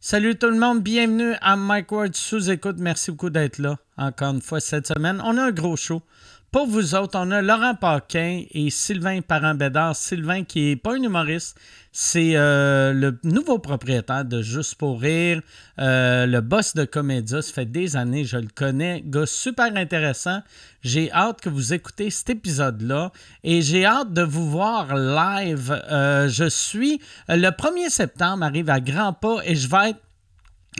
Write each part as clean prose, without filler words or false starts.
Salut tout le monde, bienvenue à Mike Ward sous-écoute. Merci beaucoup d'être là encore une fois cette semaine. On a un gros show. Pour vous autres, on a Laurent Paquin et Sylvain Parent-Bédard. Sylvain qui n'est pas un humoriste, c'est le nouveau propriétaire de Juste pour rire, le boss de Comédia. Ça fait des années, je le connais. Gars super intéressant. J'ai hâte que vous écoutez cet épisode-là et j'ai hâte de vous voir live. Je suis... le 1er septembre arrive à grands pas et je vais être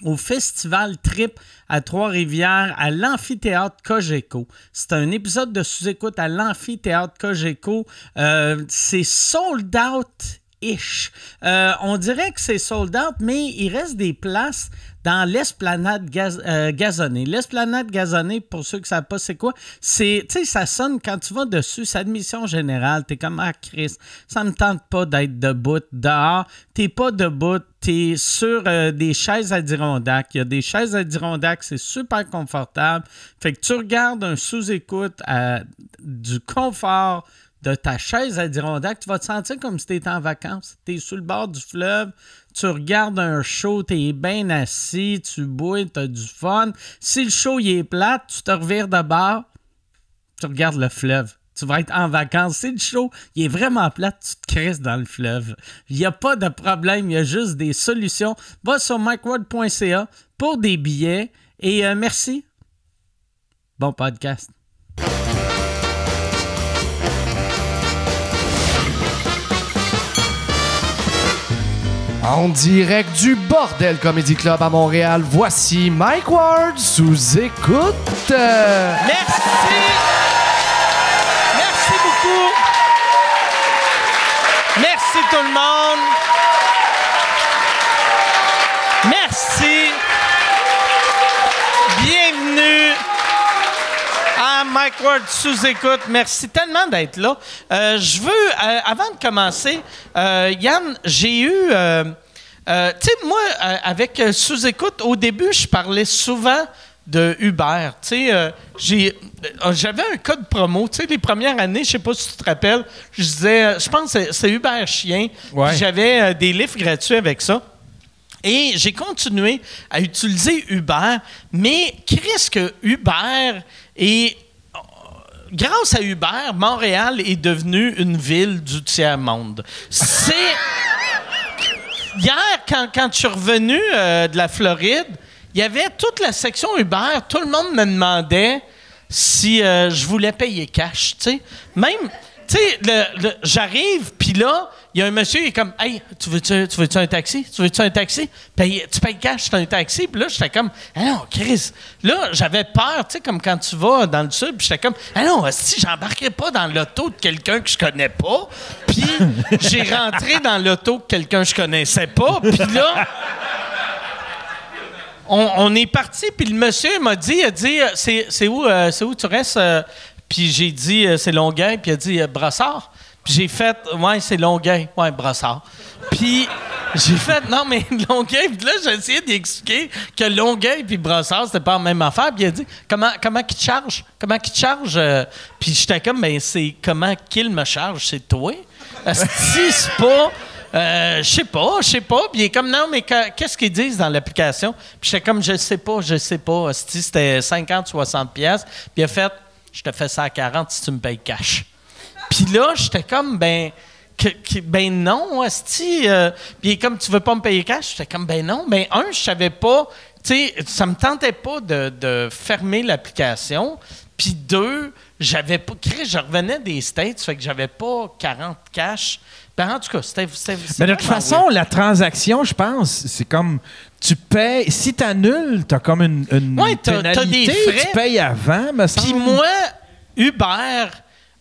au Festival Trip à Trois-Rivières, à l'Amphithéâtre Cogeco. C'est un épisode de sous-écoute à l'Amphithéâtre Cogeco. C'est sold out-ish. On dirait que c'est sold out, mais il reste des places dans l'Esplanade gazonnée. L'Esplanade gazonnée, pour ceux qui ne savent pas c'est quoi, c'est, tu sais, ça sonne quand tu vas dessus, c'est admission générale, t'es comme « Ah, Christ, ça me tente pas d'être debout dehors. » T'es pas debout, t'es sur des chaises Adirondack. Il y a des chaises Adirondack, c'est super confortable. Fait que tu regardes un sous-écoute du confort de ta chaise Adirondack, tu vas te sentir comme si tu étais en vacances. Tu es sur le bord du fleuve, tu regardes un show, tu es bien assis, tu bois, tu as du fun. Si le show il est plate, tu te revires de bord, tu regardes le fleuve. Tu vas être en vacances. Si le show il est vraiment plate, tu te crisses dans le fleuve. Il n'y a pas de problème, il y a juste des solutions. Va sur mikeward.ca pour des billets et merci. Bon podcast. En direct du Bordel Comedy Club à Montréal, voici Mike Ward sous écoute. Merci! Merci beaucoup! Merci tout le monde! Merci! Bienvenue à Mike Ward sous-écoute. Merci tellement d'être là. Je veux, avant de commencer, Yann, j'ai eu... tu sais, moi, avec sous-écoute, au début, je parlais souvent de Uber. Tu sais, j'avais un code promo. Tu sais, les premières années, je sais pas si tu te rappelles, je disais, je pense que c'est Uber Chien. Ouais. Puis j'avais des livres gratuits avec ça. Et j'ai continué à utiliser Uber, mais qu'est-ce que Uber est... Grâce à Uber, Montréal est devenue une ville du tiers-monde. C'est... Hier, quand je suis revenu de la Floride, il y avait toute la section Uber. Tout le monde me demandait si je voulais payer cash, tu sais. Même, tu sais, j'arrive, puis là, il y a un monsieur qui est comme « Hey, tu veux-tu un taxi? Tu veux-tu un taxi? Tu payes cash, c'est un taxi. » Puis là, j'étais comme « Ah non, Chris. » Là, j'avais peur, tu sais, comme quand tu vas dans le sud, puis j'étais comme « Ah non, si j'embarquerais pas dans l'auto de quelqu'un que je connais pas. » Puis j'ai rentré dans l'auto de quelqu'un que je connaissais pas. Puis là, on est parti, puis le monsieur m'a dit, il a dit « C'est où tu restes? » Puis j'ai dit « C'est Longueuil. » Puis il a dit « Brossard. » Puis j'ai fait « Ouais, c'est Longueuil. Ouais, Brossard. » Puis j'ai fait « Non, mais Longueuil. » Puis là, j'ai essayé d'expliquer que Longueuil puis Brossard, c'était pas la même affaire. Puis il a dit « Comment qu'il te charge? Comment qu'il te charge? » Puis j'étais comme « Ben, c'est comment qu'il me charge? C'est toi? » Si c'est pas... je sais pas. Puis il est comme, non, mais qu'est-ce qu'ils disent dans l'application? Puis j'étais comme, je sais pas. Si c'était 50, 60 pièces. Puis il a fait, je te fais ça à 40 si tu me payes cash. Puis là, j'étais comme, ben non, asti. Puis il est comme, tu veux pas me payer cash? J'étais comme, ben non. Ben je savais pas, tu sais, ça me tentait pas de fermer l'application. Puis deux, j'avais pas, je revenais des States, fait que j'avais pas 40 cash. Ben, en tout cas, c'était mais de toute façon, la transaction, je pense, c'est comme tu payes. Si tu annules, tu as comme une pénalité. T'as des frais. Tu payes avant, me semble. Puis moi, Uber,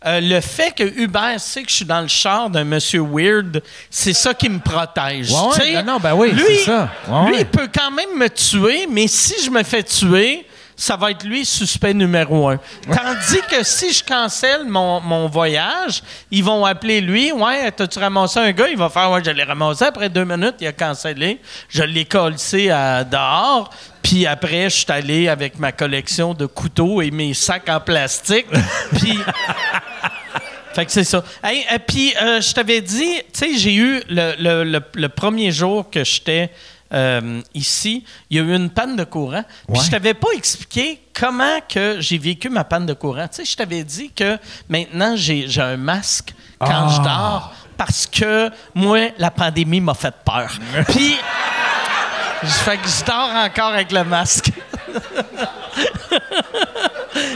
le fait que Uber sait que je suis dans le char d'un monsieur weird, c'est ça qui me protège. Ouais, non, ben oui, lui, c'est ça. Lui, il peut quand même me tuer, mais si je me fais tuer, ça va être lui suspect numéro 1. Tandis que si je cancelle mon voyage, ils vont appeler lui. « Ouais, t'as-tu ramassé un gars? » Il va faire « Ouais, je l'ai ramassé. » Après 2 minutes, il a cancellé. Je l'ai collé dehors. Puis après, je suis allé avec ma collection de couteaux et mes sacs en plastique. Puis... Fait que c'est ça. Hey, puis je t'avais dit, tu sais, j'ai eu le premier jour que j'étais ici, il y a eu une panne de courant. Puis je t'avais pas expliqué comment que j'ai vécu ma panne de courant. Tu sais, je t'avais dit que maintenant, j'ai un masque quand je dors parce que, moi, la pandémie m'a fait peur. Puis, fait que je dors encore avec le masque.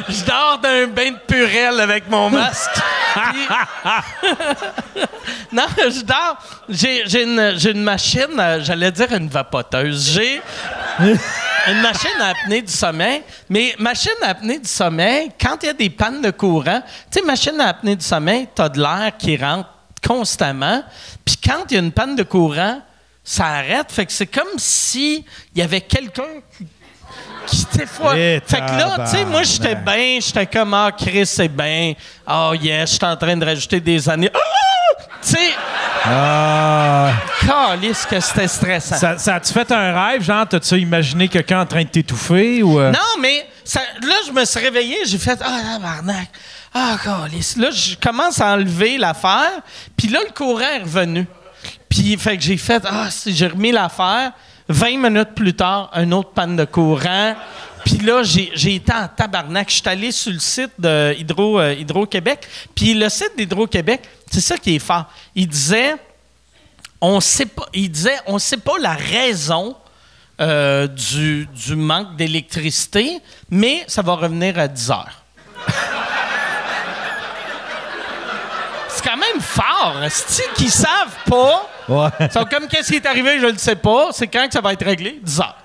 Je dors d'un bain de Purell avec mon masque. Non, je dors. J'ai une machine, j'allais dire une vapoteuse. J'ai une machine à apnée du sommeil. Mais machine à apnée du sommeil, quand il y a des pannes de courant, tu sais, machine à apnée du sommeil, t'as de l'air qui rentre constamment. Puis quand il y a une panne de courant, ça arrête. Fait que c'est comme si il y avait quelqu'un qui était fou. Fait que là, tu sais, moi, j'étais comme, Chris, c'est bien. Oh, yes, je suis en train de rajouter des années. Tu sais. Calisse que c'était stressant. Ça a-tu fait un rêve, genre, t'as-tu imaginé quelqu'un en train de t'étouffer ou. Non, mais là, je me suis réveillé, j'ai fait, tabarnak. Calisse. Là, je commence à enlever l'affaire, puis là, le courant est revenu. Puis, fait que j'ai fait, j'ai remis l'affaire. 20 minutes plus tard, une autre panne de courant. Puis là, j'ai été en tabarnak. Je suis allé sur le site de Hydro-Québec. Puis le site d'Hydro-Québec, c'est ça qui est fort. Il disait, on sait pas la raison du manque d'électricité, mais ça va revenir à 10 heures. C'est quand même fort. C'est-tu qu'ils savent pas? Ouais. Ils sont comme, qu'est-ce qui est arrivé, je ne le sais pas. C'est quand que ça va être réglé? 10 heures.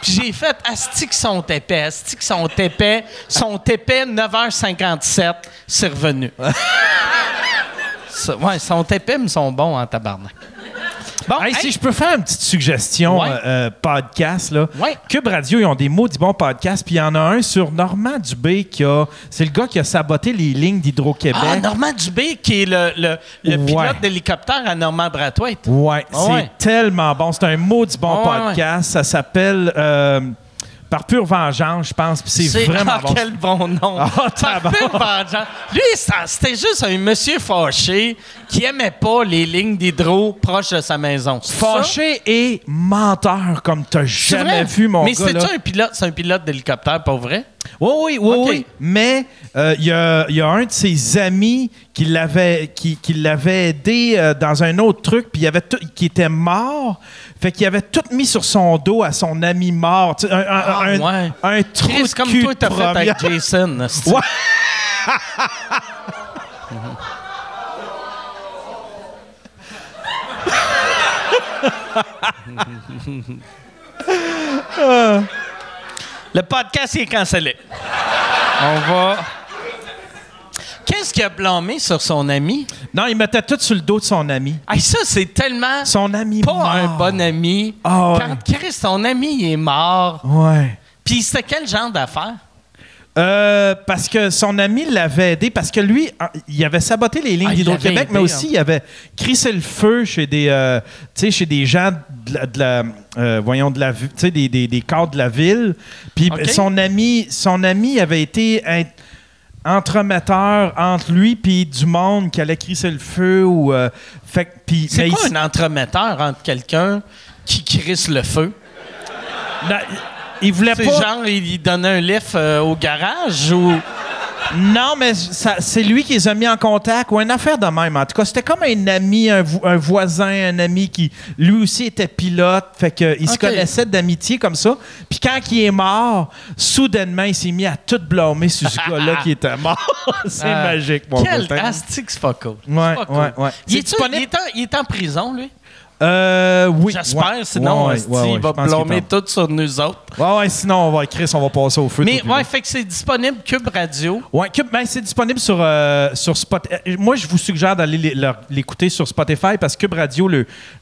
Puis j'ai fait, asti qu'ils sont épais, asti qu'ils sont épais. Sont épais, 9h57, c'est revenu. Ils sont épais, mais ils sont bons en tabarnak. Bon, si je peux faire une petite suggestion podcast, là. Ouais. Cube Radio, ils ont des maudits bons podcasts, puis il y en a un sur Normand Dubé c'est le gars qui a saboté les lignes d'Hydro-Québec. Normand Dubé, qui est le pilote d'hélicoptère à Normand-Brathwaite. Ouais, c'est tellement bon. C'est un maudit bon podcast. Ça s'appelle Par pure vengeance, je pense. Puis c'est vraiment bon. Quel bon nom. Par pure vengeance. Lui, c'était juste un monsieur fâché qui aimait pas les lignes d'hydro proches de sa maison. Fâché et menteur comme t'as jamais vu, mon gars. Mais c'est-tu un pilote? C'est un pilote d'hélicoptère, pas vrai? Oui. Mais il y a un de ses amis qui l'avait aidé dans un autre truc, puis qui était mort. Fait qu'il avait tout mis sur son dos à son ami mort. Un trou de comme cul toi, t'as fait avec Jason. Ouais. Le podcast est cancellé. On va... Qu'est-ce qu'il a blâmé sur son ami? Non, il mettait tout sur le dos de son ami. Ça, c'est tellement... Son ami pas mort. Un bon ami. Oh, Quand Chris, ton ami, est mort. Ouais. Puis c'était quel genre d'affaire? Parce que son ami l'avait aidé, parce que lui, il avait saboté les lignes d'Hydro-Québec, mais aussi il avait crissé le feu chez des gens de la des cadres de la ville. Puis son ami avait été entremetteur entre lui puis du monde qui allait crisser le feu c'est quoi un entremetteur entre quelqu'un qui crisse le feu? Il voulait pas... genre, il donnait un lift au garage ou... Non, mais c'est lui qui les a mis en contact ou une affaire de même. En tout cas, c'était comme un ami, un voisin, un ami qui, lui aussi, était pilote. Fait qu'il se connaissait d'amitié comme ça. Puis quand il est mort, soudainement, il s'est mis à tout blâmer sur ce gars-là qui était mort. C'est magique, mon gars. Quel astique, c'est pas cool. Ouais. Il est en prison, lui? Oui. J'espère, sinon il va blâmer tout sur nous autres. Ouais, sinon, on va passer au feu. Mais fait que c'est disponible Cube Radio. Ouais, c'est disponible sur Spotify. Moi, je vous suggère d'aller l'écouter sur Spotify parce que Cube Radio,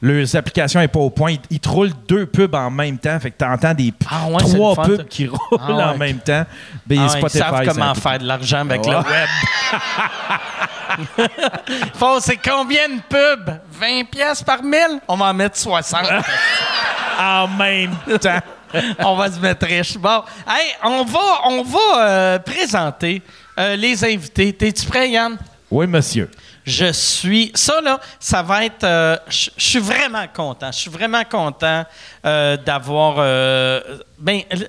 leurs applications n'est pas au point. Ils te roulent 2 pubs en même temps. Fait que tu entends des 3 pubs qui roulent en même temps. Spotify, ils savent comment faire de l'argent avec le web. C'est combien de pubs? 20$ par 1000? On va en mettre 60. En même temps. On va se mettre riche. Bon, hey, on va présenter les invités. T'es-tu prêt, Yann? Oui, monsieur. Je suis... Ça, là, ça va être... Je suis vraiment content. Je suis vraiment content d'avoir...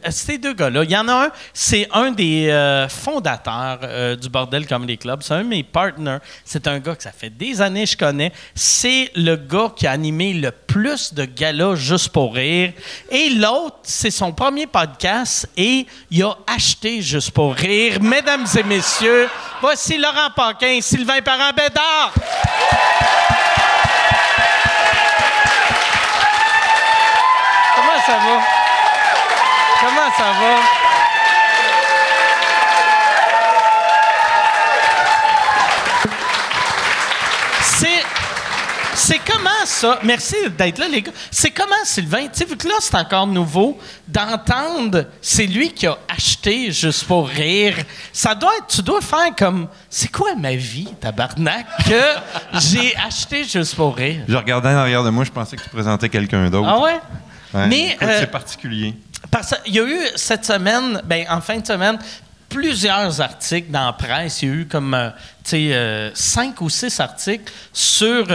ces deux gars-là. Il y en a un, c'est un des fondateurs du Bordel Comedy Club. C'est un de mes partners. C'est un gars que ça fait des années que je connais. C'est le gars qui a animé le plus de galas juste pour rire. Et l'autre, c'est son premier podcast et il a acheté juste pour rire. Mesdames et messieurs, voici Laurent Paquin et Sylvain Parent-Bédard. Comment ça va? Comment ça va? C'est comment ça? Merci d'être là, les gars. C'est comment, Sylvain? Tu sais, vu que là, c'est encore nouveau, d'entendre c'est lui qui a acheté juste pour rire. Ça doit être, tu dois faire comme, c'est quoi ma vie, tabarnak, que j'ai acheté juste pour rire? Je regardais en arrière de moi, je pensais que tu présentais quelqu'un d'autre. Ah ouais? Ouais, Mais écoute, c'est particulier. Parce qu'il y a eu cette semaine, en fin de semaine, plusieurs articles dans la presse. Il y a eu comme 5 ou 6 articles sur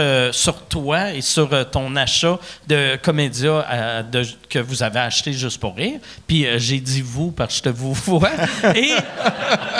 toi et sur ton achat de Comédia que vous avez acheté juste pour rire. Puis j'ai dit vous parce que je te vous vois.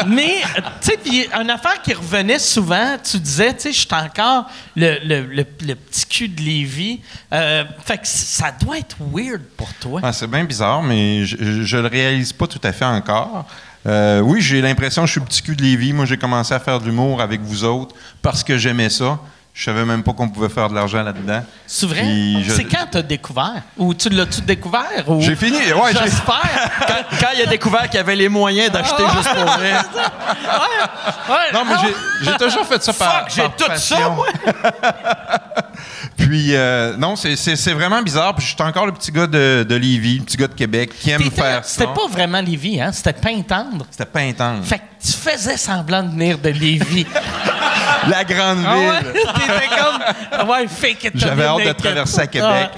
Mais, tu sais, puis une affaire qui revenait souvent, tu disais, tu sais, je suis encore le petit cul de Lévis. Fait que ça doit être weird pour toi. Ah, c'est bien bizarre, mais je le réalise pas tout à fait encore. Oui, j'ai l'impression que je suis le petit cul de Lévis. Moi, j'ai commencé à faire de l'humour avec vous autres parce que j'aimais ça. Je savais même pas qu'on pouvait faire de l'argent là-dedans. C'est vrai? C'est quand tu as découvert? Ou tu l'as-tu découvert? Ou... J'ai fini. Ouais, j'espère. quand il a découvert qu'il y avait les moyens d'acheter juste pour rire. Non, mais j'ai toujours fait ça par j'ai tout passion. ça, moi! Puis, non, c'est vraiment bizarre. Puis, je suis encore le petit gars de Lévis, le petit gars de Québec qui aime faire ça. C'était pas vraiment Lévis, hein? C'était Pintendre. C'était pas intense. Fait que tu faisais semblant de venir de Lévis. La grande ville. Ah ouais? T'étais comme... Ouais, fake it. J'avais hâte de traverser à Québec.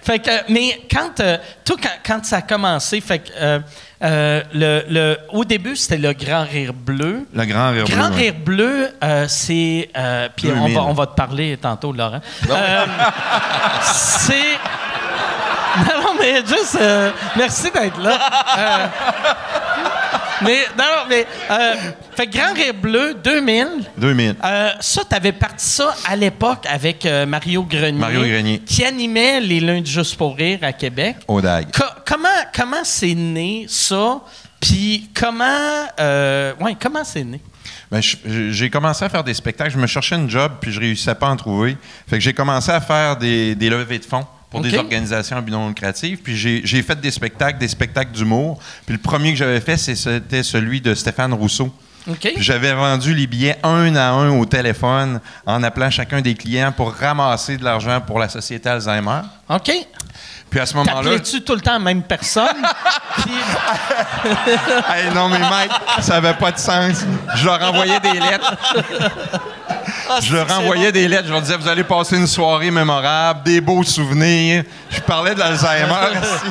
Fait que... Mais quand ça a commencé, fait que... au début, c'était le Grand Rire Bleu. Le Grand Rire Bleu. Grand Rire Bleu, c'est... Puis on va te parler tantôt, Laurent. C'est... Non, mais juste... merci d'être là. Fait que Grand Rire Bleu, 2000. 2000. Ça, t'avais parti ça à l'époque avec Mario Grenier. Mario Grenier. Qui animait les Lundis Juste pour rire à Québec. Au DAG. Comment c'est né, ça? Puis comment c'est né? Ben, j'ai commencé à faire des spectacles. Je me cherchais une job, puis je réussissais pas à en trouver. Fait que j'ai commencé à faire des levées de fonds pour des organisations à but non lucratif. Puis j'ai fait des spectacles d'humour. Puis le premier que j'avais fait, c'était celui de Stéphane Rousseau. Okay. Puis j'avais vendu les billets un à un au téléphone en appelant chacun des clients pour ramasser de l'argent pour la Société Alzheimer. OK. Puis à ce moment-là... T'appelais-tu tout le temps la même personne? Puis... Hey, non, mais mec, ça n'avait pas de sens. Je leur envoyais des lettres. Je leur disais, vous allez passer une soirée mémorable, des beaux souvenirs. Je parlais de l'Alzheimer aussi.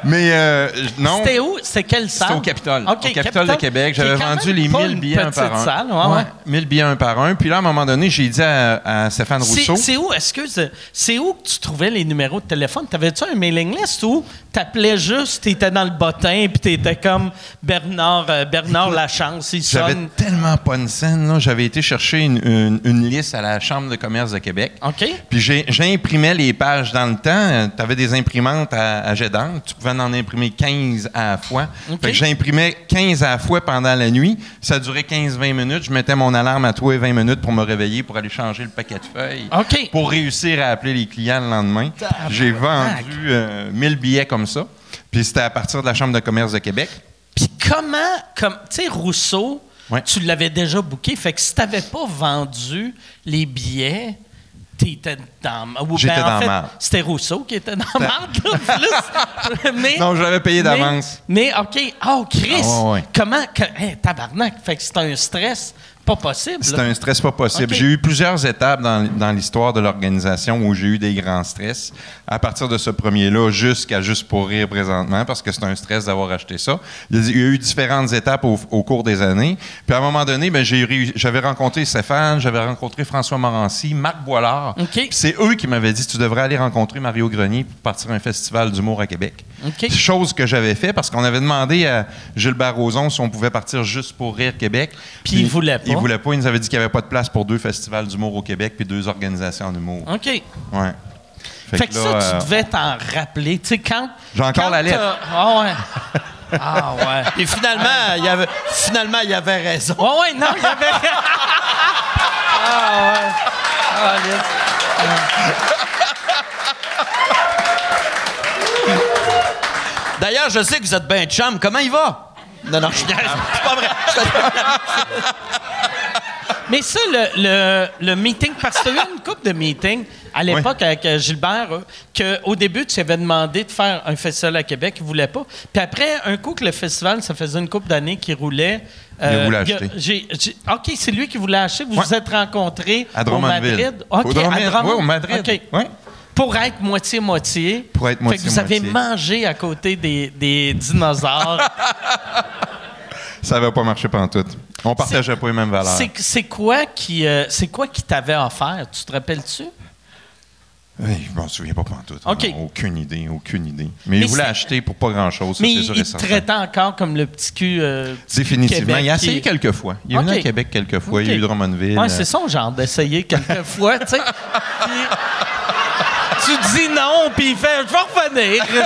Mais non. C'était où? C'était quelle salle? C'était au Capitole. Okay, au Capitole de Québec. J'avais vendu les 1000 billets un par un. Salle, 1000 billets un par un. Puis là, à un moment donné, j'ai dit à Stéphane Rousseau... C'est où, c'est où que tu trouvais les numéros de téléphone? T'avais-tu un mailing list ou t'appelais juste, t'étais dans le bottin puis t'étais comme Bernard Lachance, il sonne? J'avais tellement pas une scène, là. J'avais été chercher une liste à la Chambre de commerce de Québec. OK. Puis j'imprimais les pages dans le temps. T'avais des imprimantes à jet d'encre. Tu pouvais en imprimer 15 à la fois. Okay. Fait que j'imprimais 15 à la fois pendant la nuit. Ça durait 15-20 minutes. Je mettais mon alarme à tous les 20 minutes pour me réveiller, pour aller changer le paquet de feuilles. OK. Pour réussir à appeler les clients le lendemain. J'ai vendu 1000 billets comme ça. Puis c'était à partir de la Chambre de commerce de Québec. Puis tu sais, Rousseau, tu l'avais déjà booké. Fait que si t'avais pas vendu les billets... T'étais dans... J'étais dans la marde. C'était Rousseau qui était dans la marde, là, plus. Non, je l'avais payé d'avance. Mais OK. Oh, Chris! Ah, ouais. Comment... tabarnak! Fait que c'est un stress pas possible. C'est un stress pas possible. OK. J'ai eu plusieurs étapes dans l'histoire de l'organisation où j'ai eu des grands stress. À partir de ce premier-là, jusqu'à Juste pour rire présentement, parce que c'est un stress d'avoir acheté ça. Il y a eu différentes étapes au cours des années. Puis à un moment donné, ben, j'avais rencontré Stéphane, j'avais rencontré François Morancy, Marc Boilard. OK. Puis c'est eux qui m'avaient dit, tu devrais aller rencontrer Mario Grenier pour partir à un festival d'humour à Québec. OK. Chose que j'avais fait parce qu'on avait demandé à Gilbert Rozon si on pouvait partir Juste pour rire Québec. Puis il voulait pas. Il voulait pas. Il nous avait dit qu'il n'y avait pas de place pour 2 festivals d'humour au Québec puis 2 organisations d'humour. OK. Ouais. Fait que là, ça, tu devais t'en rappeler. Tu sais, quand... J'ai encore quand la lettre. Ah ouais. Ah ouais. Et finalement, il avait raison. Ouais, ouais, non, il y avait... Ah ouais. Ah, D'ailleurs, je sais que vous êtes bien chum. Comment il va? Non, je niaise. C'est pas vrai. Mais ça, le meeting, parce que tu as eu une couple de meetings à l'époque avec Gilbert, qu'au début, tu avais demandé de faire un festival à Québec, il ne voulait pas. Puis après, un coup que le festival, ça faisait une couple d'années qu'il roulait. Il voulait acheter. OK, c'est lui qui voulait acheter. Vous vous êtes rencontrés à au Drummondville. Madrid. OK, Au Drummondville. à Drummond. Oui, au Madrid. OK. Ouais. Pour être moitié-moitié. Pour être Fait que vous avez moitié-moitié. mangé à côté des dinosaures. Ça n'avait pas marché pantoute. On partageait pas les mêmes valeurs. C'est quoi qui t'avait offert? Tu te rappelles-tu? Oui, je m'en souviens pas pantoute. OK. Non, aucune idée. Mais il voulait acheter pour pas grand-chose, ça, Mais c'est sûr il et te certain. traitait encore comme le petit cul. Définitivement. Québec Il a essayé qui- quelques fois. Il est venu OK. à Québec quelques fois. Il y a OK. eu Drummondville. Ouais, c'est son genre d'essayer quelques fois, tu sais. Puis tu dis non, puis il fait « Je vais revenir. » tu sais.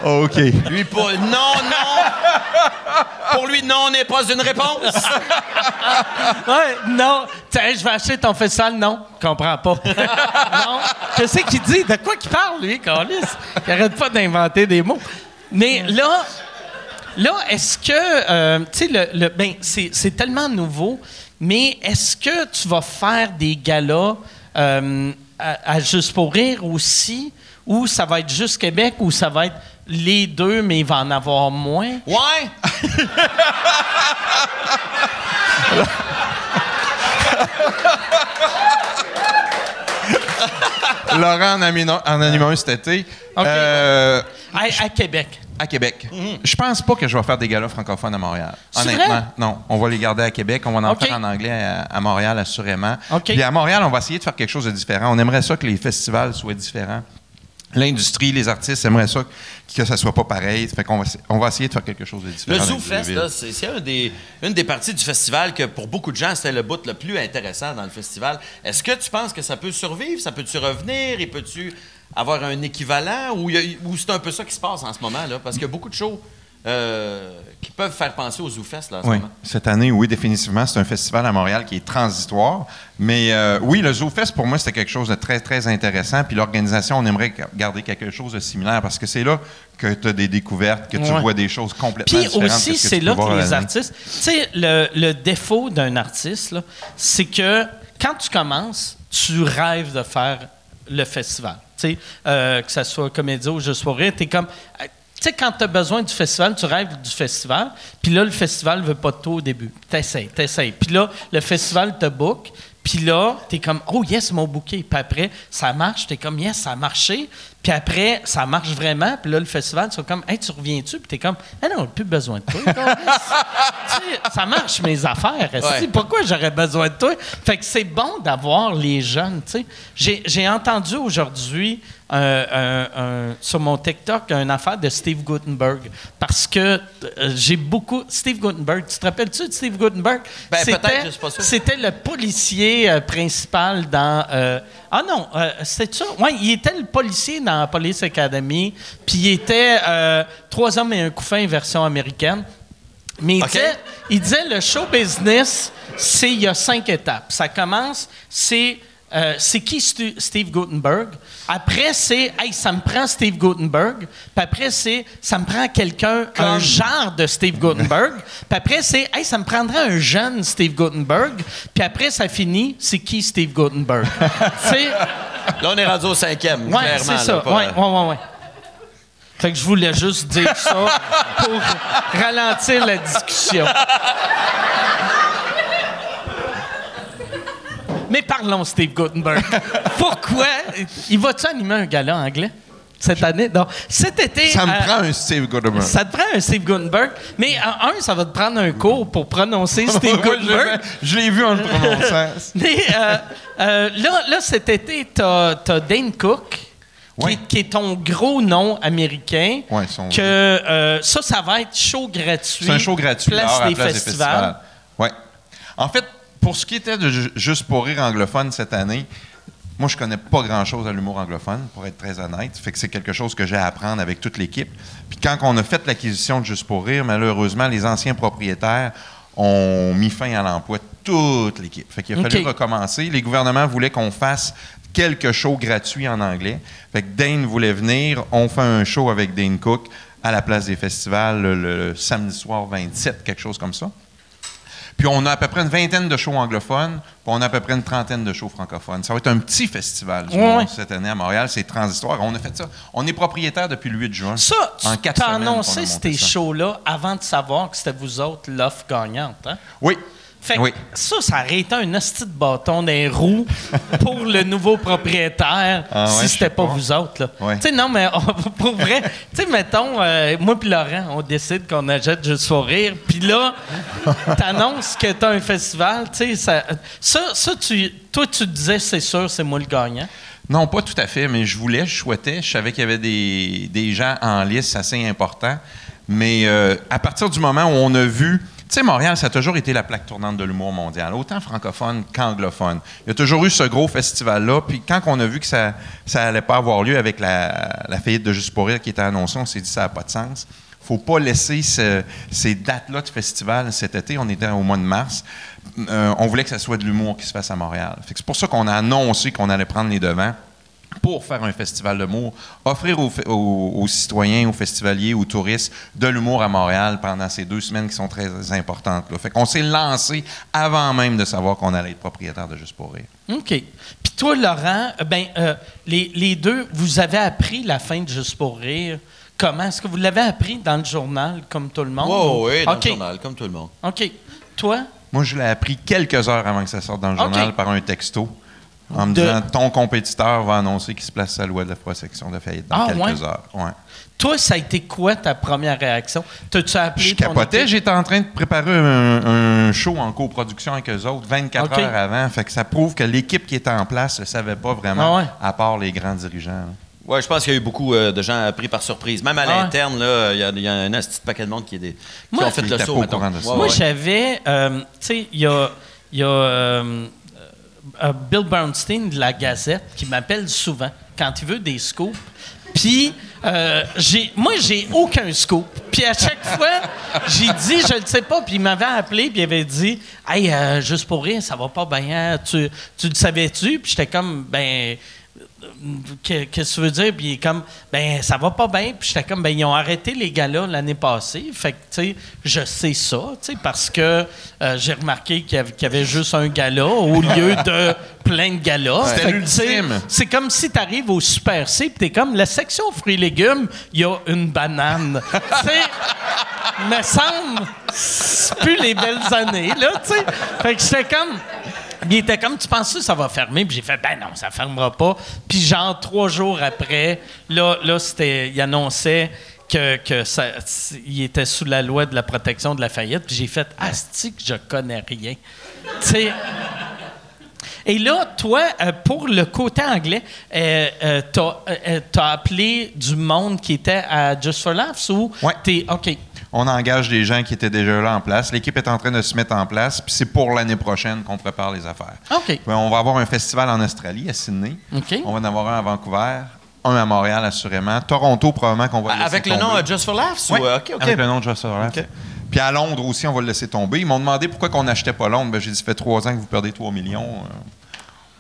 OK. Lui, pas. Non! Pour lui, non n'est pas une réponse. Ouais, non. Tiens, je vais acheter ton festival. Non, comprends pas. Non. Je sais qu'il dit. De quoi qu'il parle, lui, Carlis? Il arrête pas d'inventer des mots. Mais là, est-ce que, tu sais, ben, c'est tellement nouveau, mais est-ce que tu vas faire des galas à Juste pour rire aussi, ou ça va être juste Québec, ou ça va être les deux, mais il va en avoir moins? Ouais! Laurent en anime un cet été. OK. À Québec. À Québec. Je pense pas que je vais faire des galas francophones à Montréal. C'est Honnêtement, vrai? non. On va les garder à Québec. On va en OK. faire en anglais à Montréal, assurément. OK. Puis à Montréal, on va essayer de faire quelque chose de différent. On aimerait ça que les festivals soient différents. L'industrie, les artistes aimeraient ça que ça soit pas pareil. Fait qu'on on va essayer de faire quelque chose de différent. Le dans les ZooFest, villes. là, c'est une des parties du festival que pour beaucoup de gens, c'était le bout le plus intéressant dans le festival. Est-ce que tu penses que ça peut survivre? Ça peut-tu revenir? Et peux-tu avoir un équivalent? Ou c'est un peu ça qui se passe en ce moment? Là? Parce qu'il y a beaucoup de shows qui peuvent faire penser au ZooFest là, en ce Oui, moment. cette année, oui, définitivement. C'est un festival à Montréal qui est transitoire. Mais oui, le ZooFest, pour moi, c'était quelque chose de très, très intéressant. Puis l'organisation, on aimerait garder quelque chose de similaire parce que c'est là que tu as des découvertes, que tu Ouais. vois des choses complètement Puis différentes. aussi, que ce que c'est tu là peux voir que à les l'année. artistes... Tu sais, le défaut d'un artiste, là, c'est que quand tu commences, tu rêves de faire le festival. Tu sais, que ce soit Comédia ou Juste pour rire, t'es comme... Tu sais, quand tu as besoin du festival, tu rêves du festival, puis là, le festival ne veut pas de toi au début. T'essayes. Puis là, le festival te book, puis là, t'es comme « Oh yes, mon booké ». Puis après, ça marche, t'es comme « Yes, ça a marché ». Puis après, ça marche vraiment, puis là, le festival, c'est comme « Hey, tu reviens-tu? » Puis t'es comme « Ah non, on n'a plus besoin de toi. » Tu sais, ça marche, mes affaires. Ouais. Pourquoi j'aurais besoin de toi? Fait que c'est bon d'avoir les jeunes, tu sais. J'ai entendu aujourd'hui sur mon TikTok une affaire de Steve Guttenberg parce que j'ai beaucoup... Steve Guttenberg, tu te rappelles-tu de Steve Guttenberg? Ben, peut-être, je suis pas sûr. C'était le policier principal dans... c'est ça? Oui, il était le policier dans Police Academy, puis il était 3 hommes et un couffin version américaine. Mais OK. il disait le show business, il y a 5 étapes. Ça commence, c'est qui Steve Guttenberg? Après, c'est « Hey, ça me prend Steve Guttenberg. » Puis après, c'est « Ça me prend quelqu'un, un genre de Steve Guttenberg. » Puis après, c'est « Hey, ça me prendrait un jeune Steve Guttenberg. » Puis après, ça finit « C'est qui Steve Guttenberg? » Tu sais, Là, on est rendu au 5e, ouais, clairement. c'est ça. là, pas- Ouais. Fait que je voulais juste dire ça pour ralentir la discussion. Mais parlons, Steve Guttenberg. Pourquoi? Il va-tu animer un gala anglais cette année? Non. Cet été... Ça me prend un Steve Guttenberg. Ça te prend un Steve Guttenberg. Mais ça va te prendre un cours pour prononcer Steve Guttenberg. Je l'ai vu en le prononçant. Mais là, cet été, t'as Dane Cook, Oui. qui est ton gros nom américain. Oui, Ça va être show gratuit. C'est un show gratuit Place à des Place festivals. Oui. En fait, pour ce qui était de Juste pour rire anglophone cette année, moi, je connais pas grand-chose à l'humour anglophone, pour être très honnête. Fait que c'est quelque chose que j'ai à apprendre avec toute l'équipe. Puis quand on a fait l'acquisition de Juste pour rire, malheureusement, les anciens propriétaires ont mis fin à l'emploi de toute l'équipe. Fait qu'il a fallu recommencer. Les gouvernements voulaient qu'on fasse quelques shows gratuits en anglais. Fait que Dane voulait venir. On fait un show avec Dane Cook à la Place des festivals le samedi soir 27, quelque chose comme ça. Puis on a à peu près une vingtaine de shows anglophones, puis on a à peu près une trentaine de shows francophones. Ça va être un petit festival cette année à Montréal, c'est Transhistoire. On a fait ça. On est propriétaire depuis le 8 juin. Ça, en 4 semaines. t'as annoncé ces shows-là avant de savoir que c'était vous autres l'offre gagnante, hein? Oui. Fait que ça aurait été un hostie de bâton des roues pour le nouveau propriétaire si c'était pas vous autres. Là. Ouais. Tu sais, non, mais pour vrai, tu sais, mettons, moi puis Laurent, on décide qu'on achète Juste pour rire, puis là, t'annonces que t'as un festival, tu sais, toi, tu disais, c'est sûr, c'est moi le gagnant. Non, pas tout à fait, mais je souhaitais. Je savais qu'il y avait des gens en lice assez importants. Mais à partir du moment où on a vu... Tu sais, Montréal, ça a toujours été la plaque tournante de l'humour mondial, autant francophone qu'anglophone. Il y a toujours eu ce gros festival-là. Puis quand on a vu que ça allait pas avoir lieu avec la faillite de Juste pour rire qui était annoncée, on s'est dit que ça n'a pas de sens. Faut pas laisser ces dates-là de festival cet été. On était au mois de mars. On voulait que ça soit de l'humour qui se fasse à Montréal. Fait que c'est pour ça qu'on a annoncé qu'on allait prendre les devants pour faire un festival d'humour, offrir aux citoyens, aux festivaliers, aux touristes de l'humour à Montréal pendant ces 2 semaines qui sont très importantes. Là. Fait qu'on s'est lancé avant même de savoir qu'on allait être propriétaire de Juste pour rire. OK. Puis toi, Laurent, les deux, vous avez appris la fin de Juste pour rire. Comment? Est-ce que vous l'avez appris dans le journal, comme tout le monde? Oui, dans le journal, comme tout le monde. OK. Toi? Moi, je l'ai appris quelques heures avant que ça sorte dans le journal par un texto. En me disant, ton compétiteur va annoncer qu'il se place à l'ouest de la prosection de faillite dans quelques heures. Ouais. Toi, ça a été quoi ta première réaction? T'as-tu appelé Je capotais. J'étais en train de préparer un show en coproduction avec eux autres 24 heures avant. Fait que ça prouve que l'équipe qui était en place ne savait pas vraiment, à part les grands dirigeants. Oui, je pense qu'il y a eu beaucoup de gens pris par surprise. Même à l'interne, il y a un petit paquet de monde qui ont fait le saut. Moi, j'avais... tu sais, il y a Bill Bernstein de la Gazette qui m'appelle souvent quand il veut des scoops. Puis, j'ai aucun scoop. Puis à chaque fois, j'ai dit, je le sais pas. Puis il m'avait appelé, puis il avait dit, « Hey, Juste pour rire, ça va pas bien. Tu le savais-tu? » Puis j'étais comme, ben... Qu'est-ce que tu veux dire? Puis il est comme, ben ça va pas bien. Puis j'étais comme, ben ils ont arrêté les galas l'année passée. Fait que, tu sais, je sais ça, tu sais, parce que j'ai remarqué qu'il y avait juste un gala au lieu de plein de galas. C'était l'ultime. C'est comme si tu arrives au Super C puis t'es comme, la section fruits et légumes, il y a une banane. Tu sais, me semble, c'est plus les belles années, là, tu sais. Fait que j'étais comme... Il était comme, tu penses que ça va fermer? Puis j'ai fait, ben non, ça fermera pas. Puis genre 3 jours après, là il annonçait qu'il était sous la loi de la protection de la faillite. Puis j'ai fait, asti que je connais rien. Tu sais. Et là, toi, pour le côté anglais, t'as appelé du monde qui était à Just for Laughs ou t'es... OK. On engage des gens qui étaient déjà là en place. L'équipe est en train de se mettre en place, puis c'est pour l'année prochaine qu'on prépare les affaires. OK. On va avoir un festival en Australie, à Sydney. OK. On va en avoir un à Vancouver, un à Montréal, assurément. Toronto, probablement qu'on va le laisser avec tomber. le nom Just for Laughs? Oui, OK. avec le nom Just for Laughs. Okay. Puis à Londres aussi, on va le laisser tomber. Ils m'ont demandé pourquoi on n'achetait pas Londres. Ben, j'ai dit, ça fait 3 ans que vous perdez 3 millions.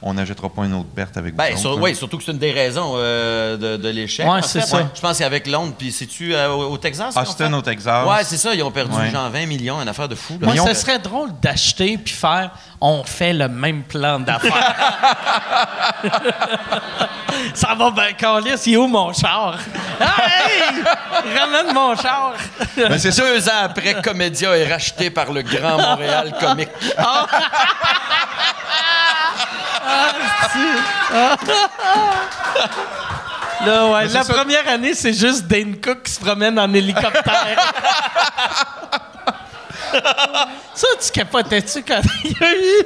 on n'achètera pas une autre perte avec vous autres, Oui, surtout que c'est une des raisons de l'échec. Ouais, c'est ça. Je pense qu'avec Londres, puis c'est-tu au Texas? Austin, au Texas. Oui, c'est ça. Ils ont perdu genre 20 millions, une affaire de fou. Là. Moi, ce serait drôle d'acheter puis faire « on fait le même plan d'affaires ». Ça va bien, Carlis, il est où mon char? Hey! Ramène mon char! Ben, c'est 2 ans après, Comédia est racheté par le Grand Montréal Comique. Là, ouais, la première année, c'est juste Dane Cook qui se promène en hélicoptère. Ça, tu capotais-tu quand il y a eu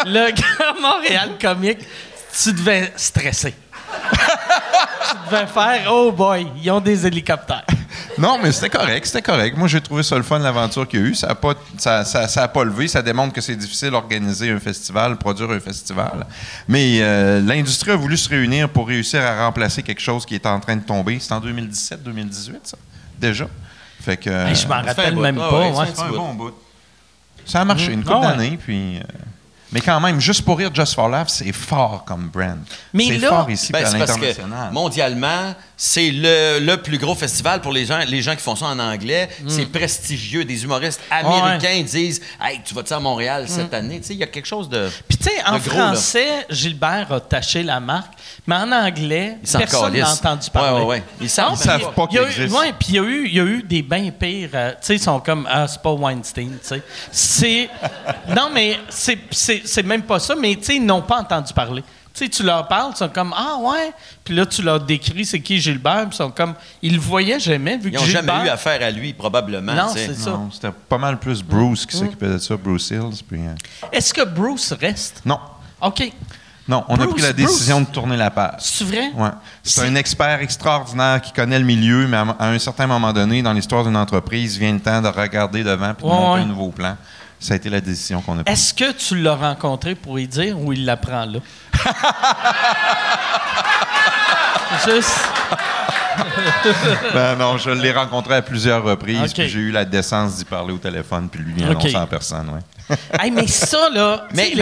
le Grand Montréal Comique? Tu devais stresser. Tu devais faire « Oh boy, ils ont des hélicoptères ». Non, mais c'était correct. Moi, j'ai trouvé ça le fun, l'aventure qu'il y a eu. Ça a pas levé. Ça démontre que c'est difficile d'organiser un festival, produire un festival. Mais l'industrie a voulu se réunir pour réussir à remplacer quelque chose qui est en train de tomber. C'est en 2017, 2018, ça, déjà. Fait que... je m'en rappelle même pas. C'est un bon bout. Ça a marché une couple d'années, puis... Mais quand même, Juste pour rire, Just for Laugh, c'est fort comme brand. Mais c'est là, fort ici Ben, à c'est parce l'international. que mondialement, c'est le plus gros festival pour les gens qui font ça en anglais. C'est prestigieux. Des humoristes américains disent « Hey, tu vas-tu à Montréal cette année? » Tu sais, il y a quelque chose de Puis tu sais, en gros, français, Gilbert a taché la marque, mais en anglais, Ils s'en personne n'a calissent. entendu parler. Ouais. Ils savent savent pas qu'il existe. Oui, puis il y a eu des bien pires. Tu sais, ils sont comme c'est pas Weinstein, tu sais. Non, mais c'est même pas ça, mais tu sais, ils n'ont pas entendu parler. Tu sais, tu leur parles, ils sont comme ah ouais, puis là tu leur décris c'est qui Gilbert, puis ils sont comme ils le voyaient jamais vu Ils que n'ont Gilbert. jamais eu affaire à lui, probablement. Non, tu sais. c'est ça. Non, c'était pas mal plus Bruce qui s'occupait de ça, Bruce Hills. Puis, Est-ce que Bruce reste? Non. OK. Non, on a pris la décision de tourner la page. C'est vrai? Ouais. C'est un expert extraordinaire qui connaît le milieu, mais à un certain moment donné, dans l'histoire d'une entreprise, vient le temps de regarder devant et de monter un nouveau plan. Ça a été la décision qu'on a prise. Est-ce que tu l'as rencontré pour y dire ou il l'apprend là? Juste. Ben non, je l'ai rencontré à plusieurs reprises, OK. puis j'ai eu la décence d'y parler au téléphone, puis lui annoncer en personne, ouais. Hey, mais ça, là. Mais tu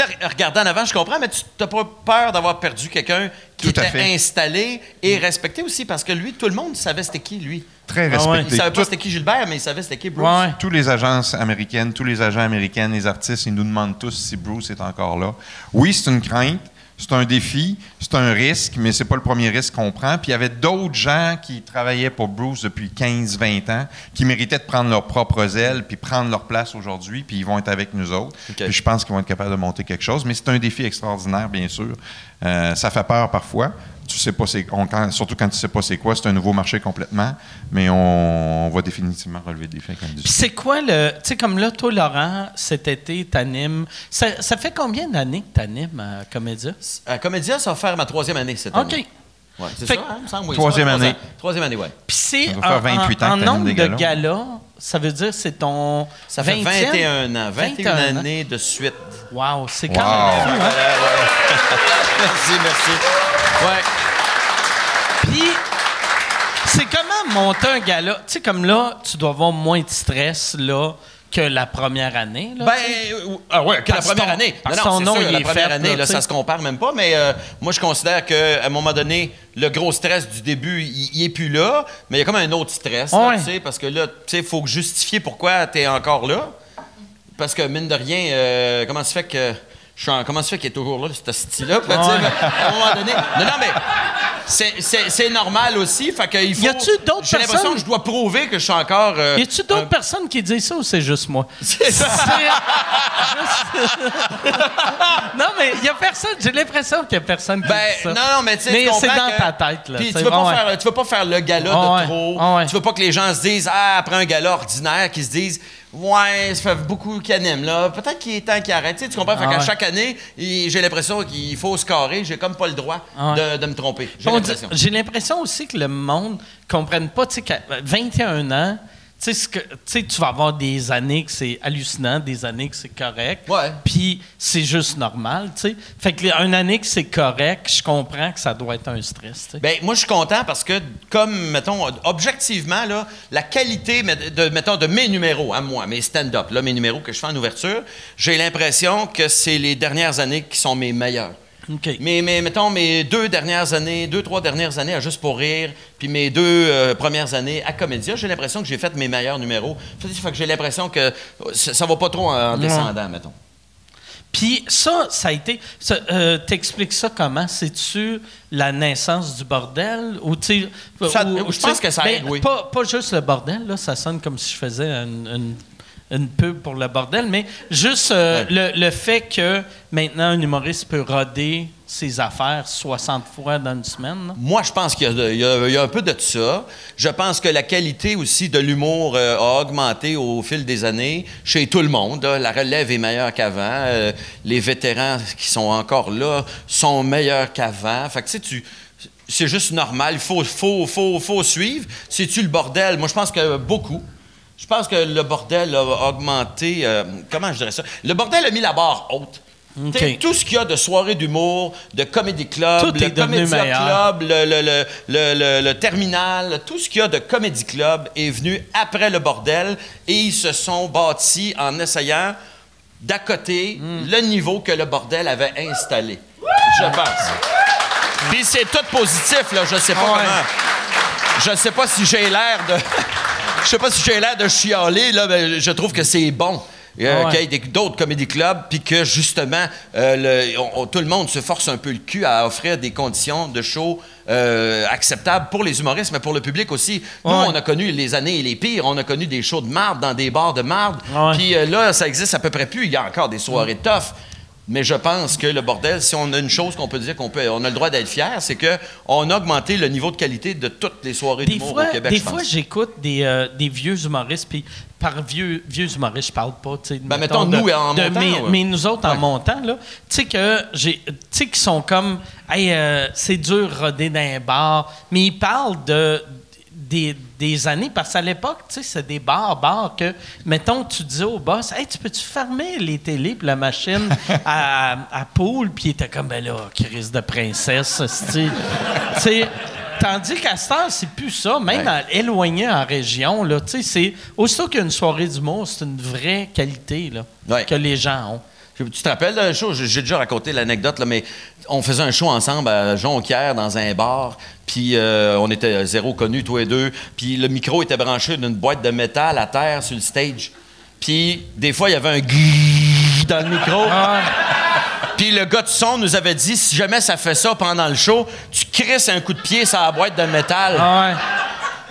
sais, regardant en avant, je comprends, mais tu n'as pas peur d'avoir perdu quelqu'un qui Tout à était fait. installé et respecté aussi, parce que lui, tout le monde savait c'était qui, lui. Très ouais. respecté. Il savait pas Tout- c'était qui Gilbert, mais il savait c'était qui Bruce. Ouais. Tous les agences américaines, tous les agents américains, les artistes, ils nous demandent tous si Bruce est encore là. Oui, c'est une crainte, c'est un défi, c'est un risque, mais c'est pas le premier risque qu'on prend. Puis il y avait d'autres gens qui travaillaient pour Bruce depuis 15-20 ans, qui méritaient de prendre leurs propres ailes, puis prendre leur place aujourd'hui, puis ils vont être avec nous autres. OK. Puis je pense qu'ils vont être capables de monter quelque chose, mais c'est un défi extraordinaire, bien sûr. Ça fait peur parfois. Tu sais pas surtout quand tu sais pas c'est quoi, c'est un nouveau marché complètement, mais on va définitivement relever le défi avec Puis l'industrie. c'est quoi le. Tu sais, comme là, toi, Laurent, cet été, t'animes. Ça fait combien d'années que t'animes à Comédia? À Comédia, ça va faire ma 3e année cette année. OK. Ouais, c'est Fait ça, que- hein, il me semble, oui. 3e Ça va, année. 3e année, oui. Puis c'est. Ça doit faire 28 ans que en t'animes nombre des de galas. galas, ça veut dire c'est ton. Ça fait 20e? 21 ans. 21 ans. années de suite. Wow, c'est quand Wow. même fou, hein? Merci. Ouais. Puis, c'est comment monter un gala? Tu sais, comme là, tu dois avoir moins de stress, là, que la première année, là. Ben, tu sais. ouais, que la Parce que première ton- année. parce que Non, ton c'est nom, sûr, il la est première fait, année, là, là, tu sais. ça se compare même pas, mais moi, je considère qu'à un moment donné, le gros stress du début, il est plus là, mais il y a comme un autre stress, là, Ouais. tu sais, parce que là, tu sais, il faut justifier pourquoi tu es encore là. Parce que, mine de rien, comment se fait que... Comment se fait qu'il est toujours là, ce style-là? À un moment donné. Non, mais c'est normal aussi. Fait qu'il faut. Y a-tu d'autres J'ai l'impression personnes- que je dois prouver que je suis encore. Y a-tu d'autres personnes qui disent ça ou c'est juste moi? C'est ça. Non, mais il y a personne. J'ai l'impression qu'il y a personne qui dit ça. non, mais tu sais, Mais tu c'est comprends dans que- ta tête, là. Puis tu sais, tu veux pas ouais. faire, tu veux pas faire le gala Ah ouais, de trop. ah ouais. Tu veux pas que les gens se disent après un gala ordinaire qu'ils se disent ouais, ça fait beaucoup qu'il anime là. Peut-être qu'il est temps qu'il arrête. Tu sais, tu comprends? Fait Ah qu'à ouais. chaque année, j'ai l'impression qu'il faut se carrer. J'ai comme pas le droit Ah ouais. de me tromper. J'ai On l'impression. dit- J'ai l'impression aussi que le monde ne comprenne pas, tu sais, qu'à 21 ans, tu tu sais, tu vas avoir des années que c'est hallucinant, des années que c'est correct. Ouais. Puis c'est juste normal, tu sais. Fait que une année que c'est correct, je comprends que ça doit être un stress, tu sais. Ben, moi, je suis content parce que, comme, mettons, objectivement, là, la qualité de mes numéros à moi, mes stand-up, là, mes numéros que je fais en ouverture, j'ai l'impression que c'est les dernières années qui sont mes meilleures. OK. Mais mettons, mes 3 dernières années à Juste pour rire, puis mes 2 premières années à Comédia, j'ai l'impression que j'ai fait mes meilleurs numéros. Fait que j'ai l'impression que ça va pas trop en descendant, mettons. Puis ça a été... t'expliques ça comment? C'est-tu la naissance du bordel? Ou tu Je pense que ça aide, oui. Pas juste le bordel, là, ça sonne comme si je faisais une pub pour le bordel, mais juste le fait que maintenant un humoriste peut roder ses affaires 60 fois dans une semaine. Là. Moi, je pense qu'il y a un peu de ça. Je pense que la qualité aussi de l'humour a augmenté au fil des années chez tout le monde. Là. La relève est meilleure qu'avant. Les vétérans qui sont encore là sont meilleurs qu'avant. Fait que tu sais, c'est juste normal. Il faut suivre. C'est-tu le bordel? Moi, je pense que beaucoup. Je pense que le bordel a augmenté... comment je dirais ça? Le bordel a mis la barre haute. Okay. Tout ce qu'il y a de soirées d'humour, de comedy club, le Comédia Club, le Terminal, tout ce qu'il y a de comedy club est venu après le bordel et ils se sont bâtis en essayant d'accoter le niveau que le bordel avait installé. Je pense. Puis c'est tout positif, là. Je sais pas comment... Je sais pas si j'ai l'air de... Je sais pas si j'ai l'air de chialer, là, mais je trouve que c'est bon. Qu'il y ait d'autres comédie clubs, puis que, justement, tout le monde se force un peu le cul à offrir des conditions de show acceptables pour les humoristes, mais pour le public aussi. Nous, on a connu les années les pires. On a connu des shows de marde dans des bars de marde. Puis là, ça existe à peu près plus. Il y a encore des soirées tough. Mais je pense que le bordel, si on a une chose qu'on peut dire on a le droit d'être fier, c'est qu'on a augmenté le niveau de qualité de toutes les soirées d'humour au Québec, Des fois, j'écoute des vieux humoristes, puis par vieux humoristes, je parle pas, tu sais, mettons nous en montant. Mais nous autres en montant, là, tu sais qui sont comme, hey, c'est dur roder dans un bar, mais ils parlent des années, parce qu'à l'époque, tu sais, c'est des bars que, mettons, tu dis au boss, hey, tu peux-tu fermer les télés puis la machine à poule, puis il était comme, ben là, crise de princesse, tu sais. Tandis qu'à cette heure, c'est plus ça, même éloigné en région, là, tu sais, c'est, aussitôt qu'il y a une soirée d'humour, c'est une vraie qualité, là, que les gens ont. Tu te rappelles d'un show? J'ai déjà raconté l'anecdote, là, mais on faisait un show ensemble à Jonquière dans un bar, puis on était zéro connus, tous les deux, puis le micro était branché d'une boîte de métal à terre sur le stage. Puis des fois, il y avait un grrrr dans le micro. Puis le gars de son nous avait dit, si jamais ça fait ça pendant le show, tu crisses un coup de pied sur la boîte de métal.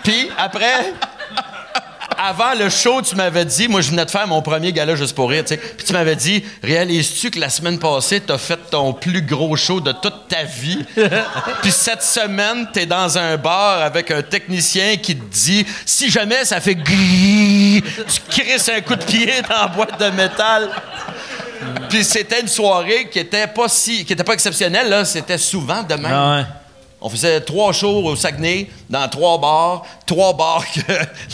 Puis après... Avant le show, tu m'avais dit, moi je venais de faire mon premier gala Juste pour rire, tu sais, puis tu m'avais dit, réalises-tu que la semaine passée, t'as fait ton plus gros show de toute ta vie? Puis cette semaine, t'es dans un bar avec un technicien qui te dit, si jamais ça fait grrrr, tu crisses un coup de pied dans la boîte de métal. Puis c'était une soirée qui était pas exceptionnelle, là, c'était souvent de même. On faisait 3 shows au Saguenay, dans 3 bars que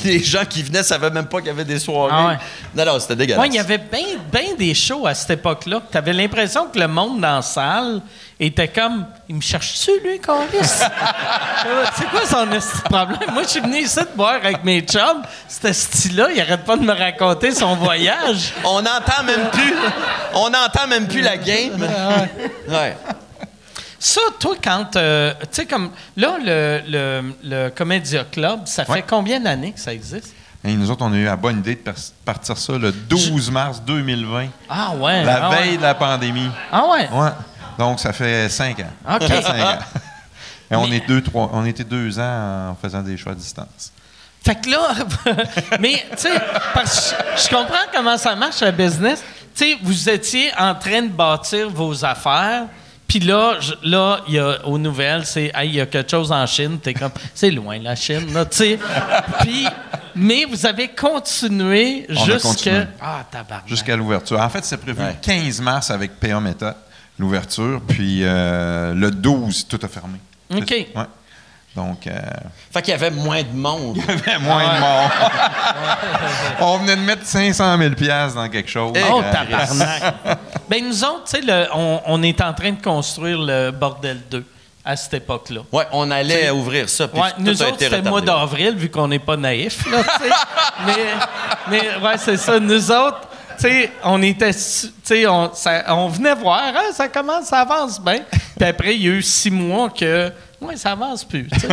les gens qui venaient savaient même pas qu'il y avait des soirées. Non, c'était dégueulasse. Il y avait bien des shows à cette époque-là. Tu avais l'impression que le monde dans la salle était comme, il me cherche-tu, lui, câlisse? C'est quoi son problème? Moi, je suis venu ici te boire avec mes chums. C'était ce style-là, il arrête pas de me raconter son voyage. On n'entend même plus la game. Ça, toi, quand... tu sais, comme... Là, le Comédia Club, ça fait combien d'années que ça existe? Et nous autres, on a eu la bonne idée de partir ça le 12 mars 2020. Ah ouais? La veille de la pandémie. Ah ouais? Ouais. Donc, ça fait 5 ans. OK. 5 ans. Et on était 2 ans en faisant des choix à distance. Fait que là... mais, tu sais, parce que je comprends comment ça marche, le business. Tu sais, vous étiez en train de bâtir vos affaires... Puis là, il y a aux nouvelles, c'est « Hey, il y a quelque chose en Chine. » T'es comme « C'est loin, la Chine, là, tu sais. » Puis, mais vous avez continué jusqu'à l'ouverture. En fait, c'est prévu le 15 mars avec PA Méthode, l'ouverture. Puis le 12, tout a fermé. OK. Ouais. Donc, Fait qu'il y avait moins de monde. il y avait moins de monde. On venait de mettre 500 000 $ dans quelque chose. Oh, tabarnak! Ben, nous autres, tu sais, on est en train de construire le Bordel 2 à cette époque-là. Ouais, on allait ouvrir ça. Puis Ouais, tout nous a autres, été c'était le mois retardé. d'avril, vu qu'on n'est pas naïfs, là, tu sais. mais ouais, c'est ça. Nous autres, tu sais, on était, tu sais, on venait voir, hein, ça commence, ça avance bien. Puis après, il y a eu 6 mois que, ouais, ça avance plus, tu sais.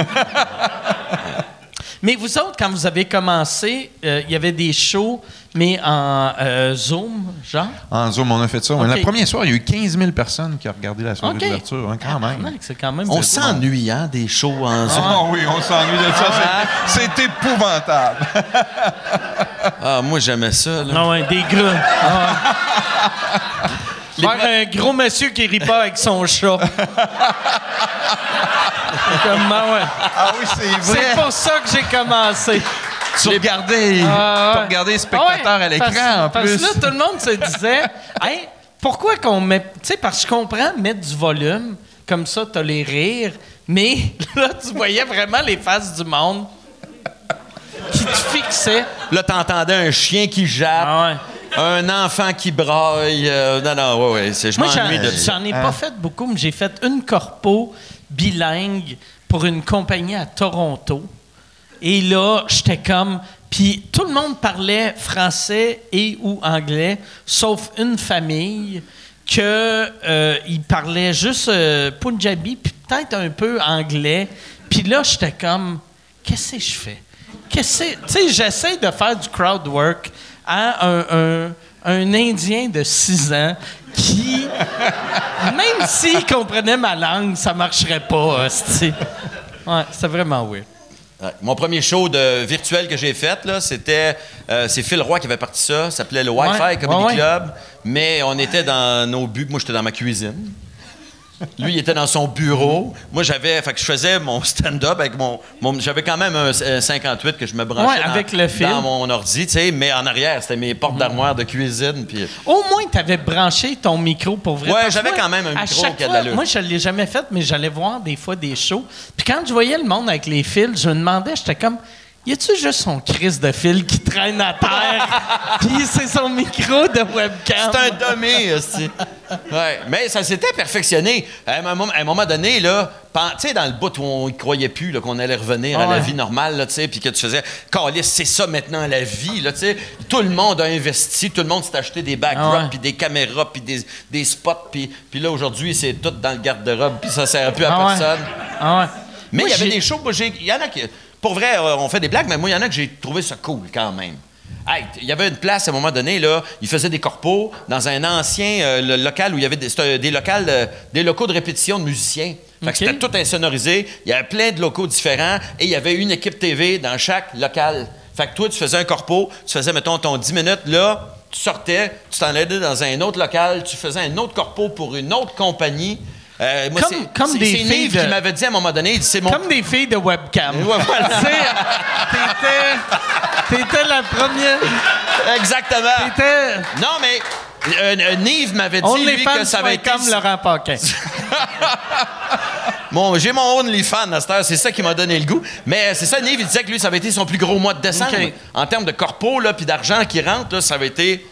Mais vous autres, quand vous avez commencé, il y avait des shows, mais en Zoom, genre? En Zoom, on a fait ça. OK. Le premier soir, il y a eu 15 000 personnes qui ont regardé la soirée OK. d'ouverture. Hein, quand même. Tabarnak, c'est quand même... On s'ennuie, hein, des shows en Zoom. Ah oui, on s'ennuie de ça. C'est épouvantable. Ah, moi, j'aimais ça. Là. Ah ouais, des gros. Voir un gros monsieur qui rit pas avec son chat. Comme, ouais. Ah oui, c'est vrai. C'est pour ça que j'ai commencé. Tu regardais, Ah, ouais. regardais les spectateurs Ah ouais, à l'écran, en parce plus. que là, tout le monde se disait, hey, pourquoi qu'on met. Tu sais, parce que je comprends mettre du volume, comme ça, t'as les rires, mais là, tu voyais vraiment les faces du monde qui te fixaient. Là, t'entendais un chien qui jappe, Ah ouais. un enfant qui braille. Non, ouais. Je Moi, m'ennuie de ça. j'en ai pas fait beaucoup, mais j'ai fait une corpo bilingue pour une compagnie à Toronto. Et là, j'étais comme... Puis tout le monde parlait français et ou anglais, sauf une famille ils parlaient juste Punjabi, puis peut-être un peu anglais. Puis là, j'étais comme... Qu'est-ce que je fais? Tu sais, j'essaie de faire du crowd work à un Indien de 6 ans qui, même s'il comprenait ma langue, ça marcherait pas. Ouais, c'était vraiment weird. Ouais. Mon premier show virtuel que j'ai fait, là, c'est Phil Roy qui avait parti ça. Ça s'appelait le Wi-Fi Ouais, Comedy ouais. Club. Mais on était dans nos buts. Moi, j'étais dans ma cuisine. Lui, il était dans son bureau. Moi, fait que je faisais mon stand-up avec j'avais quand même un 58 que je me branchais avec le fil. dans mon ordi, tu sais, mais en arrière, c'était mes portes d'armoire de cuisine. Puis Au moins, tu avais branché ton micro pour vrai. Ouais, Parce que j'avais moi, quand même un à micro chaque qui a de fois, l'allure. moi, je ne l'ai jamais fait, mais j'allais voir des fois des shows. Puis quand je voyais le monde avec les fils, je me demandais, j'étais comme... Y a-tu juste son crise de fil qui traîne à terre, puis c'est son micro de webcam? c'est un dummy, aussi. Ouais, mais ça s'était perfectionné. À un moment donné, là, tu sais, dans le bout où on y croyait plus, là, qu'on allait revenir à la vie normale, là, tu sais, puis que tu faisais, câlisse, c'est ça maintenant la vie, là, tu sais. Tout le monde a investi, tout le monde s'est acheté des backdrops, puis des caméras, puis des spots, puis là, aujourd'hui, c'est tout dans le garde-robe, puis ça sert plus à personne. Ah ouais. Mais Moi, il y avait j'ai- des shows, il y en a qui... Pour vrai, on fait des blagues, mais moi, il y en a que j'ai trouvé ça cool quand même. Hey, il y avait une place à un moment donné, là, ils faisaient des corpos dans un ancien local où il y avait des locaux de répétition de musiciens. Fait que c'était tout insonorisé. Il y avait plein de locaux différents et il y avait une équipe TV dans chaque local. Fait que toi, tu faisais un corpo, tu faisais, mettons, ton 10 minutes, là, tu sortais, tu t'en allais dans un autre local, tu faisais un autre corpo pour une autre compagnie. Moi, Comme des c'est filles Nive de- qui m'avait dit à un moment donné, il dit, c'est mon... Comme des filles de webcam. Ouais, voilà. Tu sais, t'étais la première... Exactement. T'étais... Non, mais Nive m'avait dit, lui, que ça avait été... comme Laurent Paquin. J'ai mon OnlyFans à cette heure, c'est ça qui m'a donné le goût. Mais c'est ça, Nive, il disait que lui, ça avait été son plus gros mois de décembre. OK. En termes de corpo, là, puis d'argent qui rentre, là, ça avait été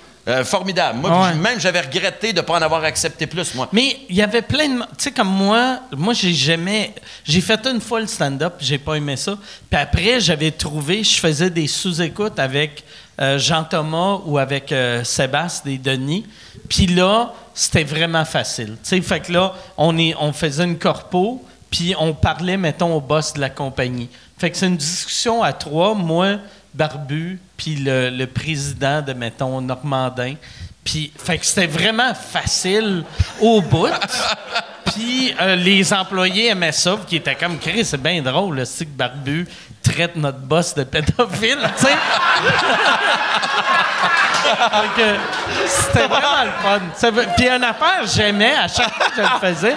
formidable. Moi, Ouais. puis même, j'avais regretté de ne pas en avoir accepté plus, moi. Mais il y avait plein de... Tu sais, comme moi j'ai fait une fois le stand-up, j'ai pas aimé ça. Puis après, j'avais trouvé... Je faisais des sous-écoutes avec Jean-Thomas ou avec Sébastien Denis. Puis là, c'était vraiment facile. Tu sais, fait que là, on faisait une corpo, puis on parlait, mettons, au boss de la compagnie. Fait que c'est une discussion à 3, moi, Barbu, puis le président de, mettons, Normandin. Puis, fait que c'était vraiment facile au bout. Puis, les employés aimaient ça, puis qui étaient comme, Chris, c'est bien drôle, là, c'est que Barbu traite notre boss de pédophile, tu sais. Donc, c'était vraiment le fun. Puis, une affaire, j'aimais, à chaque fois que je le faisais.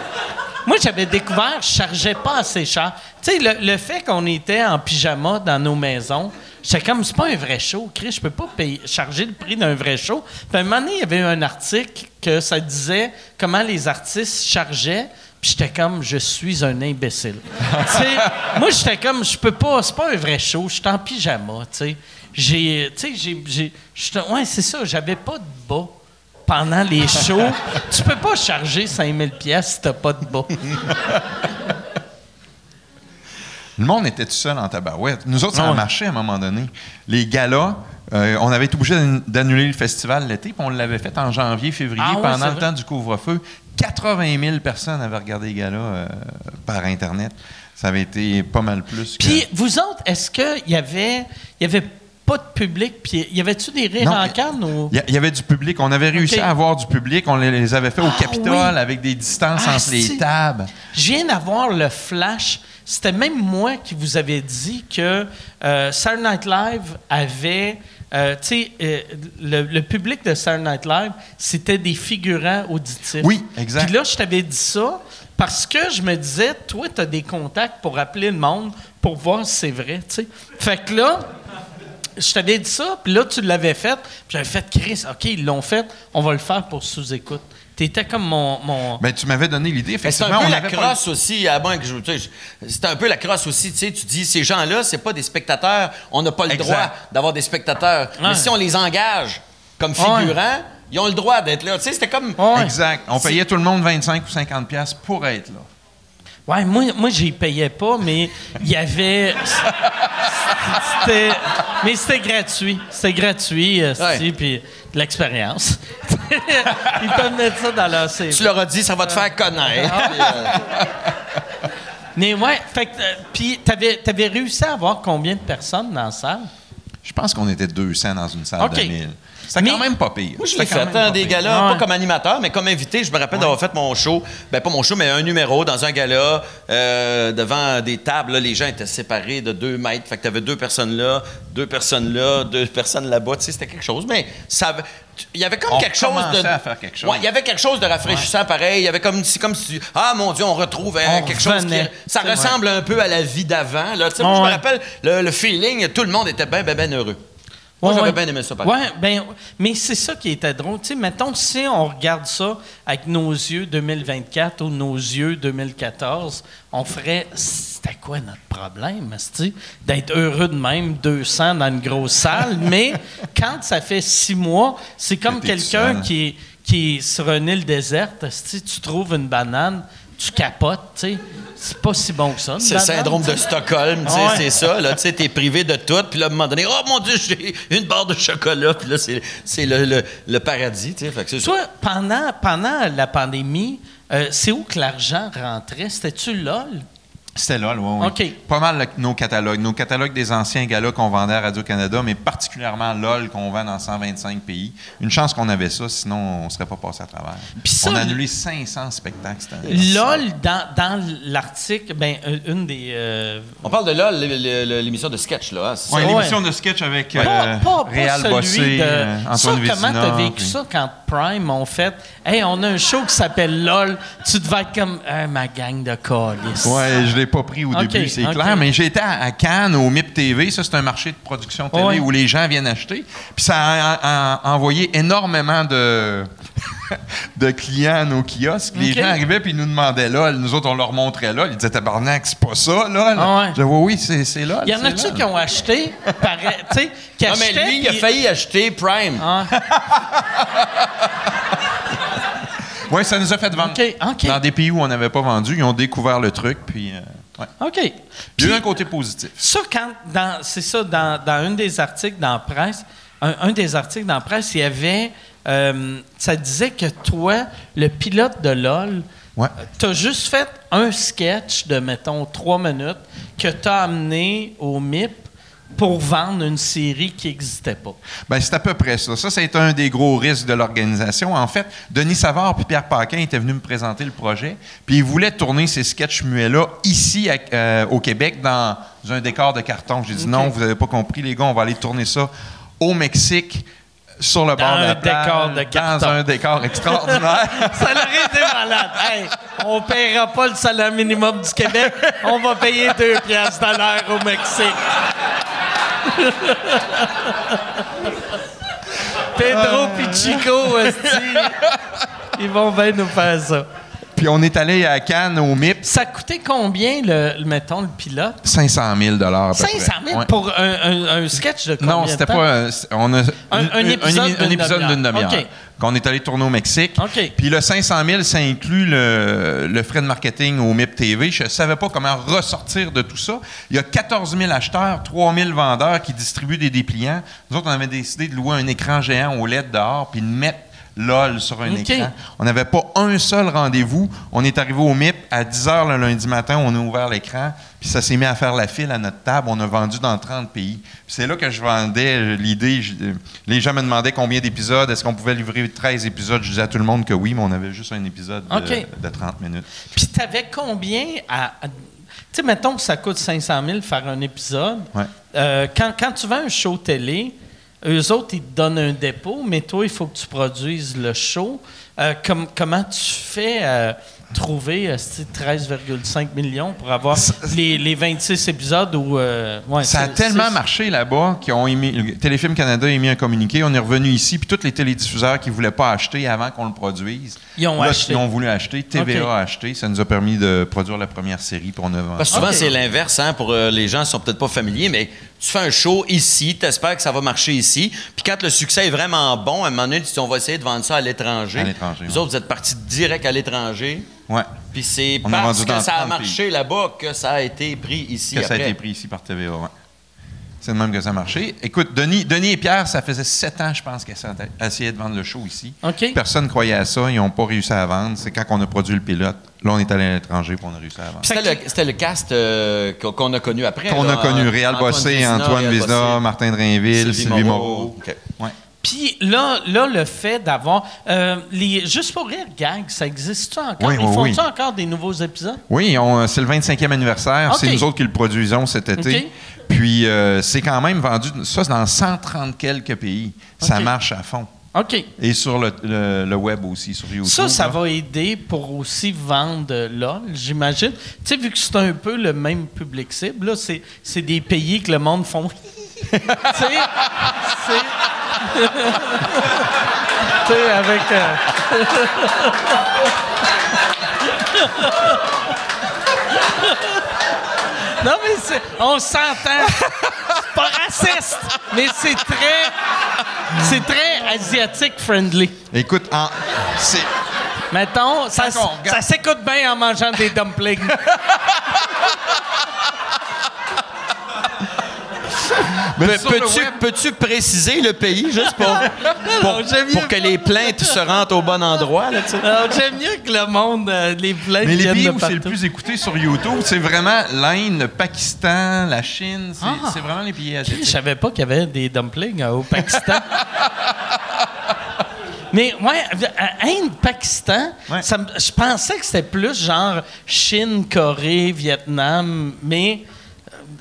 Moi, j'avais découvert, je chargeais pas assez cher. Tu sais, le fait qu'on était en pyjama dans nos maisons, j'étais comme, c'est pas un vrai show, Chris, je peux pas charger le prix d'un vrai show. Puis à un moment donné, il y avait eu un article que ça disait comment les artistes chargeaient. Puis Puis j'étais comme, je suis un imbécile. Tu sais, moi, j'étais comme, je peux pas, c'est pas un vrai show, je suis en pyjama, tu sais. Ouais, c'est ça, j'avais pas de bas pendant les shows. Tu peux pas charger 5000 pièces si t'as pas de bas. Le monde était tout seul en tabarouette. Nous autres, ça a marché à un moment donné. Les galas, on avait été obligé d'annuler le festival l'été, puis on l'avait fait en janvier, février, pendant le temps du couvre-feu. 80 000 personnes avaient regardé les galas par Internet. Ça avait été pas mal plus. Puis vous autres, est-ce qu'il y avait pas de public? Puis y avait-tu des rires en canne? Ou... Il y avait du public. On avait réussi à avoir du public. On les avait fait au Capitole avec des distances entre les tables. Je viens d'avoir le flash. C'était même moi qui vous avais dit que Saturday Night Live avait... le public de Saturday Night Live, c'était des figurants auditifs. Oui, exact. Puis là, je t'avais dit ça parce que je me disais, toi, tu as des contacts pour appeler le monde pour voir si c'est vrai, tu sais. Fait que là, je t'avais dit ça, puis là, tu l'avais fait. Puis j'avais fait, Chris, OK, ils l'ont fait, on va le faire pour sous-écoute. T'étais comme mon... Ben, tu m'avais donné l'idée. C'est un peu la crosse aussi, c'est un peu la crosse aussi, tu sais, tu dis, ces gens-là, c'est pas des spectateurs, on n'a pas le droit d'avoir des spectateurs. Ouais. Mais si on les engage comme figurants, ils ont le droit d'être là. Tu sais, c'était comme... Exact. On payait tout le monde 25 ou 50 pièces pour être là. Ouais, moi j'y payais pas, mais il y avait... Mais c'était gratuit. C'était gratuit, puis de l'expérience. Ils peuvent mettre ça dans leur CV. Tu leur as dit, ça va te faire connaître. Mais ouais, fait que... Puis t'avais réussi à avoir combien de personnes dans la salle? Je pense qu'on était 200 dans une salle de 1000. C'était quand même pas pire. Moi, je l'ai fait, des galas, pas comme animateur, mais comme invité. Je me rappelle d'avoir fait mon show. Ben, pas mon show, mais un numéro dans un gala devant des tables. Là, les gens étaient séparés de 2 mètres. Fait que t'avais 2 personnes là, 2 personnes là, 2 personnes là-bas. Tu sais, c'était quelque chose. Mais ça... Il y avait comme quelque chose de... à faire quelque chose. Ouais, il y avait quelque chose de rafraîchissant, pareil. Il y avait comme si... Ah, mon Dieu, on retrouve quelque chose qui... Ça ressemble un peu à la vie d'avant. Là. Tu sais, moi, je me rappelle, le feeling, tout le monde était bien heureux. Moi, j'avais bien aimé ça, par exemple. Mais c'est ça qui était drôle. Tu sais, mettons, si on regarde ça avec nos yeux 2024 ou nos yeux 2014, on ferait... C'était quoi notre problème, d'être heureux de même, 200 dans une grosse salle? Mais quand ça fait 6 mois, c'est comme quelqu'un qui est sur une île déserte. Tu trouves une banane, tu capotes, tu sais. C'est pas si bon que ça. C'est le syndrome de Stockholm, c'est ça. Tu sais, t'es privé de tout, puis là, à un moment donné, oh mon Dieu, j'ai une barre de chocolat, puis là, c'est le paradis, tu sais. Toi, pendant la pandémie, c'est où que l'argent rentrait? C'était-tu LOL? C'était LOL, oui. OK. Pas mal nos catalogues. Nos catalogues des anciens galas qu'on vendait à Radio-Canada, mais particulièrement LOL qu'on vend dans 125 pays. Une chance qu'on avait ça, sinon on ne serait pas passé à travers. Ça, on a annulé 500 spectacles cette année. LOL, dans l'article, une des... On parle de LOL, l'émission de sketch, là. Hein, oui, l'émission de sketch avec Réal Bossé, Antoine Vézina. Comment t'as vécu ça quand Prime ont fait « Hey, on a un show qui s'appelle LOL. » Tu devais être comme ma gang de câlisses. Oui, je l'ai pas pris au début, c'est clair. Mais j'ai été à Cannes, au MIP TV. Ça, c'est un marché de production télé où les gens viennent acheter. Puis ça a envoyé énormément de clients à nos kiosques. Les gens arrivaient puis ils nous demandaient LOL. Nous autres, on leur montrait LOL. Ils disaient « Tabarnak, c'est pas ça, LOL. » Je disais « Oui, c'est LOL. » Il y en a-tu qui ont acheté? Non, mais lui, il a failli acheter Prime. Oui, ça nous a fait vendre. Dans des pays où on n'avait pas vendu, ils ont découvert le truc, puis... OK. Il y a eu un côté positif. Ça, dans un des articles dans la presse, un des articles dans la presse, il y avait... ça disait que toi, le pilote de LOL, t'as juste fait un sketch de, mettons, 3 minutes que t'as amené au MIP pour vendre une série qui n'existait pas. Bien, c'est à peu près ça. Ça a été un des gros risques de l'organisation. En fait, Denis Savard et Pierre Paquin étaient venus me présenter le projet, puis ils voulaient tourner ces sketchs muets-là ici, au Québec, dans un décor de carton. J'ai dit non, vous n'avez pas compris, les gars, on va aller tourner ça au Mexique, sur le bord de la plage, dans un décor extraordinaire. Ça aurait été malade. Hey, on ne paiera pas le salaire minimum du Québec, on va payer 2 piastres de l'heure au Mexique. Pedro et Chico, ils vont bien nous faire ça. Puis on est allé à Cannes, au MIP. Ça coûtait combien, mettons, le pilote? 500 000 à peu 500 000 près. pour un sketch de combien Non, c'était de temps? pas... On a Un épisode d'une demi-heure. OK. Qu'on est allé tourner au Mexique. OK. Puis le 500 000, ça inclut le frais de marketing au MIP TV. Je ne savais pas comment ressortir de tout ça. Il y a 14 000 acheteurs, 3 000 vendeurs qui distribuent des dépliants. Nous autres, on avait décidé de louer un écran géant au LED dehors puis de mettre LOL sur un écran. On n'avait pas un seul rendez-vous. On est arrivé au MIP à 10 h le lundi matin. On a ouvert l'écran. Puis ça s'est mis à faire la file à notre table. On a vendu dans 30 pays. Puis c'est là que je vendais l'idée. Les gens me demandaient combien d'épisodes. Est-ce qu'on pouvait livrer 13 épisodes? Je disais à tout le monde que oui, mais on avait juste un épisode de 30 minutes. Puis t'avais combien tu sais, mettons que ça coûte 500 000 faire un épisode. Ouais. Quand tu vends un show télé, eux autres, ils te donnent un dépôt, mais toi, il faut que tu produises le show. Comment tu fais trouver 13,5 millions pour avoir les 26 épisodes? Ça a tellement marché là-bas Téléfilm Canada a émis un communiqué. On est revenu ici, puis tous les télédiffuseurs qui ne voulaient pas acheter avant qu'on le produise, ils ont voulu acheter. TVA a acheté. Ça nous a permis de produire la première série pour 9 ans. Parce que souvent, c'est l'inverse. Hein, pour les gens qui ne sont peut-être pas familiers, mais tu fais un show ici, tu espères que ça va marcher ici. Puis quand le succès est vraiment bon, à un moment donné, tu dis on va essayer de vendre ça à l'étranger. Vous autres, vous êtes partis direct à l'étranger. Ouais. Puis c'est parce que ça a marché là-bas que ça a été pris ici. Ça a été pris ici par TVA, ouais. C'est de même que ça a marché. Écoute, Denis et Pierre, ça faisait 7 ans, je pense, qu'ils essayaient de vendre le show ici. OK. Personne ne croyait à ça. Ils n'ont pas réussi à vendre. C'est quand on a produit le pilote. Là, on est allé à l'étranger et on a réussi à vendre. C'était le cast qu'on a connu après. Qu'on a connu. Réal Bossé, Antoine Vézina, Martin Drainville, Sylvie Moreau. Okay. Ouais. Puis là, le fait d'avoir... Juste pour rire, gag, ça existe-tu encore? Oui, Ils font-tu encore des nouveaux épisodes? Oui, c'est le 25e anniversaire. Okay. C'est nous autres qui le produisons cet été. Okay. Puis c'est quand même vendu, ça, c'est dans 130 quelques pays. Ça marche à fond. OK. Et sur le web aussi, sur YouTube. Ça va aider pour aussi vendre LOL, j'imagine. Tu sais, vu que c'est un peu le même public cible, là, c'est des pays que le monde font... tu sais, avec... Non, mais on s'entend. C'est pas raciste, mais c'est très asiatique-friendly. Écoute, mettons, ça s'écoute bien en mangeant des dumplings. Peux-tu préciser le pays, juste pour que les plaintes se rentrent au bon endroit? Là, j'aime mieux que le monde, les plaintes mais les pays de où c'est le plus écouté sur YouTube, c'est vraiment l'Inde, le Pakistan, la Chine. C'est vraiment les pays asiatiques. Je savais pas qu'il y avait des dumplings au Pakistan. Mais ouais, Inde, Pakistan, je pensais que c'était plus genre Chine, Corée, Vietnam, mais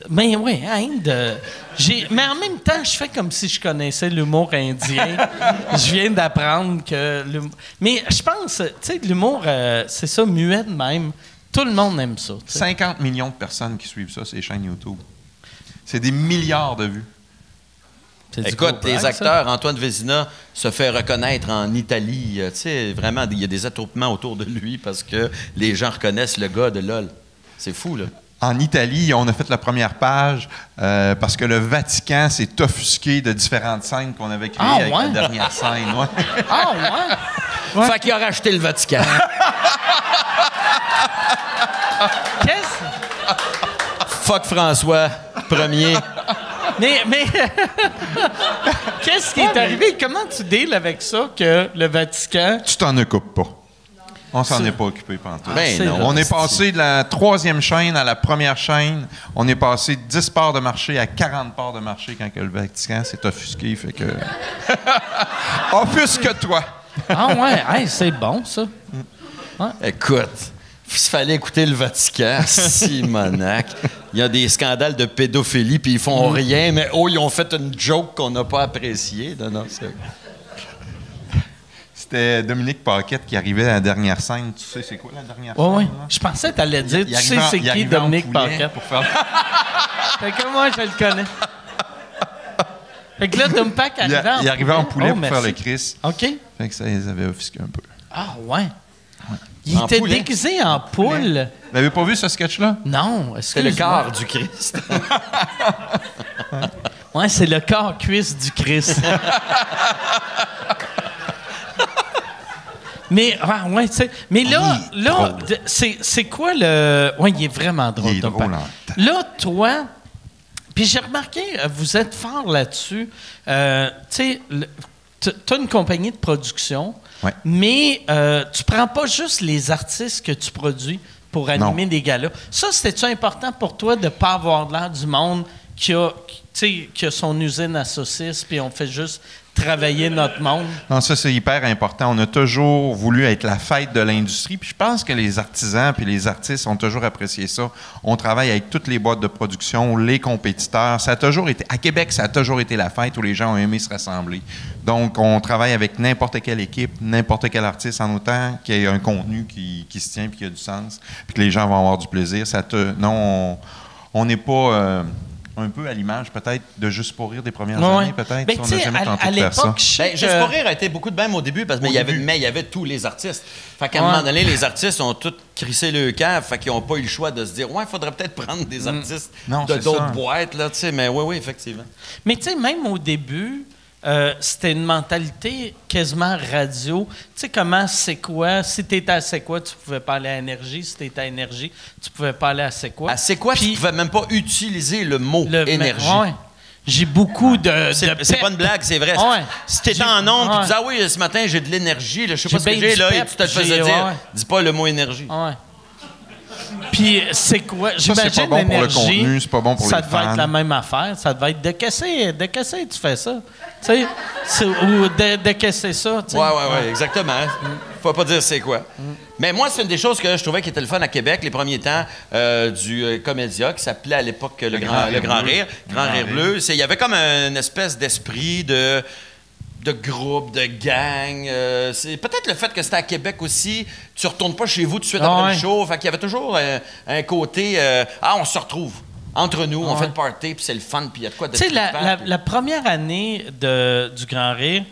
oui, Inde. Mais en même temps, je fais comme si je connaissais l'humour indien. Je viens d'apprendre que l'humour... Mais je pense, tu sais, l'humour, c'est ça, muet de même. Tout le monde aime ça. T'sais. 50 millions de personnes qui suivent ça, ces chaînes YouTube. C'est des milliards de vues. Écoute, les acteurs, Antoine Vézina se fait reconnaître en Italie. Tu sais, vraiment, il y a des attroupements autour de lui parce que les gens reconnaissent le gars de LOL. C'est fou, là. En Italie, on a fait la première page parce que le Vatican s'est offusqué de différentes scènes qu'on avait créées avec la dernière scène. Ouais. Ah, ouais? Fait qu'il a racheté le Vatican. Fuck François Ier. Mais qu'est-ce qui est arrivé? Comment tu deals avec ça que le Vatican... Tu t'en occupes pas. On s'en est pas occupé pantoute. Non, on est passé de la 3e chaîne à la première chaîne. On est passé de 10 parts de marché à 40 parts de marché quand que le Vatican s'est offusqué. Fait que... Offusque-toi! Ah ouais, hey, c'est bon, ça. Ouais. Écoute, il fallait écouter le Vatican. Simonac. Il y a des scandales de pédophilie, puis ils font rien, mais ils ont fait une joke qu'on n'a pas appréciée. Non, c'est... C'était Dominique Paquette qui arrivait à la dernière scène. Tu sais c'est quoi la dernière scène? Oui. Je pensais que tu allais dire, tu sais c'est qui Dominique Paquette? Pour faire... Fait que moi, je le connais. Fait que là, Dumpac arrivait en poulet. Il arrivait en poulet pour faire le Chris. OK. Fait que ça les avait offusqués un peu. Ah, ouais. Il En était poulet. déguisé en poule. Vous l'avez pas vu, ce sketch-là? Non, C'est le excuse-moi. corps du Christ. Ouais, c'est le corps cuisse du Christ. Mais, ouais, tu sais. Mais là, c'est quoi le. Ouais, il est vraiment drôle. Il est ton drôle, père. hein. Là, toi. Puis j'ai remarqué, vous êtes fort là-dessus. Tu sais, tu as une compagnie de production, Ouais. mais tu prends pas juste les artistes que tu produis pour animer des galas. Ça, c'était-tu important pour toi de ne pas avoir l'air du monde qui a son usine à saucisses, puis on fait juste travailler notre monde? Non, ça, c'est hyper important. On a toujours voulu être la fête de l'industrie. Puis je pense que les artisans puis les artistes ont toujours apprécié ça. On travaille avec toutes les boîtes de production, les compétiteurs. Ça a toujours été... À Québec, ça a toujours été la fête où les gens ont aimé se rassembler. Donc, on travaille avec n'importe quelle équipe, n'importe quel artiste, en autant qu'il y ait un contenu qui se tient puis qui a du sens, puis que les gens vont avoir du plaisir. Non, on n'est pas... un peu à l'image, peut-être, de Juste pour rire des premières années, peut-être. Ben, On tu sais, n'a jamais tenté à de faire ça. l'époque, je sais Ben, Juste pour rire a été beaucoup de même au début, mais il y avait tous les artistes. Fait qu'à un moment donné, les artistes ont tous crissé le camp, fait qu'ils n'ont pas eu le choix de se dire « Ouais, il faudrait peut-être prendre des artistes Non, de c'est d'autres ça. boîtes. » là, tu sais. Mais oui, effectivement. Mais tu sais, même au début, c'était une mentalité quasiment radio. Tu sais comment, c'est quoi? Si tu étais à C'est quoi, tu pouvais pas aller à Énergie. Si tu étais à Énergie, tu pouvais pas aller à C'est quoi. À C'est quoi, tu ne pouvais même pas utiliser le mot énergie. Ouais. J'ai beaucoup de C'est pas une blague, c'est vrai. Ouais. Si t'étais en ondes, tu disais « Ah oui, ce matin, j'ai de l'énergie, là, je sais pas ce que bien j'ai, du là, et pep, tu te le faisais j'ai- dire. ouais. Dis pas le mot énergie. Ouais. Puis c'est quoi? Ça, c'est J'imagine pas bon pour le l'énergie, contenu, c'est pas bon pour ça les devait fans. être la même affaire. Ça devait être décaisser, tu fais ça. Tu sais, ou décaisser ça. Tu sais. Ouais, exactement. Faut pas dire c'est quoi. Mais moi, c'est une des choses que je trouvais qui était le fun à Québec, les premiers temps du Comédia, qui s'appelait à l'époque le Grand Rire. Grand Rire Bleu. Il y avait comme une espèce d'esprit de groupe, de gang. C'est peut-être le fait que c'était à Québec aussi. Tu retournes pas chez vous tout de suite après le show. Fait qu'il y avait toujours un côté on se retrouve entre nous, on fait le party, puis c'est le fun, puis il y a de quoi de Tu sais, trippant, la première année du Grand Rire,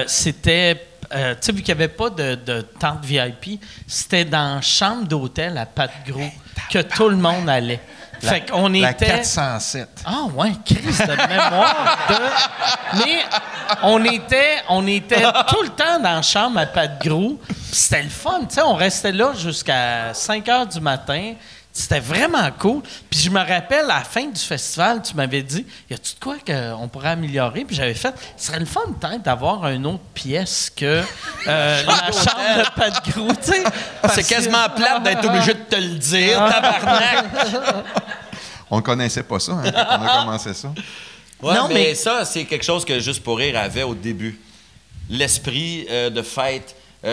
c'était... tu sais, vu qu'il n'y avait pas de tente VIP, c'était dans la chambre d'hôtel à Pat-Gros que tout le monde allait. Fait qu'on La était... 407. Ah ouais, crise de mémoire de... Mais on était tout le temps dans la chambre à Pat-Gros. Puis c'était le fun, tu sais, on restait là jusqu'à 5 heures du matin. C'était vraiment cool. Puis je me rappelle, à la fin du festival, tu m'avais dit, y a-tu de quoi qu'on pourrait améliorer? Puis j'avais fait, ce serait le fun peut-être d'avoir une autre pièce que la chambre de Pat-Gros, tu sais. C'est quasiment plate d'être obligé de te le dire, tabarnak! On connaissait pas ça, hein, quand on a commencé ça. Ouais, Non, mais mais- ça, c'est quelque chose que Juste pour rire avait au début. L'esprit de fête. Tu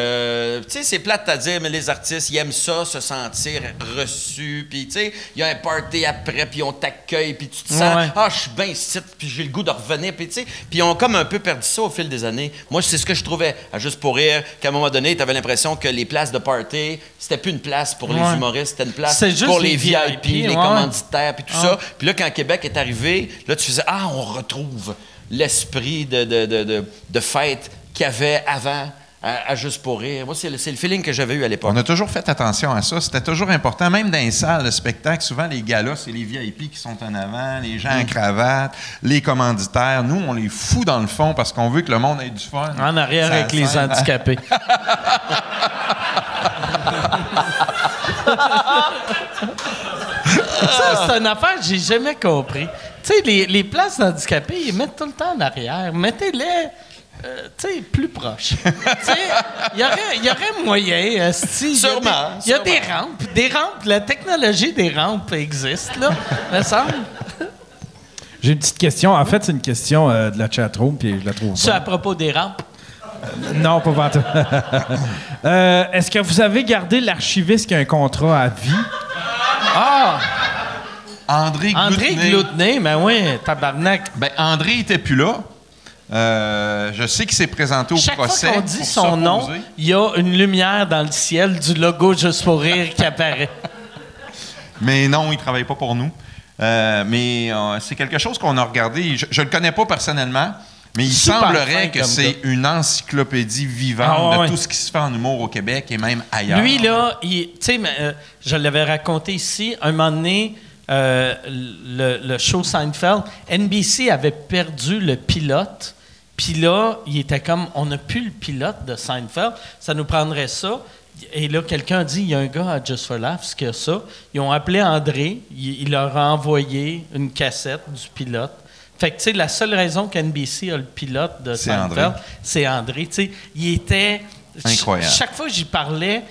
sais, c'est plate à dire, mais les artistes, ils aiment ça, se sentir reçus. Puis, tu sais, il y a un party après, puis on t'accueille, puis tu te sens, Ouais. je suis bien ici, puis j'ai le goût de revenir. Puis, tu sais, puis ils ont comme un peu perdu ça au fil des années. Moi, c'est ce que je trouvais, à Juste pour rire, qu'à un moment donné, tu avais l'impression que les places de party, c'était plus une place pour les humoristes, c'était une place C'est juste pour les les VIP, VIP, les ouais. commanditaires, puis tout ça. Puis là, quand Québec est arrivé, là, tu faisais, on retrouve l'esprit de fête qu'il y avait avant à Juste pour rire. Moi, c'est le feeling que j'avais eu à l'époque. On a toujours fait attention à ça. C'était toujours important. Même dans les salles de spectacle, souvent, les galas, c'est les VIP qui sont en avant, les gens en cravate, les commanditaires. Nous, on les fout dans le fond parce qu'on veut que le monde ait du fun. En arrière Ça avec les sert. handicapés. Ça, c'est une affaire que j'ai jamais compris. Tu sais, les places d'handicapés, ils mettent tout le temps en arrière. Mettez-les, tu sais, plus proches. Tu sais, il y aurait moyen. Sûrement, Il y a des rampes. La technologie des rampes existe, là, me semble. J'ai une petite question. En fait, c'est une question de la chatroom, puis je la trouve C'est à pas. propos des rampes. Non, pas partout. Est-ce que vous avez gardé l'archiviste qui a un contrat à vie? Ah! André Gloutenay, mais oui, tabarnak. Ben, André était plus là. Je sais qu'il s'est présenté au Chaque procès. fois qu'on dit pour son nom, s'opposer. il y a une lumière dans le ciel du logo Juste pour rire qui apparaît. Mais non, il ne travaille pas pour nous. Mais c'est quelque chose qu'on a regardé. Je ne le connais pas personnellement, Mais il Super semblerait fin que comme c'est gars. une encyclopédie vivante ouais. de tout ce qui se fait en humour au Québec et même ailleurs. Lui, là, tu sais, je l'avais raconté ici, un moment donné, le show Seinfeld, NBC avait perdu le pilote. Puis là, il était comme, on n'a plus le pilote de Seinfeld, ça nous prendrait ça. Et là, quelqu'un a dit, il y a un gars à Just for Laughs qui a ça. Ils ont appelé André, il leur a envoyé une cassette du pilote. Fait que, tu sais, la seule raison qu'NBC a le pilote de Seinfeld, c'est André. Tu sais, il était... Incroyable. Chaque fois que j'y parlais,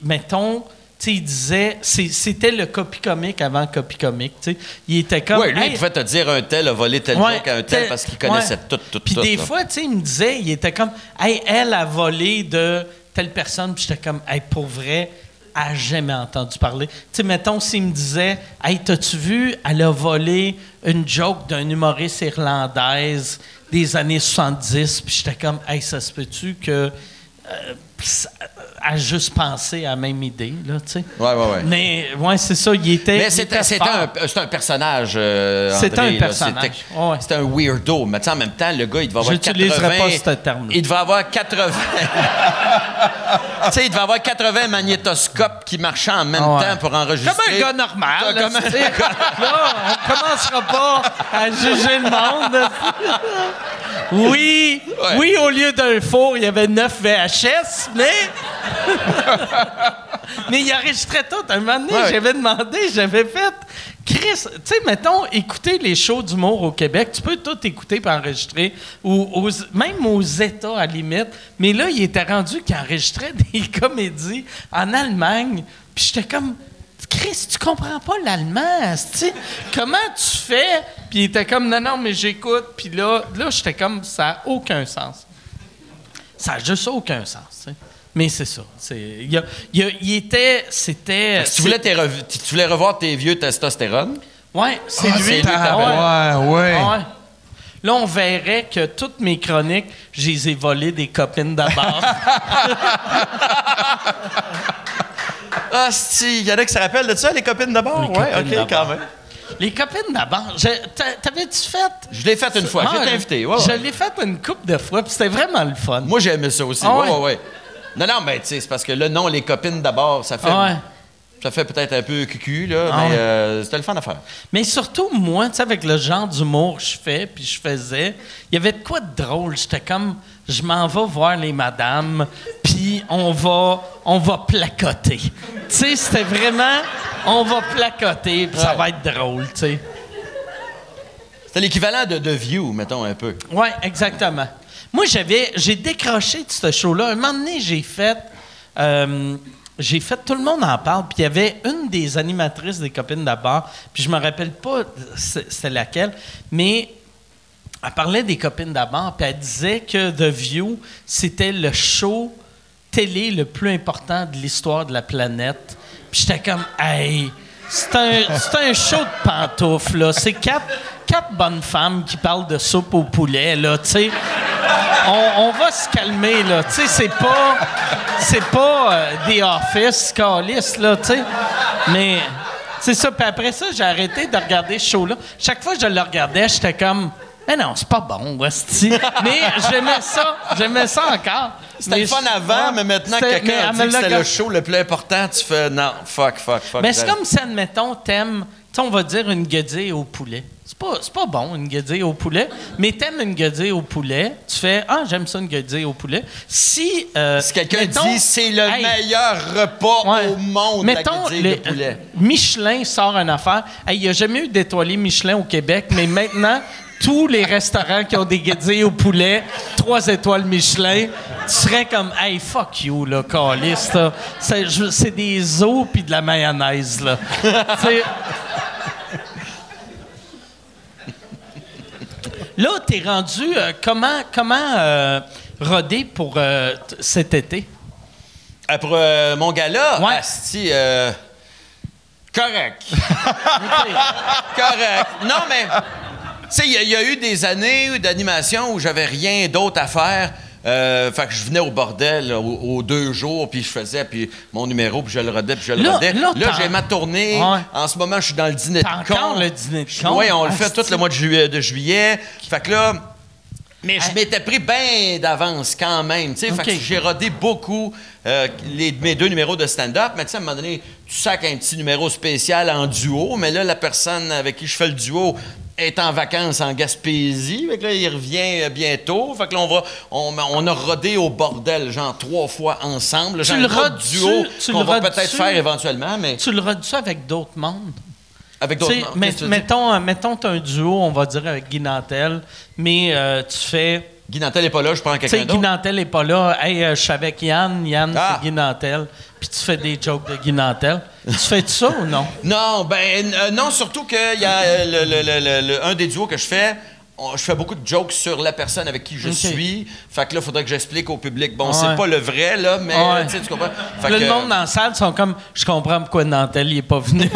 mettons... Tu sais, il disait, c'était le copy comique avant copy comique. Tu sais, il était comme. Oui, lui, il pouvait te dire un tel a volé tel joke à un tel parce qu'il connaissait tout. Puis des là. fois, tu sais, il me disait, il était comme, hey, elle a volé de telle personne. Puis j'étais comme, hey, pour vrai, elle n'a jamais entendu parler. Tu sais, mettons, s'il me disait, hey, t'as-tu vu, elle a volé une joke d'un humoriste irlandaise des années 70. Puis j'étais comme, hey, ça se peut-tu que. À juste penser à la même idée, là, tu sais. Ouais. Mais, ouais, c'est ça, il était. Mais c'était un personnage. C'était André, un personnage. Ouais. C'était un weirdo. Mais tu sais, en même temps, le gars, il devait avoir 80. J'utiliserais pas ce terme-là. Il devait avoir 80. Tu sais, il devait avoir 80 magnétoscopes qui marchaient en même temps pour enregistrer. Comme un gars normal. Comme Là, on commencera pas à juger le monde. Oui, au lieu d'un four, il y avait 9 VHS, mais il enregistrait tout. Un moment donné, j'avais demandé, j'avais fait... Chris, tu sais, mettons, écouter les shows d'humour au Québec, tu peux tout écouter et enregistrer, même aux États, à la limite. Mais là, il était rendu qu'il enregistrait des comédies en Allemagne. Puis j'étais comme... Chris, tu comprends pas l'allemand, tu comment tu fais? Puis il était comme, non, mais j'écoute. Puis là, j'étais comme, ça n'a aucun sens. Ça n'a juste aucun sens, tu sais. Mais c'est ça. C'était... Tu voulais revoir tes vieux testostérone? Oui, c'est lui. C'est lui, Ouais. Là, on verrait que toutes mes chroniques, je les ai volées des copines d'abord. Ah, si, il y en a qui se rappellent de ça, les copines d'abord? Oui, OK, d'abord. quand même. Les copines d'abord, t'avais-tu fait? Je l'ai fait une fois, j'ai été invité. Je l'ai fait une couple de fois, puis c'était vraiment le fun. Moi, j'ai aimé ça aussi. Ouais. Non, mais tu sais, c'est parce que là, non, les copines d'abord, ça fait... Ça fait peut-être un peu cucu, là, mais c'était le fun à faire. Mais surtout, moi, tu sais, avec le genre d'humour que je fais, puis je faisais, il y avait de quoi de drôle. J'étais comme, je m'en vais voir les madames, puis on va placoter. Tu sais, c'était vraiment, on va placoter, puis ça va être drôle, tu sais. C'était l'équivalent de View, mettons, un peu. Oui, exactement. Moi, j'ai décroché de ce show-là. Un moment donné, j'ai fait, tout le monde en parle, puis il y avait une des animatrices des copines d'abord, puis je me rappelle pas c'était laquelle, mais elle parlait des copines d'abord, puis elle disait que The View, c'était le show télé le plus important de l'histoire de la planète. Puis j'étais comme, hey, c'est un show de pantoufles, là. C'est quatre bonnes femmes qui parlent de soupe au poulet, là, tu sais. On va se calmer, là. Tu sais, c'est pas The Office, calice, là, tu sais. Mais c'est ça. Puis après ça, j'ai arrêté de regarder ce show-là. Chaque fois que je le regardais, j'étais comme, mais non, c'est pas bon, hostie. Mais j'aimais ça encore. C'était le fun avant, mais maintenant que quelqu'un a dit que c'était le show le plus important, tu fais non, fuck. Mais c'est comme si, admettons, t'aimes, tu sais, on va dire une guédille au poulet. C'est pas bon, une guédille au poulet, mais t'aimes une guédille au poulet, tu fais « Ah, j'aime ça, une guédille au poulet ». Si quelqu'un dit « C'est le meilleur repas au monde, mettons, la guédille de poulet ». Michelin sort une affaire. Il n'y a jamais eu d'étoilé Michelin au Québec, mais maintenant, tous les restaurants qui ont des guédilles au poulet, 3 étoiles Michelin, tu serais comme « Hey, fuck you, là, câlisse, là. C'est des os puis de la mayonnaise, là. » Là, t'es rendu... comment roder pour cet été? Pour mon gala? Ouais. Asti, correct. Correct. Non, mais... Tu sais, il y a eu des années d'animation où j'avais rien d'autre à faire. Fait que je venais au bordel aux 2 jours, puis je faisais puis mon numéro, puis je le rodais, puis je le rodais. Là, j'ai ma tournée. Ouais. En ce moment, je suis dans le dîner de con. Encore le dîner de con? Oui, on le fait tout le mois de juillet. Fait que là, Mais je m'étais pris bien d'avance quand même. Fait que j'ai rodé beaucoup mes 2 numéros de stand-up. Mais à un moment donné, tu sacs un petit numéro spécial en duo. Mais là, la personne avec qui je fais le duo est en vacances en Gaspésie. Fait que là, il revient bientôt. Fait que là, on a rodé au bordel, genre 3 fois ensemble. J'ai un gros duo qu'on va peut-être faire éventuellement. Mais... Tu le rodes-tu avec d'autres mondes? Avec d'autres mondes? Mettons, tu as un duo, on va dire, avec Guy Nantel, mais tu fais... Guy Nantel n'est pas là, je prends quelqu'un d'autre. Guy Nantel n'est pas là. Hey, je suis avec Yann, c'est Guy Nantel. Puis tu fais des jokes de Guy Nantel. Tu fais ça ou non? Non, non, surtout qu'il y a un des duos que je fais. Je fais beaucoup de jokes sur la personne avec qui je suis. Fait que là, il faudrait que j'explique au public. Bon, c'est pas le vrai, là, mais tu comprends? Fait le monde dans la salle sont comme, je comprends pourquoi Nantel n'est pas venu.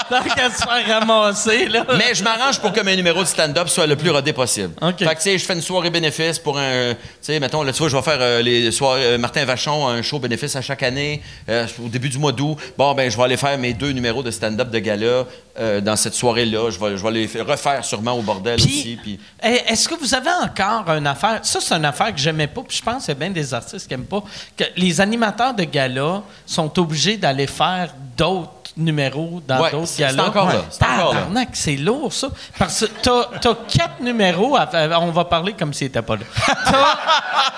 Tant qu'à se faire ramasser, là. Mais je m'arrange pour que mes numéros de stand-up soient le plus rodés possible. Okay. Fait que, tu sais, je fais une soirée bénéfice pour un... Tu sais, mettons, là, tu vois, je vais faire les soirées... Martin Vachon, un show bénéfice à chaque année, au début du mois d'août. Bon, je vais aller faire mes 2 numéros de stand-up de gala dans cette soirée-là. Je vais les refaire sûrement au bordel aussi. Puis... Est-ce que vous avez encore une affaire... Ça, c'est une affaire que j'aimais pas, puis je pense qu'il y a bien des artistes qui n'aiment pas, que les animateurs de gala sont obligés d'aller faire d'autres numéros dans d'autres galas. C'est encore là. Tabarnak, c'est lourd, ça. Parce que t'as 4 numéros à faire. On va parler comme s'il n'était pas là.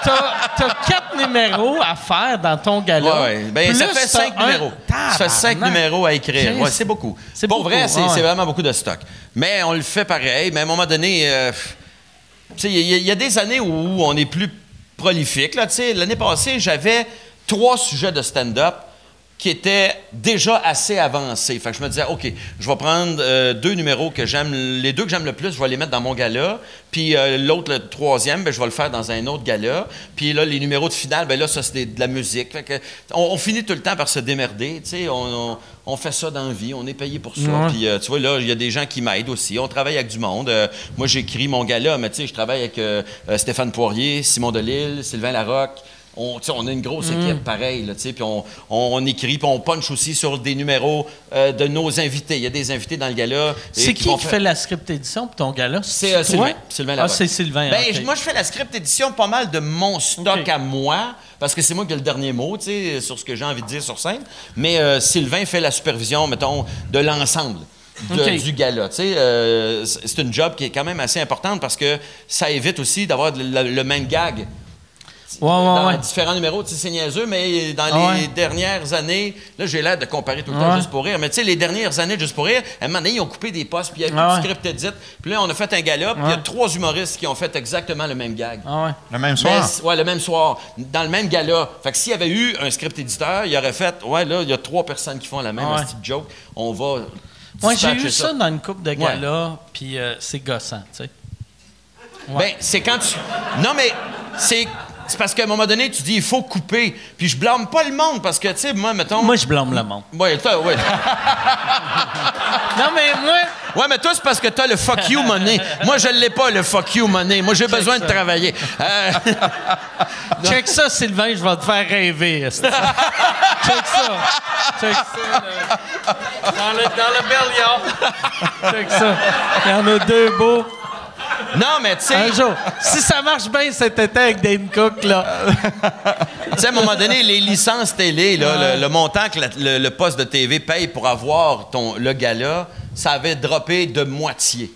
T'as 4 numéros à faire dans ton gala. Ouais. Ça fait 5 numéros. Ça fait 5 numéros à écrire. Ouais, c'est beaucoup. Pour vrai, c'est vraiment beaucoup de stock. Mais on le fait pareil. Mais à un moment donné, il y a des années où on est plus prolifique. L'année passée, j'avais 3 sujets de stand-up qui étaient déjà assez avancés. Fait que je me disais, OK, je vais prendre 2 numéros que j'aime, les 2 que j'aime le plus, je vais les mettre dans mon gala, puis l'autre, le 3e, je vais le faire dans un autre gala, puis là, les numéros de finale, là, ça, c'est de la musique. Fait que on finit tout le temps par se démerder, tu sais, on fait ça dans la vie, on est payé pour ça, puis tu vois, là, il y a des gens qui m'aident aussi, on travaille avec du monde. Moi, j'écris mon gala, mais tu sais, je travaille avec Stéphane Poirier, Simon Delille, Sylvain Larocque. On a une grosse équipe, pareil, puis on écrit, puis on punch aussi sur des numéros de nos invités. Il y a des invités dans le gala. C'est qui fait la script édition pour ton gala? C'est Sylvain Larocque. C'est Sylvain. Moi, je fais la script édition pas mal de mon stock à moi, parce que c'est moi qui ai le dernier mot, sur ce que j'ai envie de dire sur scène. Mais Sylvain fait la supervision, mettons, de l'ensemble. Du gala. C'est une job qui est quand même assez importante parce que ça évite aussi d'avoir le même gag. Dans différents numéros, c'est niaiseux, mais dans les dernières années, là, j'ai l'air de comparer tout le temps Juste pour rire, mais tu sais, les dernières années de Juste pour rire, à un moment donné, ils ont coupé des postes, puis il y a plus de script édit, puis là, on a fait un gala, puis il y a 3 humoristes qui ont fait exactement le même gag. Le même soir? Le même soir, dans le même gala. Fait que s'il y avait eu un script éditeur, il aurait fait, là, il y a 3 personnes qui font la même petite joke, on va... j'ai eu ça dans une couple de galas, puis c'est gossant, tu sais. C'est quand tu... Non, mais c'est parce qu'à un moment donné, tu dis, il faut couper. Puis je blâme pas le monde parce que, tu sais, moi, mettons... Moi, je blâme le monde. Non, mais moi... Ouais, mais toi, c'est parce que t'as le fuck you money. Moi, je l'ai pas, le fuck you money. Moi, j'ai besoin de travailler. Check ça, Sylvain, je vais te faire rêver. Check ça. Dans le Bel-Lion. Check ça. Il y en a 2 beaux. Non, mais tu sais... Un jour, si ça marche bien cet été avec Dane Cook, là... Tu sais, à un moment donné, les licences télé, là, le montant que le poste de TV paye pour avoir le gala, ça avait droppé de moitié.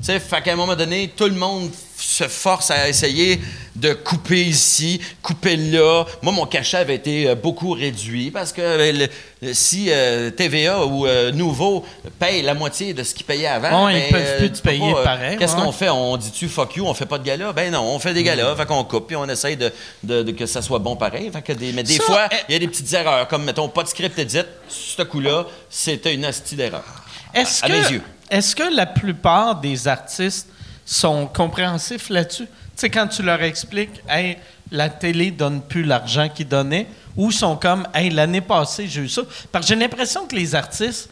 Tu sais, fait qu'à un moment donné, tout le monde se force à essayer de couper ici, couper là. Moi, mon cachet avait été beaucoup réduit parce que si TVA ou Nouveau paye la moitié de ce qu'ils payaient avant... ils ne peuvent plus te payer pareil. Qu'est-ce qu'on fait? On dit-tu fuck you, on fait pas de gala? Ben non, on fait des galas, fait qu'on coupe, puis on essaye de que ça soit bon pareil. Fait que mais des fois, il y a des petites erreurs, comme, mettons, pas de script édit. Ce coup-là, c'était une hostie d'erreur. À mes yeux. Est-ce que la plupart des artistes sont compréhensifs là-dessus? Tu sais, quand tu leur expliques, hey, la télé donne plus l'argent qu'ils donnaient, ou sont comme, hey, l'année passée, j'ai eu ça. Parce que j'ai l'impression que les artistes,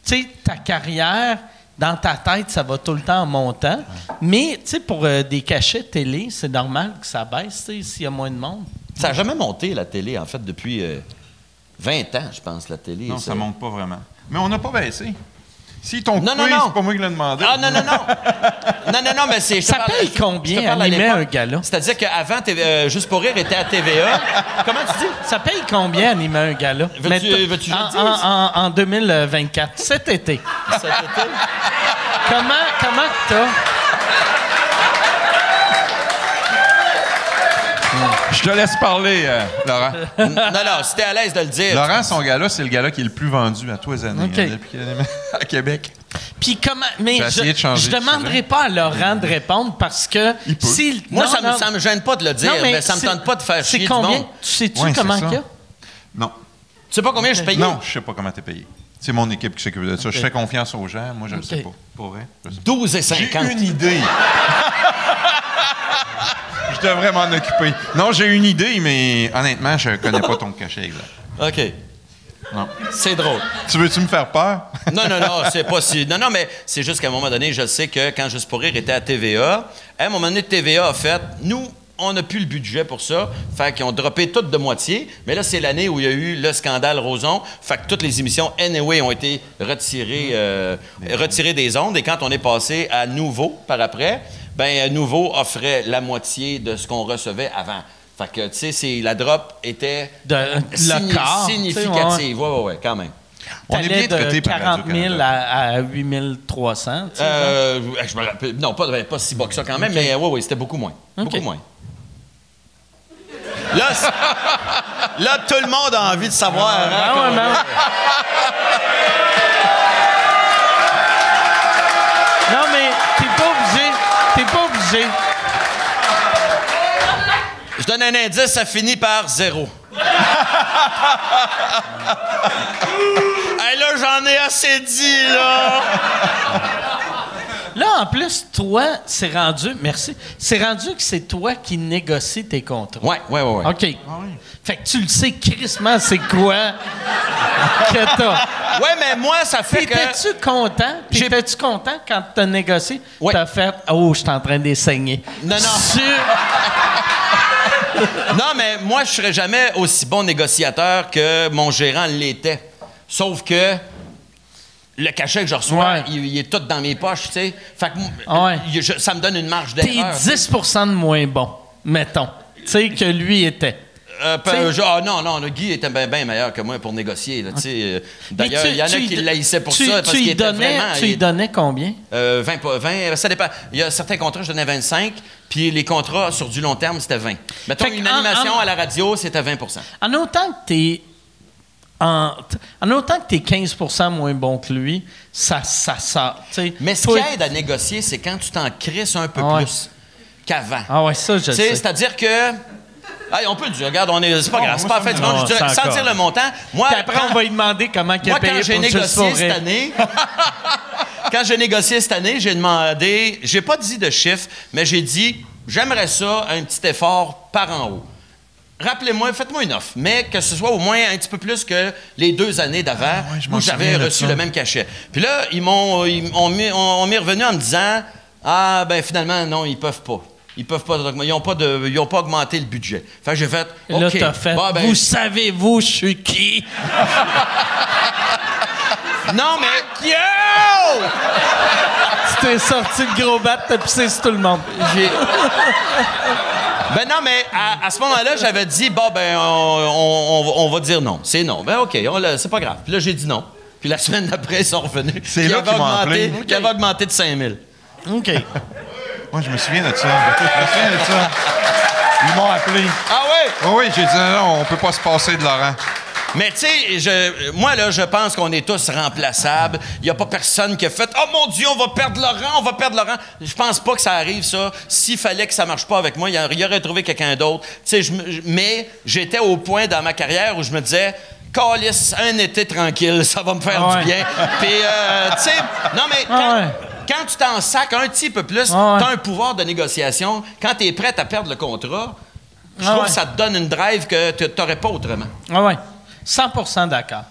tu sais, ta carrière, dans ta tête, ça va tout le temps en montant. Mais, tu sais, pour des cachets télé, c'est normal que ça baisse, tu sais, s'il y a moins de monde. Ça n'a jamais monté, la télé, en fait, depuis 20 ans, je pense, la télé. Non, ça ne monte pas vraiment. Mais on n'a pas baissé. S'ils t'ont coupé, Non. c'est pas moi qui l'ai demandé. Ah, non, mais c'est... Ça paye combien animer un gala? C'est-à-dire qu'avant, Juste pour rire était à TVA. Comment tu dis? Ça paye combien animer un gala? Veux-tu en 2024, cet été. Cet été? Comment t'as... Je te laisse parler, Laurent. Non, si t'es à l'aise de le dire. Laurent, son gala, c'est le gala qui est le plus vendu à tous les années, OK. depuis qu'il est à Québec. Puis comment... Mais J'ai essayé de changer je de demanderai sujet. pas à Laurent de répondre parce que... Il peut. Moi, ça me gêne pas de le dire, Non, mais ça me c'est- tente pas de faire chier C'est du monde. combien? Tu sais-tu Ouais, c'est comment ça. qu'il y a? Non. Tu sais pas combien je payais? Non, je sais pas comment t'es payé. C'est mon équipe qui s'occupe de ça. Je fais confiance aux gens. Moi, je ne sais pas. Pour vrai. je sais pas. 12,50. J'ai une idée. Je devrais m'en occuper. Non, j'ai une idée, mais honnêtement, je connais pas ton cachet exact. OK. Non. C'est drôle. Tu veux-tu me faire peur? Non, c'est pas si... Non, mais c'est juste qu'à un moment donné, je sais que quand Juste pour rire était à TVA, à un moment donné, TVA a fait... Nous, on n'a plus le budget pour ça. Fait qu'ils ont droppé tout de moitié. Mais là, c'est l'année où il y a eu le scandale Roson. Fait que toutes les émissions, anyway, ont été retirées des ondes. Et quand on est passé à Nouveau par après, ben Nouveau offrait la moitié de ce qu'on recevait avant. Fait que, tu sais, la drop était Le quart, significative. Ouais, quand même. On est T'allais bien traité de par 40 000 Radio-Canada. à 8 300. tu sais, Je me rappelle. Non, pas si bas que ça quand même, mais oui, c'était beaucoup moins. Beaucoup moins. Là, tout le monde a envie de savoir. Hein, Non, mais t'es pas obligé. Je donne un indice, ça finit par 0. Hey, là, j'en ai assez dit, là! Là, en plus, toi, c'est rendu que c'est toi qui négocies tes contrats. Ouais. OK. Fait que tu le sais crissement c'est quoi que t'as. Ouais, mais moi, ça fait que... T'étais-tu content? T'étais-tu content quand t'as négocié? Ouais. T'as fait « Oh, je suis en train de les saigner. » Non. Non, mais moi, je serais jamais aussi bon négociateur que mon gérant l'était. Sauf que le cachet que je reçois, il est tout dans mes poches, tu sais. Fait que ça me donne une marge T'es d'erreur. 10 de moins bon, mettons. Tu sais, que lui était. Non, le Guy était bien meilleur que moi pour négocier. Là, d'ailleurs, il y en a qui l'haïssaient pour ça parce qu'il était vraiment... Tu lui donnais combien? 20, ça dépend. Il y a certains contrats, je donnais 25, puis les contrats sur du long terme, c'était 20. Mettons, Fait que une animation à la radio, c'était 20 En autant que t'es 15 moins bon que lui, ça sort. T'sais. Mais ce qui aide à négocier, c'est quand tu t'en crisses un peu plus qu'avant. Ah ouais, ça, je sais. C'est-à-dire que... Hey, on peut le dire, regarde, c'est pas grave, c'est pas la fin du monde. Je dirais, sans dire le montant, moi... Puis après, on va lui demander comment il a payé quand j'ai pour négocié cette année... Quand j'ai négocié cette année, j'ai demandé... J'ai pas dit de chiffre, mais j'ai dit, j'aimerais ça, un petit effort par en haut. Rappelez-moi, faites-moi une offre, mais que ce soit au moins un petit peu plus que les 2 années d'avant où j'avais reçu le même cachet. Puis là, on m'est revenu en me disant, finalement, non, ils peuvent pas. Ils n'ont pas augmenté le budget. Fait que j'ai fait, OK. Là, t'as fait, vous savez-vous, je suis qui? Non, mais... Yo! Tu t'es sorti le gros bat, t'as pissé sur tout le monde. Ben non, mais à ce moment-là, j'avais dit, on va dire non. C'est non. Ben OK, c'est pas grave. Puis là, j'ai dit non. Puis la semaine d'après, ils sont revenus. C'est là qu'ils m'ont appelé. Qui avait augmenté de 5 000. OK. Moi, je me souviens de ça. Ils m'ont appelé. Ah ouais? Oui, j'ai dit non, on peut pas se passer de Laurent. Mais tu sais, moi, là, je pense qu'on est tous remplaçables. Il n'y a pas personne qui a fait « Oh mon Dieu, on va perdre Laurent. » Je pense pas que ça arrive, ça. S'il fallait que ça marche pas avec moi, il aurait trouvé quelqu'un d'autre. Tu sais, mais j'étais au point dans ma carrière où je me disais « Calisse, un été tranquille, ça va me faire du bien. » Puis, tu sais, non, mais quand tu t'en sacs un petit peu plus, t'as un pouvoir de négociation. Quand t'es prête à perdre le contrat, je trouve que ça te donne une drive que t'aurais pas autrement. Ah ouais. 100% d'accord.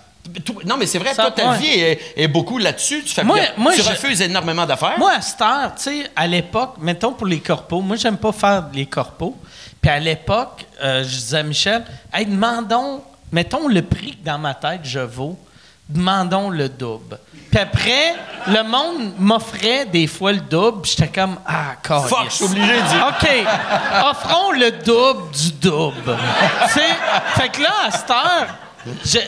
Non, mais c'est vrai, toi, ta vie est beaucoup là-dessus. Tu refuses énormément d'affaires. Moi, à cette heure, tu sais, à l'époque, mettons pour les corpos, moi, j'aime pas faire les corpos. Puis à l'époque, je disais à Michel, hey, demandons, mettons le prix que dans ma tête je vaux demandons le double. Puis après, le monde m'offrait des fois le double. Puis j'étais comme, câlisse. Fuck, je suis obligé de dire. OK, offrons le double du double. Tu sais, fait que là, à cette heure,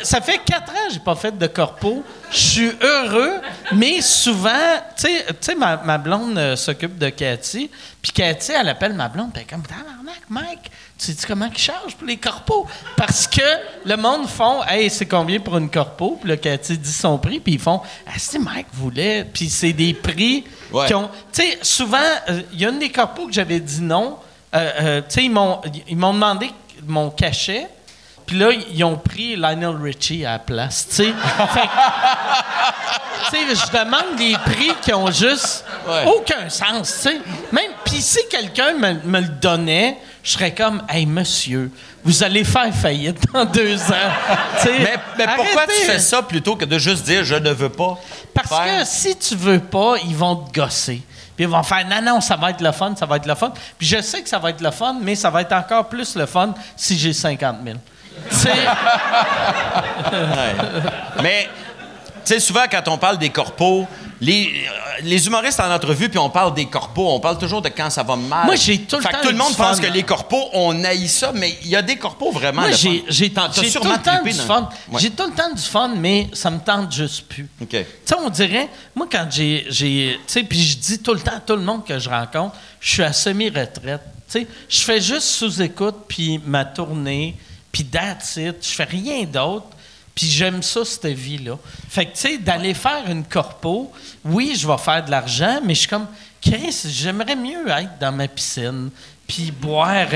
ça fait 4 ans que j'ai pas fait de corpo. Je suis heureux, mais souvent, tu sais, ma blonde s'occupe de Cathy. Puis Cathy, elle appelle ma blonde, puis elle est comme, tabarnak, Mike, tu sais comment ils chargent pour les corpos? Parce que le monde font, hey, c'est combien pour une corpo? Puis là, Cathy dit son prix, puis ils font, si Mike voulait. Puis c'est des prix qui ont. Tu sais, souvent, il y a une des corpos que j'avais dit non. Tu sais, ils m'ont demandé mon cachet. Puis là, ils ont pris Lionel Richie à la place, tu sais. Fait que, tu sais, je demande des prix qui ont juste aucun sens, tu sais. Même, puis si quelqu'un me le donnait, je serais comme, hey, monsieur, vous allez faire faillite dans 2 ans. Mais pourquoi tu fais ça plutôt que de juste dire, je ne veux pas? Parce que si tu veux pas, ils vont te gosser. Puis ils vont faire, non, ça va être le fun, ça va être le fun. Puis je sais que ça va être le fun, mais ça va être encore plus le fun si j'ai 50 000. Mais, tu sais, souvent, quand on parle des corpos, les humoristes en entrevue, puis on parle des corpos, on parle toujours de quand ça va mal. Moi, j'ai tout le temps. Tout le monde pense que les corpos, on haït ça, mais il y a des corpos vraiment. Moi, j'ai tout le temps du fun. Ouais. J'ai tout le temps du fun, mais ça me tente juste plus. OK. Tu sais, on dirait, moi, quand tu sais, puis je dis tout le temps à tout le monde que je rencontre, je suis à semi-retraite. Tu sais, je fais juste sous-écoute, puis ma tournée, puis that's it. Je fais rien d'autre. Puis j'aime ça, cette vie-là. Fait que, tu sais, d'aller faire une corpo, oui, je vais faire de l'argent, mais je suis comme, Chris, j'aimerais mieux être dans ma piscine, puis boire,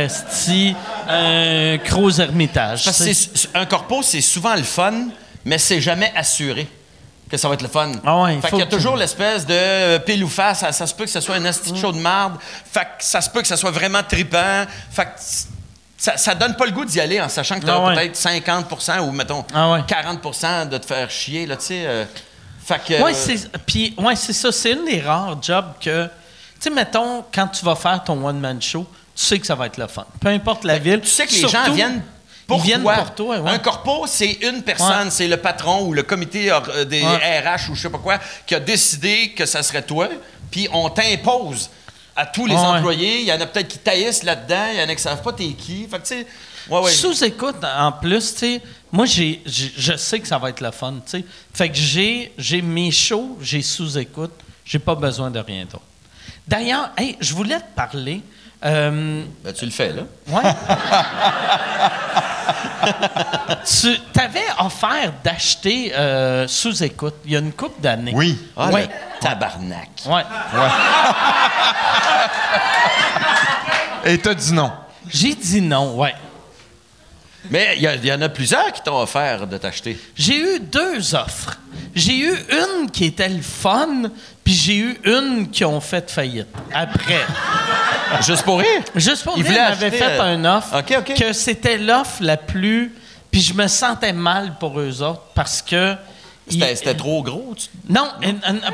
un gros ermitage. Parce que un corpo, c'est souvent le fun, mais c'est jamais assuré que ça va être le fun. Ah ouais, fait qu'il y a toujours l'espèce de pile ou face. Ça se peut que ce soit un asti chaud de marde. Fait que ça se peut que ça soit vraiment trippant. Fait que ça donne pas le goût d'y aller en sachant que tu as peut-être 50 ou, mettons, 40 de te faire chier, là, tu sais. Fait que... Oui, c'est ça. C'est une des rares jobs que... Tu sais, mettons, quand tu vas faire ton one-man show, tu sais que ça va être le fun. Peu importe la ville. Tu sais que les gens viennent pour toi. Un corpo, c'est une personne. C'est le patron ou le comité des RH ou je sais pas quoi qui a décidé que ça serait toi, puis on t'impose à tous les employés. Il y en a peut-être qui taillissent là-dedans. Il y en a qui ne savent pas t'es qui. Fait que, tu sais... Sous-écoute, en plus, tu sais, moi, je sais que ça va être le fun, tu sais. Fait que j'ai mes shows, j'ai sous-écoute. J'ai pas besoin de rien d'autre. D'ailleurs, hey, je voulais te parler... Ben, tu le fais, là. Ouais. Tu t'avais offert d'acheter sous-écoute il y a une couple d'années. Oui. Le tabarnak. Ouais. Et t'as dit non. J'ai dit non, ouais. Mais il y en a plusieurs qui t'ont offert de t'acheter. J'ai eu 2 offres. J'ai eu une qui était le fun, puis j'ai eu une qui ont fait faillite après. Juste pour rire? Juste pour Ils rire, voulaient ils m'avaient acheter, fait une offre OK. que c'était l'offre la plus... Puis je me sentais mal pour eux autres parce que... C'était trop gros? Non,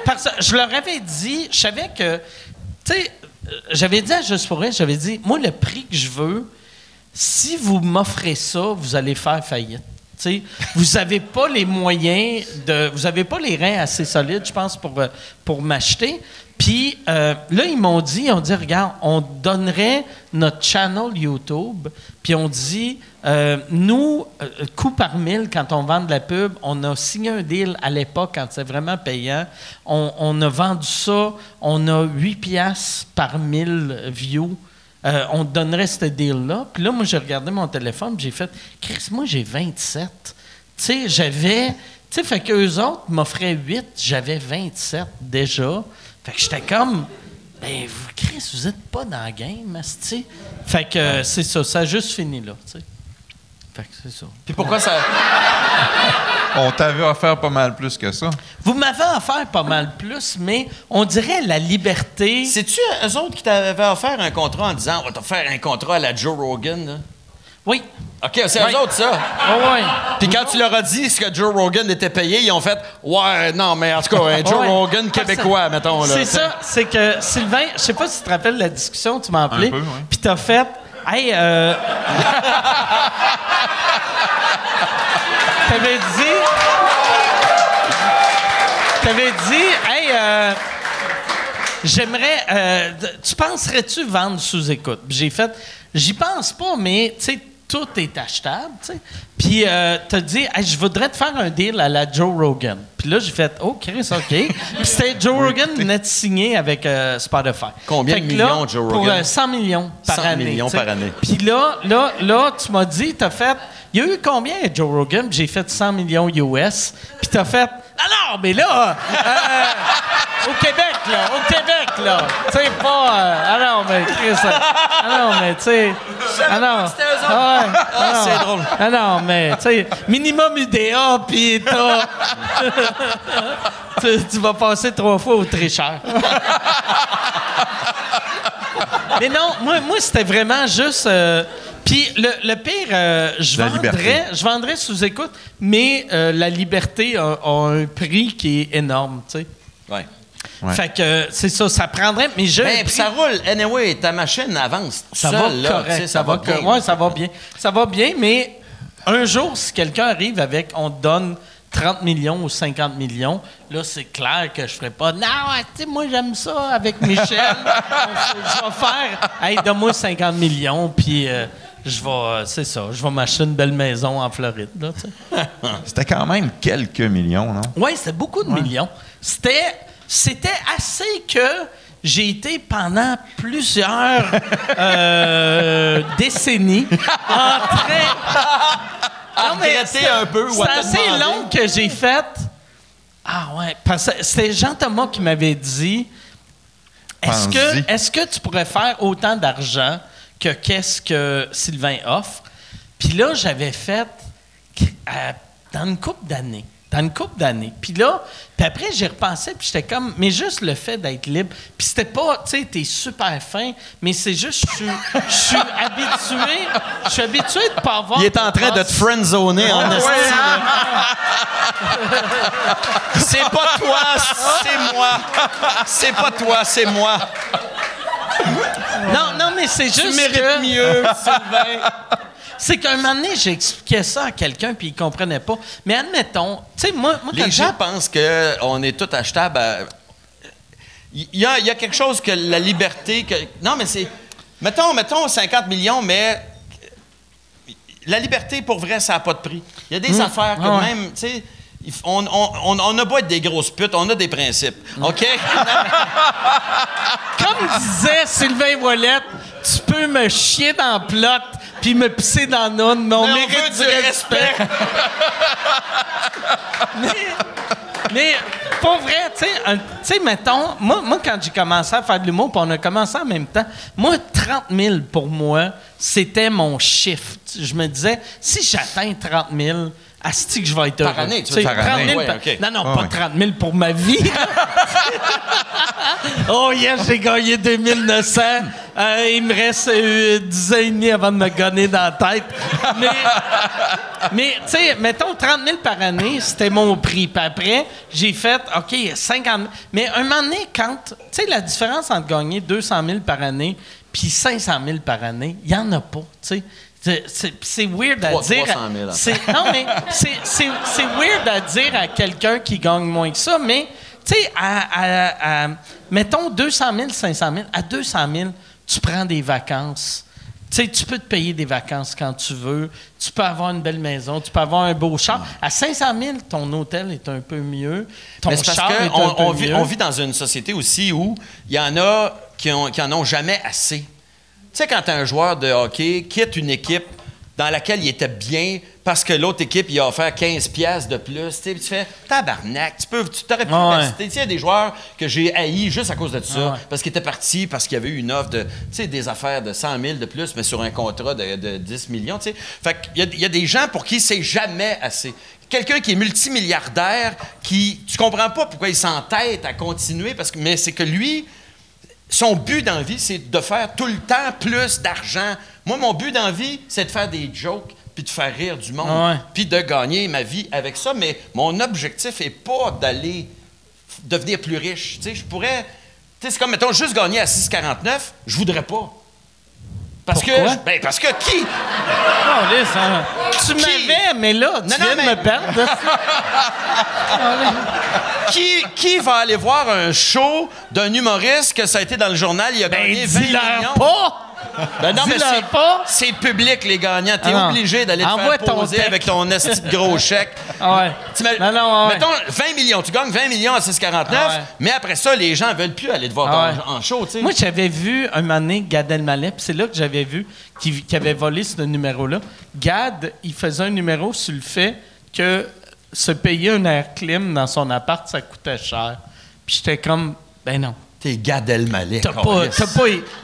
parce que je leur avais dit... Je savais que... Tu sais, j'avais dit à Juste pour rire, j'avais dit, moi, le prix que je veux, si vous m'offrez ça, vous allez faire faillite. T'sais, vous n'avez pas les moyens vous n'avez pas les reins assez solides, je pense, pour m'acheter. Puis là, ils m'ont dit, regarde, on donnerait notre channel YouTube, puis on dit, nous, coût par 1000, quand on vend de la pub, on a signé un deal à l'époque, quand c'est vraiment payant. On a vendu ça, on a 8 piastres par 1000 views. On te donnerait ce deal-là. Puis là, moi, j'ai regardé mon téléphone, puis j'ai fait, Chris, moi, j'ai 27. Tu sais, j'avais... Tu sais, fait qu'eux autres m'offraient 8, j'avais 27 déjà. Fait que j'étais comme, ben, vous, Chris, vous êtes pas dans la game, tu Fait que c'est ça a juste fini là, tu sais. Fait que c'est ça. Puis pourquoi ça... On t'avait offert pas mal plus que ça. Vous m'avez offert pas mal plus, mais on dirait la liberté... C'est-tu eux autres qui t'avaient offert un contrat en disant, on va t'offrir un contrat à la Joe Rogan, là? Oui. OK, c'est eux autres, ça. Oui. Puis quand tu leur as dit ce que Joe Rogan était payé, ils ont fait « Ouais, non, mais en tout cas, un Joe Rogan québécois, mettons. » C'est ça, c'est que Sylvain, je sais pas si tu te rappelles la discussion, tu m'as appelé, puis t'as fait « Hey, t'avais dit... t'avais dit, hey, j'aimerais. Tu penserais-tu vendre sous écoute? Puis j'ai fait, j'y pense pas, mais tu sais, tout est achetable, tu sais. Puis t'as dit, hey, je voudrais te faire un deal à la Joe Rogan. Puis là, j'ai fait, oh, Chris, OK. Puis c'était Joe Rogan net signé avec Spotify. Combien de millions, Joe Rogan? Pour 100 millions par année. 100 millions t'sais. par année. Puis là, tu m'as dit, t'as fait, il y a eu combien, Joe Rogan? Puis j'ai fait 100 millions US. Puis t'as fait, non, mais là, au Québec, là, tu sais, pas, non, mais Chris, non, mais tu sais, non, c'est drôle. non, mais tu sais, minimum UDA, puis tu vas passer 3 fois au tricheur. Mais non, moi c'était vraiment juste. Puis le pire, je vendrais sous écoute, mais la liberté a un prix qui est énorme, tu sais. Ouais. Fait que c'est ça prendrait. Mais ça roule. Anyway, ta machine avance. Ça va correct. Ça va bien. Ouais, ça va bien. Ça va bien, mais un jour, si quelqu'un arrive avec, on te donne 30 millions ou 50 millions, là, c'est clair que je ferais pas. Non, tu sais, moi, j'aime ça avec Michel. Je vais faire, hey, donne-moi 50 millions, puis je vais m'acheter une belle maison en Floride, là, tu sais. C'était quand même quelques millions, non? Oui, c'était beaucoup de millions. C'était assez que j'ai été pendant plusieurs décennies en train... regretter un peu ou à te C'est assez demander. long que j'ai fait... Ah ouais, parce que c'était Jean-Thomas qui m'avait dit est-ce que tu pourrais faire autant d'argent que qu'est-ce que Sylvain offre? Puis là, j'avais fait dans une couple d'années. Puis là, puis après, j'ai repensé, puis j'étais comme, mais juste le fait d'être libre. Puis c'était pas, tu sais, t'es super fin, mais c'est juste, je suis habitué de pas avoir. Il est en train de te friendzoner en esti. C'est pas toi, c'est moi. C'est pas toi, c'est moi. Non, mais c'est juste. Tu mérites mieux, Sylvain. C'est qu'un moment donné, j'expliquais ça à quelqu'un puis il comprenait pas. Mais admettons, tu sais, moi les gens pensent qu'on est tout achetable. Il y a quelque chose que la liberté... Non, mais c'est... Mettons 50 millions, mais la liberté, pour vrai, ça n'a pas de prix. Il y a des affaires que même, tu sais... On n'a pas être des grosses putes, on a des principes. OK? Comme disait Sylvain Ouellette, tu peux me chier dans la plotte puis me pisser dans la noune, mais on mérite du respect. mais pour vrai, tu sais, mettons, moi, quand j'ai commencé à faire de l'humour, puis on a commencé en même temps, moi, 30 000 pour moi, c'était mon chiffre. Je me disais, si j'atteins 30 000, asti que je vais être heureux. Par année, tu veux dire? 30 000 Ouais, OK. Non, pas 30 000 pour ma vie. Oh yes, j'ai gagné 2900. Il me reste 10 ans et demi avant de me gonner dans la tête. Mais tu sais, mettons 30 000 par année, c'était mon prix. Puis après, j'ai fait, OK, 50 000. Mais un moment donné, quand... Tu sais, la différence entre gagner 200 000 par année puis 500 000 par année, il n'y en a pas, tu sais. C'est weird à dire. 300 000. Non, mais c'est weird à dire à quelqu'un qui gagne moins que ça, mais tu sais, mettons 200 000, 500 000, à 200 000, tu prends des vacances. Tu sais, tu peux te payer des vacances quand tu veux. Tu peux avoir une belle maison. Tu peux avoir un beau char. À 500 000, ton hôtel est un peu mieux. Ton char est un peu mieux. On vit dans une société aussi où il y en a qui en ont jamais assez. Tu sais, quand tu as un joueur de hockey quitte une équipe dans laquelle il était bien parce que l'autre équipe, il a offert 15 piastres de plus, tu fais tabarnak, tu t'aurais pu rester. Il y a des joueurs que j'ai haïs juste à cause de ça, parce qu'ils étaient partis, parce qu'il y avait eu une offre de, tu sais, des affaires de 100 000 de plus, mais sur un contrat de 10 millions, tu sais. Fait qu'il y a des gens pour qui c'est jamais assez. Quelqu'un qui est multimilliardaire, tu comprends pas pourquoi il s'entête à continuer, mais c'est que lui... Son but dans la vie, c'est de faire tout le temps plus d'argent. Moi, mon but dans la vie, c'est de faire des jokes puis de faire rire du monde, puis de gagner ma vie avec ça. Mais mon objectif n'est pas d'aller devenir plus riche. Tu sais, je pourrais... Tu sais, c'est comme, mettons, juste gagner à 6,49, je voudrais pas. Parce Pourquoi? parce que qui? Oh, laisse, hein. Tu m'avais, mais là, tu viens de me perdre. Qui va aller voir un show d'un humoriste que ça a été dans le journal, il a gagné 20 millions? Dis-leur pas! Ben non, mais Dis-leur pas! c'est public, les gagnants. T'es Ah non. obligé d'aller te Envoie faire ton poser texte. avec ton esti de gros chèque. Ah ouais. Non, ouais. Mettons 20 millions. Tu gagnes 20 millions à 6,49, Ah ouais. mais après ça, les gens veulent plus aller te voir Ah ouais. en show, tu sais. Moi, j'avais vu un moment donné Gad Elmaleh, puis c'est là que j'avais vu qu'il avait volé ce numéro-là. Gad, il faisait un numéro sur le fait que se payer un air clim dans son appart, ça coûtait cher. Puis j'étais comme, ben non. T'es Gad Elmaleh. T'as pas.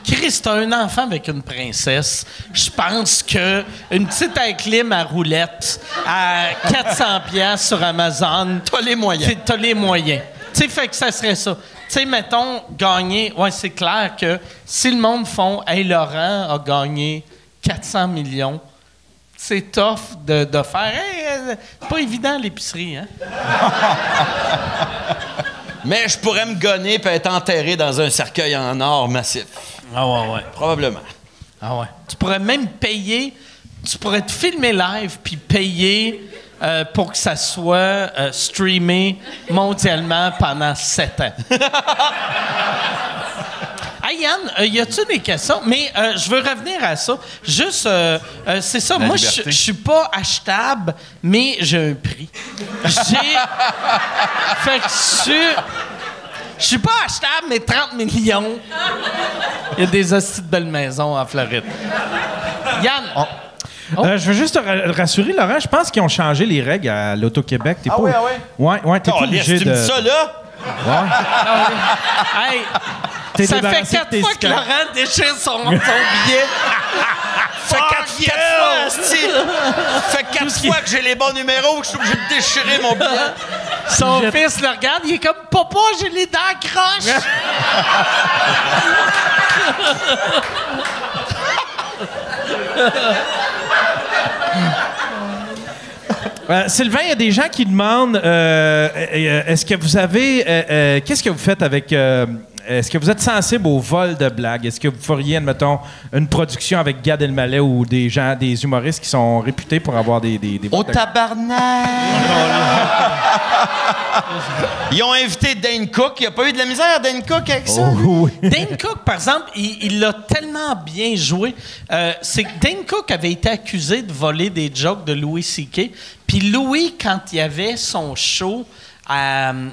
Chris, t'as un enfant avec une princesse. Je pense que une petite air clim à roulette à 400$ sur Amazon. T'as les moyens. T'as les moyens. Tu sais, fait que ça serait ça. Tu sais, mettons, gagner. Ouais, c'est clair que si le monde font, hey, Laurent a gagné 400 millions, c'est tough de faire. Hey, c'est pas évident l'épicerie, hein? Mais je pourrais me gonner et être enterré dans un cercueil en or massif. Ah ouais. Probablement. Ah ouais. Tu pourrais même payer, tu pourrais te filmer live puis payer pour que ça soit streamé mondialement pendant 7 ans. Hey Yann, y a-tu des questions? Mais je veux revenir à ça. Juste, c'est ça. Moi, je suis pas achetable, mais j'ai un prix. Fait que je suis pas achetable, mais 30 millions. Il y a des hosties de belles maisons en Floride. Yann! Je veux juste te rassurer, Laurent, je pense qu'ils ont changé les règles à l'Auto-Québec. T'es pas... Ouais, t'es pas obligé tu de... me dis ça, là? Hey, T'es ça fait débarrassé 4 de tes fois que scans. Laurent déchire son billet. Fait 4 fois, asti. Fait 4 fois que j'ai les bons numéros que je suis obligé de déchirer mon billet. Son fils le regarde, il est comme « Papa, j'ai les dents croches! » Sylvain, il y a des gens qui demandent est-ce que vous avez... qu'est-ce que vous faites avec... est-ce que vous êtes sensible au vol de blagues? Est-ce que vous feriez, admettons, une production avec Gad Elmaleh ou des gens, des humoristes qui sont réputés pour avoir des Au tabarnak! Ils ont invité Dane Cook. Il n'y a pas eu de la misère, Dane Cook, avec ça? Dane Cook, par exemple, il l'a tellement bien joué. C'est que Dane Cook avait été accusé de voler des jokes de Louis C.K. Puis Louis, quand il y avait son show son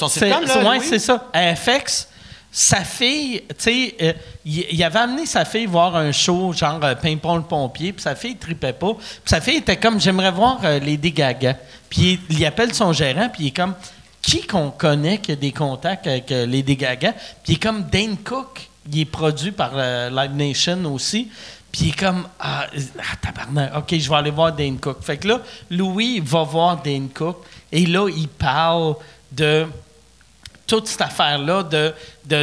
sitcom, là? Oui, Louis? c'est ça. À FX, sa fille, tu sais, il avait amené sa fille voir un show genre Pimpon le pompier, puis sa fille tripait pas. Puis sa fille était comme, j'aimerais voir Lady Gaga. Puis il appelle son gérant, puis il est comme, qui qu'on connaît qui a des contacts avec Lady Gaga? Puis il est comme, Dane Cook, il est produit par Live Nation aussi. Puis il est comme, tabarnak, OK, je vais aller voir Dane Cook. Fait que là, Louis va voir Dane Cook, et là, il parle de toute cette affaire-là de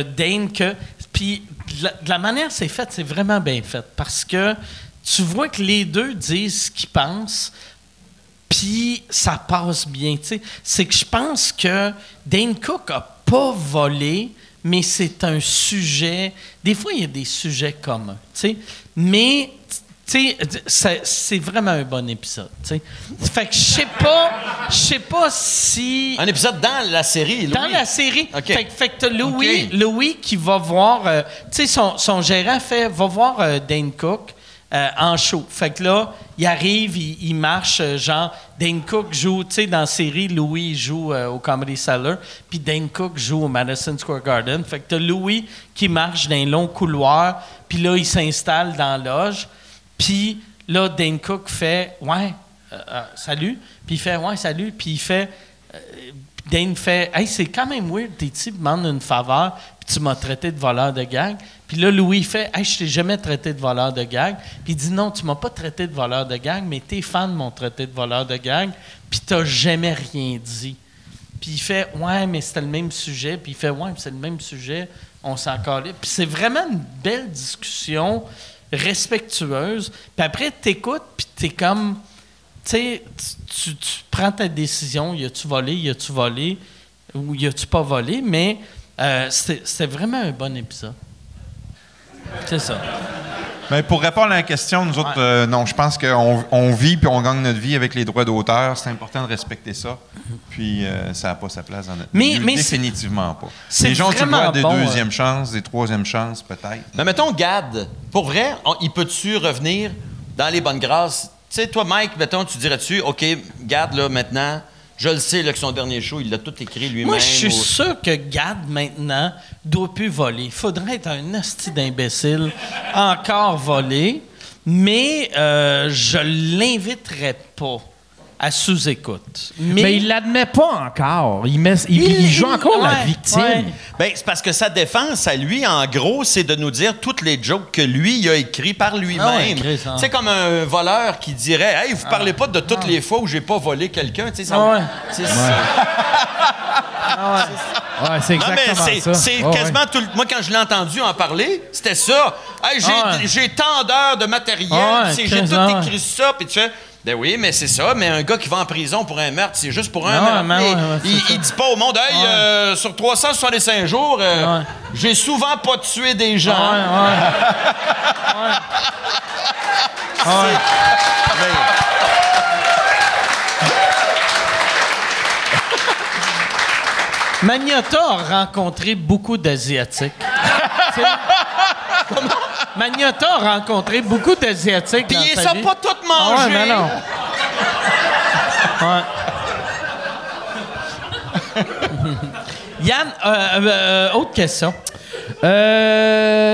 Dane que... Puis de la manière que c'est fait, c'est vraiment bien fait. Parce que tu vois que les deux disent ce qu'ils pensent, puis ça passe bien. T'sais. C'est que je pense que Dane Cook a pas volé, mais c'est un sujet... Des fois, il y a des sujets communs, tu sais. Mais, tu sais, c'est vraiment un bon épisode, tu sais. Fait que je sais pas si... Un épisode dans la série, Louis? Dans la série. Okay. Fait que t'as Louis qui va voir... tu sais, son gérant va voir Dane Cook en show. Fait que là, il arrive, il marche, genre... Dane Cook joue, tu sais, dans la série, Louis joue au Comedy Cellar, puis Dane Cook joue au Madison Square Garden. Fait que t'as Louis qui marche dans un long couloir, puis là, il s'installe dans la loge, puis là, Dane Cook fait « Ouais, salut », puis il fait « Ouais, salut », puis il fait... Dane fait « Hey, c'est quand même weird, tes types demandent une faveur, puis tu m'as traité de voleur de gag. » Puis là, Louis fait « Hey, je t'ai jamais traité de voleur de gag. » Puis il dit « Non, tu m'as pas traité de voleur de gag, mais tes fans m'ont traité de voleur de gag, puis t'as jamais rien dit. » Puis il fait « Ouais, mais c'était le même sujet. » Puis il fait « Ouais, c'est le même sujet, on s'en calait. » Puis c'est vraiment une belle discussion respectueuse. Puis après, t'écoutes, puis t'es comme... Tu sais, tu prends ta décision, y a-tu volé, ou y a-tu pas volé, mais c'était vraiment un bon épisode. C'est ça. Mais pour répondre à la question, nous autres, non, je pense qu'on vit puis on gagne notre vie avec les droits d'auteur. C'est important de respecter ça. Puis ça n'a pas sa place dans notre milieu. Définitivement pas. Les gens ont le droit des deuxièmes chances, des troisièmes chances, peut-être. Mais mettons, Gad, pour vrai, il peut-tu revenir dans les bonnes grâces? Tu sais, toi, Mike, mettons, tu dirais-tu, OK, Gad, là, maintenant, je le sais, là, que son dernier show, il l'a tout écrit lui-même. Moi, je suis sûr que Gad, maintenant, doit plus voler. Il faudrait être un hostie d'imbécile, encore voler, mais je l'inviterais pas à sous-écoute. Mais il l'admet pas encore. Il joue encore la victime. Ouais. Ben, c'est parce que sa défense à lui, en gros, c'est de nous dire toutes les jokes que lui, il a écrit par lui-même. C'est comme un voleur qui dirait « Hey, vous parlez pas de toutes les fois où j'ai pas volé quelqu'un. » Tu sais, ouais, c'est exactement ça. C'est quasiment tout. Moi, quand je l'ai entendu en parler, c'était ça. Hey, j'ai tant d'heures de matériel. J'ai tout écrit ça. Puis tu fais... Ben oui, mais c'est ça. Mais un gars qui va en prison pour un meurtre, c'est juste pour un meurtre. Il dit pas au monde, hey, sur 365 jours, j'ai souvent pas tué des gens. Magnotta a rencontré beaucoup d'Asiatiques. Magnotta a rencontré beaucoup d'Asiatiques dans sa vie. Puis ils sont pas tous mangés. Ouais, non. Yann, autre question.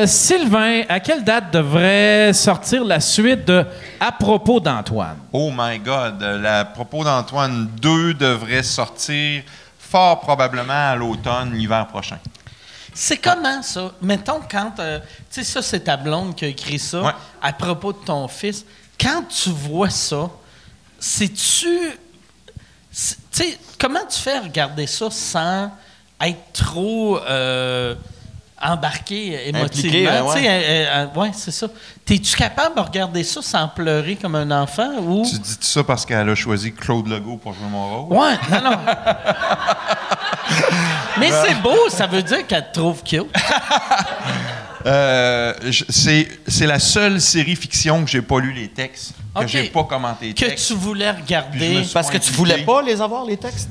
Sylvain, à quelle date devrait sortir la suite de À propos d'Antoine? Oh my God! À propos d'Antoine 2 devrait sortir fort probablement à l'automne, l'hiver prochain. C'est comment, ça? Mettons, quand... tu sais, ça, c'est ta blonde qui a écrit ça à propos de ton fils. Quand tu vois ça, sais-tu... Tu sais, comment tu fais regarder ça sans être trop embarqué émotivement? Oui, c'est ça. T'es-tu capable de regarder ça sans pleurer comme un enfant? Ou... Tu dis ça parce qu'elle a choisi Claude Legault pour jouer mon rôle? Oui, non. Mais c'est beau, ça veut dire qu'elle te trouve cute. C'est la seule série fiction que j'ai pas lu les textes, que j'ai pas commenté les textes. Que tu voulais regarder. Parce que tu voulais pas les avoir, les textes?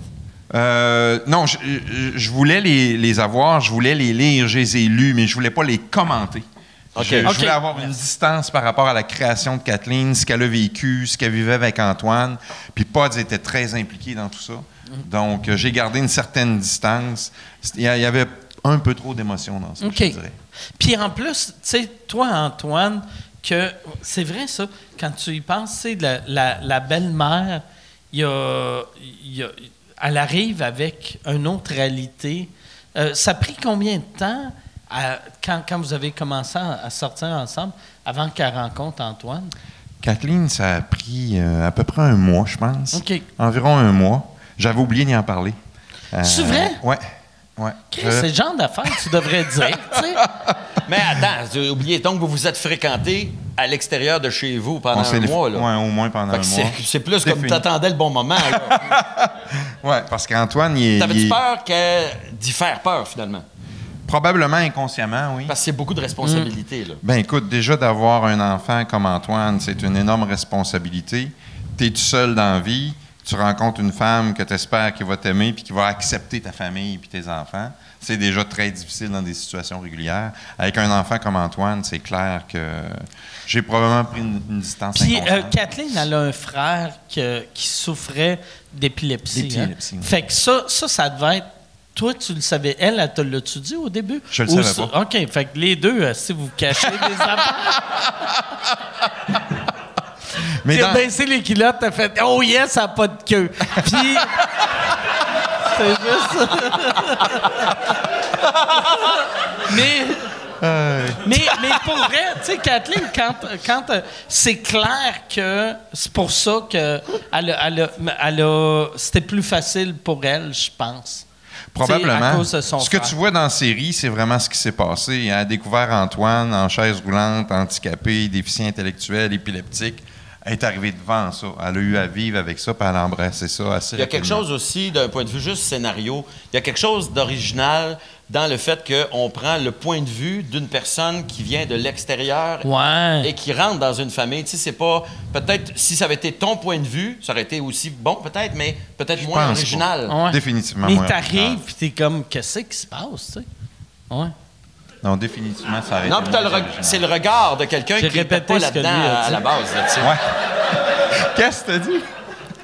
Non, je voulais les avoir, je voulais les lire, je les ai lus, mais je voulais pas les commenter. Je voulais avoir une distance par rapport à la création de Kathleen, ce qu'elle a vécu, ce qu'elle vivait avec Antoine. Puis Pods était très impliqué dans tout ça. Donc, j'ai gardé une certaine distance. Il y avait un peu trop d'émotion dans ça, je dirais. Puis en plus, tu sais, toi, Antoine, que c'est vrai ça, quand tu y penses, tu sais, la belle-mère, elle arrive avec une autre réalité. Ça a pris combien de temps quand vous avez commencé à sortir ensemble avant qu'elle rencontre Antoine? Kathleen, ça a pris à peu près un mois, je pense. OK. Environ un mois. J'avais oublié d'y en parler. C'est vrai? Oui. C'est le genre d'affaire que tu devrais dire, tu sais. Mais attends, j'ai oublié. Donc, vous vous êtes fréquentés à l'extérieur de chez vous pendant un mois, là? Oui, au moins pendant un mois. C'est plus comme t'attendais le bon moment, là. Oui, parce qu'Antoine, T'avais-tu peur d'y faire peur, finalement? Probablement inconsciemment, oui. Parce que c'est beaucoup de responsabilités, là. Ben écoute, déjà d'avoir un enfant comme Antoine, c'est une énorme responsabilité. T'es tout seul dans la vie. Tu rencontres une femme que tu espères qui va t'aimer puis qui va accepter ta famille puis tes enfants. C'est déjà très difficile dans des situations régulières. Avec un enfant comme Antoine, c'est clair que j'ai probablement pris une distance inconsciente. Puis Kathleen, elle a un frère qui souffrait d'épilepsie. Hein? Fait que ça devait être... Toi, tu le savais. Elle te l'a-tu dit au début? Je le savais pas. OK. Fait que les deux, si vous cachez des affaires... Tu as baissé les culottes, t'as fait « Oh yes, ça n'a pas de queue! » Puis... c'est juste... mais pour vrai, tu sais, Kathleen, quand c'est clair que c'est pour ça que c'était plus facile pour elle, je pense. Probablement. À cause de son frère. Que tu vois dans la série, c'est vraiment ce qui s'est passé. Elle a découvert Antoine en chaise roulante, handicapé, déficient intellectuel, épileptique. Elle est arrivée devant ça. Elle a eu à vivre avec ça, puis elle a embrassé ça assez Il y a quelque chose aussi, d'un point de vue juste scénario, il y a quelque chose d'original dans le fait qu'on prend le point de vue d'une personne qui vient de l'extérieur Ouais. et qui rentre dans une famille. Tu sais, c'est pas... Peut-être, si ça avait été ton point de vue, ça aurait été aussi bon, peut-être, mais peut-être moins pense original. Ouais. Définitivement Mais moins t'arrives, original. puis t'es comme, qu'est-ce qui se passe, tu sais? Ouais. Non, définitivement, ça aurait Non, été puis moins original. c'est le regard de quelqu'un J'ai qui n'était répété pas ce que là-dedans lui a à dit. la base. Là, tu sais. Ouais. Qu'est-ce que t'as dit?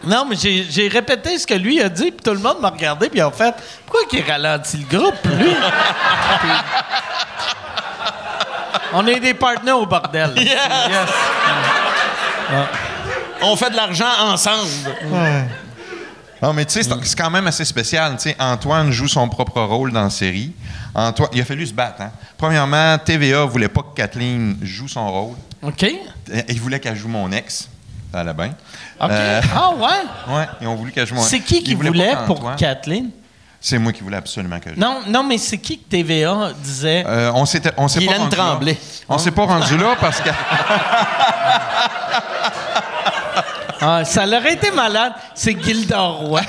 Non, mais j'ai répété ce que lui a dit, puis tout le monde m'a regardé, puis en fait, pourquoi qu'il ralentit le groupe, lui? Puis- On est des partenaires au bordel. Yes! On fait de l'argent ensemble. Non, mais tu sais, c'est quand même assez spécial. Tu sais, Antoine joue son propre rôle dans la série. Antoine, il a fallu se battre. Hein? Premièrement, TVA voulait pas que Kathleen joue son rôle. OK? Il voulait qu'elle joue mon ex. Ça allait bien. OK. Ah, ouais? Ouais, ils ont voulu qu'elle joue mon ex. C'est qui Ils voulaient voulait pas pour qu'Antoine- Kathleen? C'est moi qui voulais absolument que je joue. Non, mais c'est qui que TVA disait? On s'est pas Guylaine rendu là. Tremblay. On s'est pas rendu là parce que... Ah, ça l'aurait été malade. C'est Gilda Roy.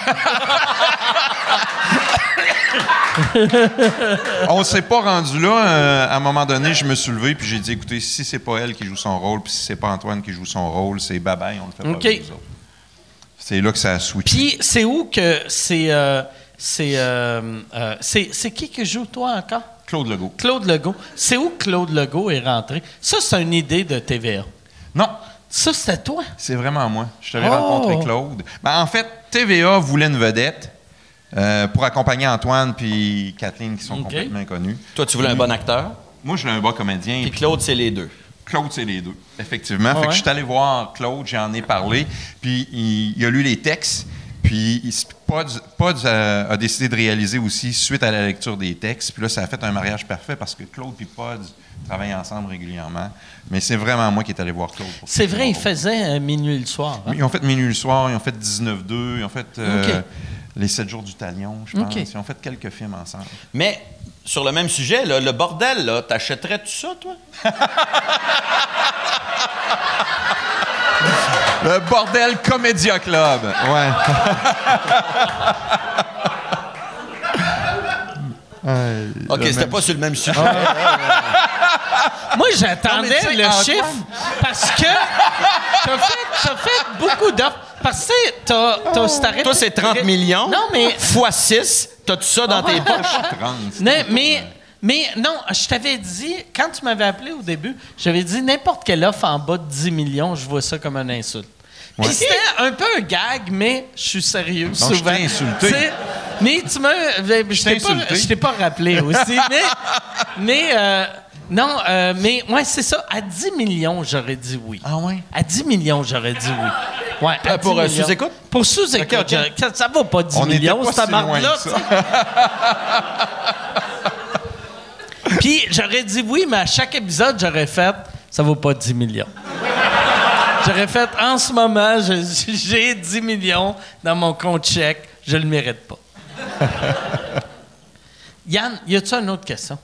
On s'est pas rendu là. À un moment donné, je me suis levé puis j'ai dit, écoutez, si c'est pas elle qui joue son rôle, puis si c'est pas Antoine qui joue son rôle, c'est bye-bye, on le fait pas OK. avec nous autres. C'est là que ça a switché. Puis c'est où que c'est qui joue toi encore? Claude Legault. Claude Legault. C'est où Claude Legault est rentré? Ça, c'est une idée de TVA. Non, Ça, c'était toi? c'est vraiment moi. Je t'avais Oh! rencontré Claude. Ben, en fait, TVA voulait une vedette pour accompagner Antoine puis Kathleen qui sont OK. complètement inconnus. Toi, tu voulais un bon acteur, Moi, je voulais un bon comédien. puis puis Claude, c'est les deux. Claude, c'est les deux, effectivement. Fait ouais? que je suis allé voir Claude, j'en ai parlé, puis il a lu les textes, puis Pod a décidé de réaliser aussi suite à la lecture des textes. Puis là, ça a fait un mariage parfait parce que Claude et Pod travaillent ensemble régulièrement. Mais c'est vraiment moi qui est allé voir Claude. pour C'est faire vrai, il mon rôle. faisait minuit le soir. Hein? Ils ont fait Minuit le soir, ils ont fait 19-2, ils ont fait OK. Les 7 jours du Talion, je pense. OK. Ils ont fait quelques films ensemble. Mais, sur le même sujet, là, le bordel, là, t'achèterais-tu ça, toi? Le Bordel Comédia Club. Ouais. OK, c'était pas sur le même sujet. Moi, j'attendais Non, mais tu sais, le Antoine- chiffre parce que t'as fait beaucoup d'offres. Parce que t'as arrêté- Toi, c'est 30 millions. Non, mais... Fois 6, t'as-tu ça dans tes poches? Mais non, je t'avais dit, quand tu m'avais appelé au début, j'avais dit n'importe quelle offre en bas de 10 millions, je vois ça comme une insulte. Ouais. Puis c'était un peu un gag, mais je suis sérieux Donc, je souvent. t'ai insulté. Tu sais, mais tu m'as... Je t'ai pas rappelé aussi, mais ouais, c'est ça. À 10 millions, j'aurais dit oui. Ah ouais? À 10 millions, j'aurais dit oui. Ouais, à Pour 10 millions. sous-écoute? Pour sous-écoute, OK, OK. ça vaut pas 10 On était millions, pas cette si loin marque-là. que ça. tu sais. Puis j'aurais dit oui, mais à chaque épisode, j'aurais fait ça vaut pas 10 millions. J'aurais fait en ce moment, j'ai 10 millions dans mon compte chèque, je le mérite pas. Yann, y a-tu une autre question?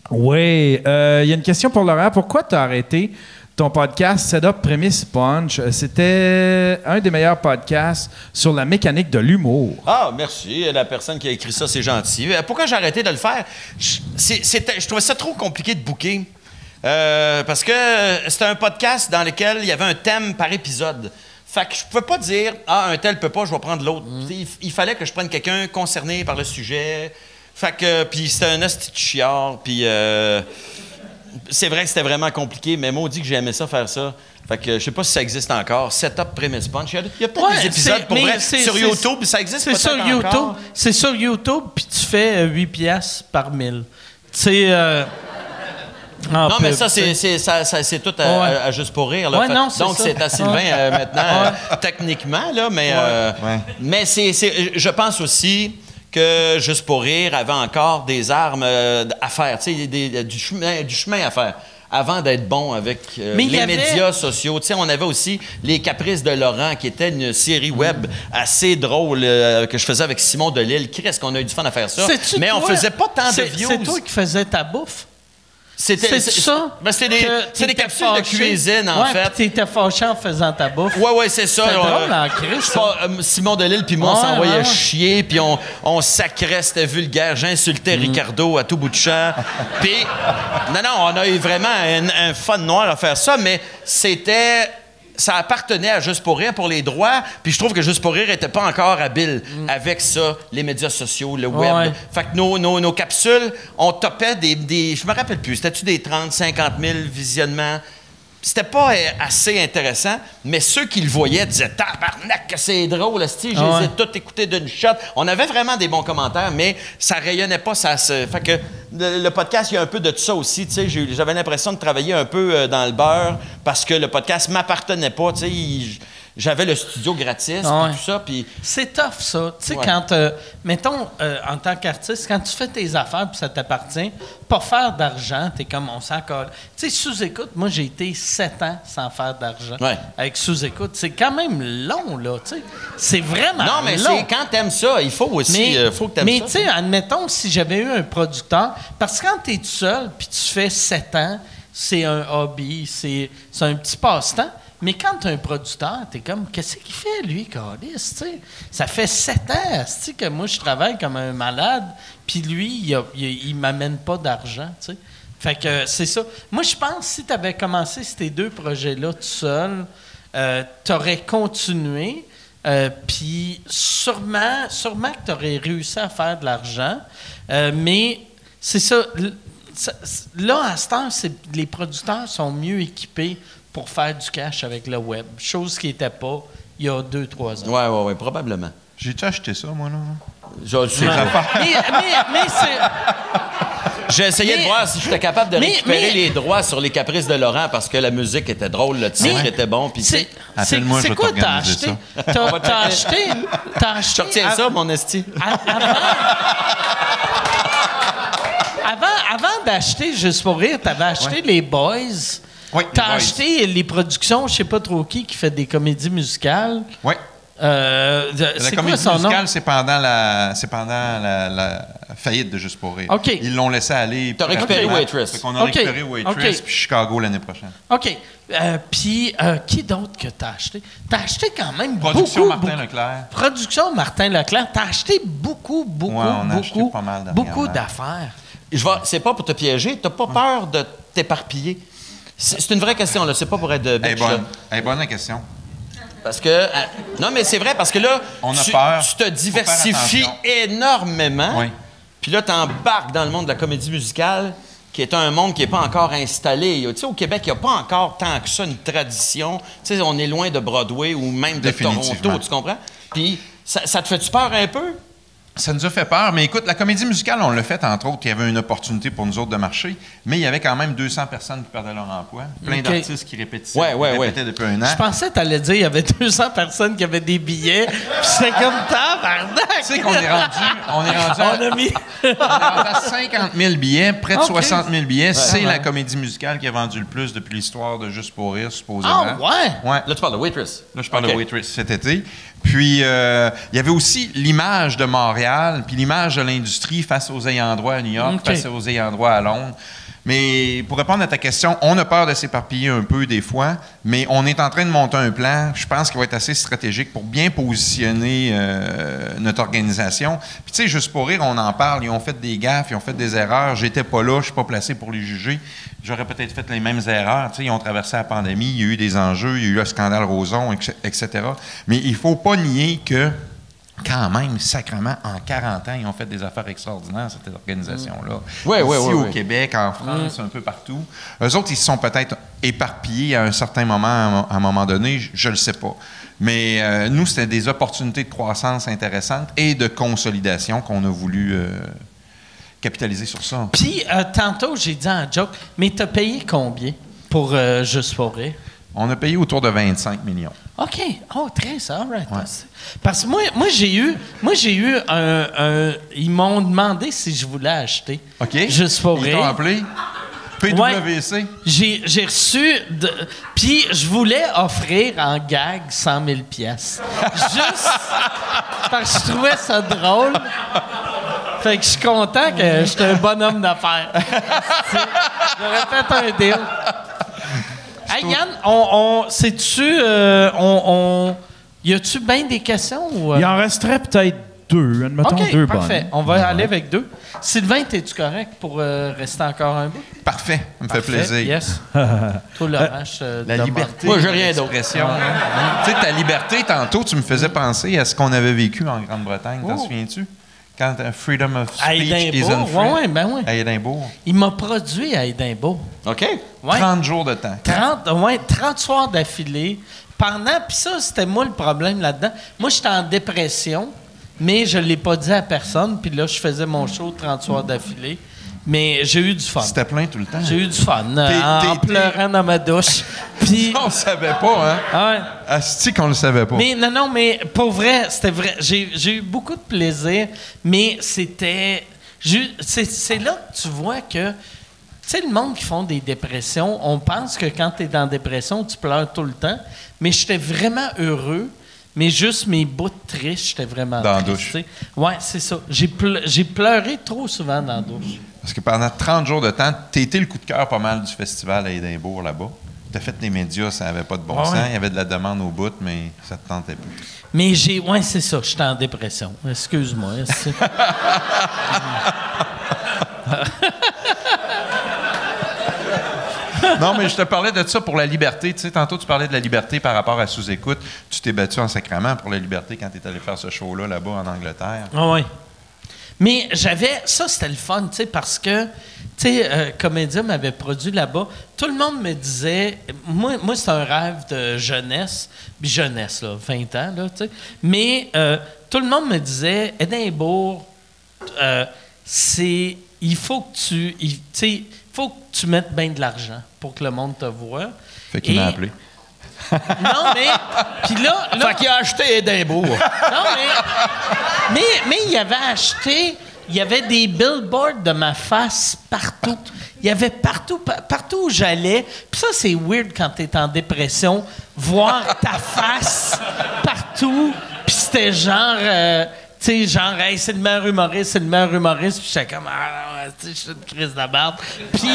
Oui, il y a une question pour Laurent. Pourquoi tu as arrêté ton podcast Setup Premise Punch? C'était un des meilleurs podcasts sur la mécanique de l'humour. Ah, merci. La personne qui a écrit ça, c'est gentil. Pourquoi j'ai arrêté de le faire? Je trouvais ça trop compliqué de booker. Parce que c'était un podcast dans lequel il y avait un thème par épisode. Fait que je pouvais pas dire « Ah, un tel peut pas, je vais prendre l'autre. Il fallait que je prenne quelqu'un concerné par le sujet. Fait que, puis c'était un hostie de chiard, puis c'est vrai que c'était vraiment compliqué, mais maudit que j'aimais ça, faire ça. Fait que je sais pas si ça existe encore. Setup Premise Punch. Il y a peut-être des épisodes pour vrai sur YouTube, ça existe C'est peut-être sur encore. YouTube. C'est sur YouTube, puis tu fais 8 piastres par 1000. Tu sais... Non, mais ça, c'est tout à Juste pour rire. Là. Ouais, non, c'est donc, ça. c'est à Sylvain maintenant, techniquement, là, mais, mais je pense aussi que Juste pour rire avait encore des armes à faire, tu sais, du chemin à faire. Avant d'être bon avec les médias sociaux. Tu sais, on avait aussi Les Caprices de Laurent, qui était une série web assez drôle que je faisais avec Simon Delille. Qu'est-ce qu'on a eu du fun à faire ça? Mais on faisait pas tant de views. C'est toi qui faisais ta bouffe? C'est ça? Ben, c'est des capsules de cuisine, en fait. Tu étais fâché en faisant ta bouffe. Ouais, c'est ça. C'est drôle, en Christ. Simon Delille puis moi, on s'envoyait chier, puis on sacrait, c'était vulgaire. J'insultais Ricardo à tout bout de champ. Puis, non, on a eu vraiment un fun noir à faire ça, mais ça appartenait à Juste pour rire pour les droits, puis je trouve que Juste pour rire n'était pas encore habile avec ça, les médias sociaux, le web. Ouais. Fait que nos capsules, on topait des je me rappelle plus, c'était-tu des 30, 50 000 visionnements? C'était pas assez intéressant, mais ceux qui le voyaient disaient « Tabarnak, que c'est drôle, esti, je les ai tous écoutés d'une shot. » On avait vraiment des bons commentaires, mais ça rayonnait pas. Fait que le podcast, il y a un peu de ça aussi. J'avais l'impression de travailler un peu dans le beurre parce que le podcast m'appartenait pas. J'avais le studio gratis, puis tout ça. Puis c'est tough, ça. Tu sais, quand, mettons, en tant qu'artiste, quand tu fais tes affaires puis ça t'appartient, pas faire d'argent, t'es comme, on s'en colle. Tu sais, sous-écoute, moi, j'ai été 7 ans sans faire d'argent. Ouais. Avec sous-écoute. C'est quand même long, là, tu sais. C'est vraiment long. Non, mais quand t'aimes ça, il faut aussi, faut que t'aimes ça. Mais tu sais, admettons, si j'avais eu un producteur, parce que quand t'es tout seul puis tu fais 7 ans, c'est un hobby, c'est un petit passe-temps. Mais quand tu as un producteur, tu es comme, qu'est-ce qu'il fait, lui, Carlis? Ça fait 7 ans que moi, je travaille comme un malade, puis lui, il m'amène pas d'argent. T'sais. Fait que c'est ça. Moi, je pense que si tu avais commencé ces 2 projets-là tout seul, tu aurais continué, puis sûrement que tu aurais réussi à faire de l'argent. Mais c'est ça. Là, à ce temps, les producteurs sont mieux équipés pour faire du cash avec le web, chose qui n'était pas il y a 2-3 ans. Oui, probablement. J'ai-tu acheté ça, moi, là? Mais c'est... J'ai essayé de voir si j'étais capable de récupérer les droits sur les caprices de Laurent parce que la musique était drôle, le titre était bon. Appelle-moi, je vais t'organiser ça. T'as acheté? Je retiens ça, mon esti. Avant d'acheter Juste pour rire, t'avais acheté Les Boys. Oui, t'as acheté les productions, je sais pas trop qui fait des comédies musicales. Oui. La comédie musicale, c'est pendant la faillite de Juste pour rire. Okay. Ils l'ont laissé aller. T'as récupéré Waitress. On a récupéré Waitress puis Chicago l'année prochaine. OK. Puis, qui d'autre que t'as acheté? T'as acheté quand même Production Martin Leclerc. Production Martin Leclerc. T'as acheté beaucoup d'affaires. C'est pas pour te piéger. T'as pas peur de t'éparpiller? C'est une vraie question, là. C'est pas pour être de bitch. Bonne la question. Parce que... non, mais c'est vrai, parce que là, tu te diversifies énormément. Oui. Puis là, tu embarques dans le monde de la comédie musicale, qui est un monde qui n'est pas encore installé. Tu sais, au Québec, il n'y a pas encore tant que ça une tradition. Tu sais, on est loin de Broadway ou même de Toronto, tu comprends? Puis, ça te fait-tu peur un peu? Ça nous a fait peur, mais écoute, la comédie musicale, on l'a fait, entre autres, il y avait une opportunité pour nous autres de marcher, mais il y avait quand même 200 personnes qui perdaient leur emploi, plein d'artistes qui répétaient depuis un an. Je pensais que tu allais dire qu'il y avait 200 personnes qui avaient des billets, puis c'est comme tabarnak! Tu sais qu'on est rendu à 50 000 billets, près de 60 000 billets. C'est la comédie musicale qui a vendu le plus depuis l'histoire de Juste pour rire, supposément. Ah ouais? Là, tu parles de Waitress. Là, je parle de Waitress cet été. Puis, il y avait aussi l'image de Montréal, puis l'image de l'industrie face aux ayants droit à New York, face aux ayants droit à Londres. Mais pour répondre à ta question, on a peur de s'éparpiller un peu des fois, mais on est en train de monter un plan, je pense qu'il va être assez stratégique pour bien positionner notre organisation. Puis tu sais, Juste pour rire, on en parle, ils ont fait des gaffes, ils ont fait des erreurs. J'étais pas là, je suis pas placé pour les juger. J'aurais peut-être fait les mêmes erreurs. Tu sais, ils ont traversé la pandémie, il y a eu des enjeux, il y a eu le scandale Roson, etc. Mais il faut pas nier que quand même, sacrément, en 40 ans, ils ont fait des affaires extraordinaires, cette organisation-là. Oui, au Québec, en France, un peu partout. Eux autres, ils se sont peut-être éparpillés à un certain moment, à un moment donné, je ne le sais pas. Mais nous, c'était des opportunités de croissance intéressantes et de consolidation qu'on a voulu capitaliser sur ça. Puis, tantôt, j'ai dit en joke, mais tu as payé combien pour Juste pour rire? On a payé autour de 25 millions. OK. Oh, très ça. Right. Ouais. Parce que moi j'ai eu un ils m'ont demandé si je voulais acheter. OK. Juste pour rire. Ils t'ont appelé? PWC? J'ai reçu... Puis je voulais offrir en gag 100 000 piastres. Juste parce que je trouvais ça drôle. Fait que je suis content que j'étais un bon homme d'affaires. J'aurais fait un deal. Hey, Yann, sais-tu, y a-tu bien des questions? Ou, Il en resterait peut-être deux. Admettons OK, deux parfait. bonnes. On va aller avec deux. Sylvain, es-tu correct pour rester encore un bout? Parfait, ça me fait plaisir. Yes. Toi, Laurent, je te La demande. liberté. Moi, j'ai rien d'autre. d'expression. Tu sais, ta liberté, tantôt, tu me faisais penser à ce qu'on avait vécu en Grande-Bretagne. T'en souviens-tu? Quand Freedom of À Speech is Édimbourg? unfree. Oui, ben oui. À Édimbourg. Il m'a produit à Édimbourg. OK. Ouais. 30 jours de temps. 30 soirs d'affilée. Puis ça, c'était moi le problème là-dedans. Moi, j'étais en dépression, mais je ne l'ai pas dit à personne. Puis là, je faisais mon show 30 soirs d'affilée. Mais j'ai eu du fun. C'était plein tout le temps. J'ai eu du fun en pleurant dans ma douche. Puis, On le savait pas, hein? ouais. Asti qu'on le savait pas. Mais non, mais pour vrai, c'était vrai. J'ai eu beaucoup de plaisir, mais c'était... C'est là que tu vois que... Tu sais, le monde qui font des dépressions, on pense que quand tu es dans la dépression, tu pleures tout le temps. Mais j'étais vraiment heureux, mais juste mes bouts de triste, j'étais vraiment Dans la triste. douche. Tu sais. Ouais, c'est ça. J'ai pleuré trop souvent dans la douche. Parce que pendant 30 jours de temps, t'as été le coup de cœur pas mal du festival à Édimbourg, là-bas. T'as fait les médias, ça n'avait pas de bon Ouais. sens. Il y avait de la demande au bout, mais ça te tentait plus. Mais ouais, c'est ça, j'étais en dépression. Excuse-moi. Non, mais je te parlais de ça pour la liberté. Tu sais, tantôt, tu parlais de la liberté par rapport à sous-écoute. Tu t'es battu en sacrament pour la liberté quand tu es allé faire ce show-là, là-bas, en Angleterre. Ah oui. Mais ça, c'était le fun, tu sais, parce que, tu sais, Comédia m'avait produit là-bas. Tout le monde me disait, moi c'est un rêve de jeunesse, puis jeunesse, là, 20 ans, là, tu sais. Mais tout le monde me disait, Édimbourg, il faut que tu mettes bien de l'argent pour que le monde te voie. Fait qu'il m'a appelé. Non, mais. Puis là. Fait qu'il a acheté Édimbourg. Non, mais il avait acheté. Il y avait des billboards de ma face partout. Il y avait partout où j'allais. Puis ça, c'est weird quand tu es en dépression, voir ta face partout. Puis c'était genre. Tu sais, genre, hey, c'est le meilleur humoriste, c'est le meilleur humoriste. Puis j'étais comme, tu sais, je suis une crise de barbe. Puis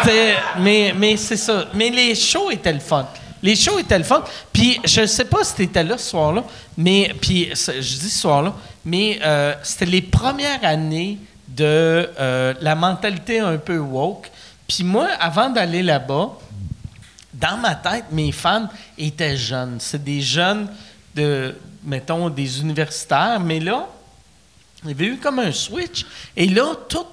c'était. Mais c'est ça. Mais les shows étaient le fun. Les shows étaient le fun. Puis je sais pas si tu étais là ce soir-là, mais. Puis je dis ce soir-là, mais c'était les premières années de la mentalité un peu woke. Puis moi, avant d'aller là-bas, dans ma tête, mes fans étaient jeunes. C'est des jeunes mettons, des universitaires. Mais là, il y avait eu comme un switch. Et là, tous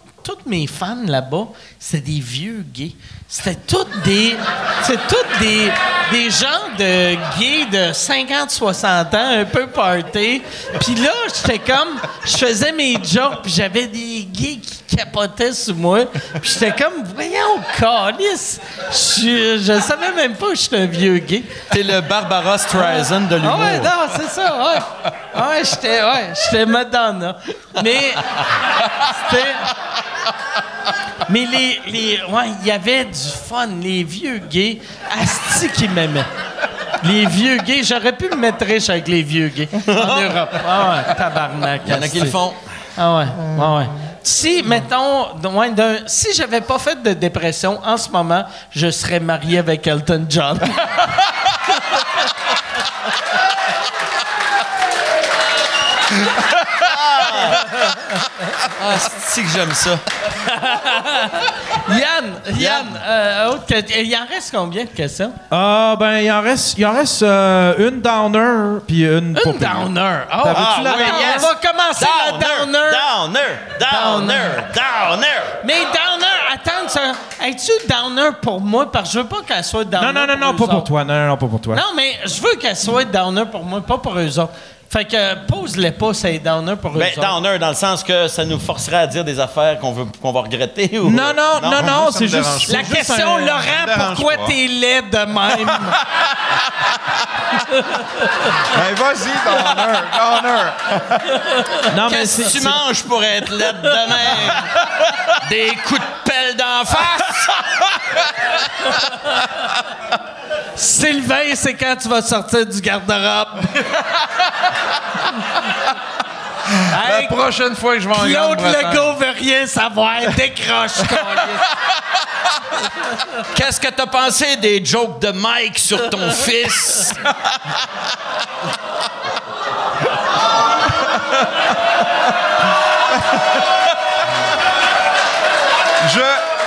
mes fans là-bas, c'était des vieux gays. C'était tous des gens de gays de 50, 60 ans, un peu party. Puis là, j'étais comme, je faisais mes jokes, puis j'avais des gays qui capotaient sur moi. Puis j'étais comme, voyons, câlisse. Je savais même pas que j'étais un vieux gay. T'es le Barbara Streisand de l'humour. Ah ouais, non, c'est ça, ouais. J'étais Madonna. Mais c'était... Mais il y avait du fun. Les vieux gays, asti qui m'aimaient. Les vieux gays, j'aurais pu me mettre riche avec les vieux gays en Europe. Ah ouais, tabarnak. Il y en a qui le font. Ah ouais, ah ouais. Si, mettons, si j'avais pas fait de dépression, en ce moment, je serais marié avec Elton John. C'est que j'aime ça. Yann, il en reste combien de questions? Ah, ben, il en reste une downer, puis une pas Une pire. downer. Oh, T'avais-tu la oui, downer? on va commencer la downer. Downer. Mais downer, attends, ça. Es-tu downer pour moi? Parce que je veux pas qu'elle soit downer. Non, eux pas pour autres. toi. Non, pas pour toi. Non, mais je veux qu'elle soit downer pour moi, pas pour eux autres. Fait que pose-les pas, c'est downer pour eux Ben, autres. downer, dans le sens que ça nous forcerait à dire des affaires qu'on va regretter ou... Non, moi, ça c'est me dérange juste. pas. La c'est juste question, un- Laurent, pourquoi pas. t'es laid de même? Ben, vas-y, Donner. Non, mais Qu'est-ce que c'est. tu manges pour être laide de même? Des coups de pelle d'en face? Sylvain, c'est quand tu vas sortir du garde-robe. La prochaine fois que je vais en Claude Grande-Bretagne. Legault veut rien savoir. Décroche, câlisse. Qu'est-ce que t'as pensé des jokes de Mike sur ton fils?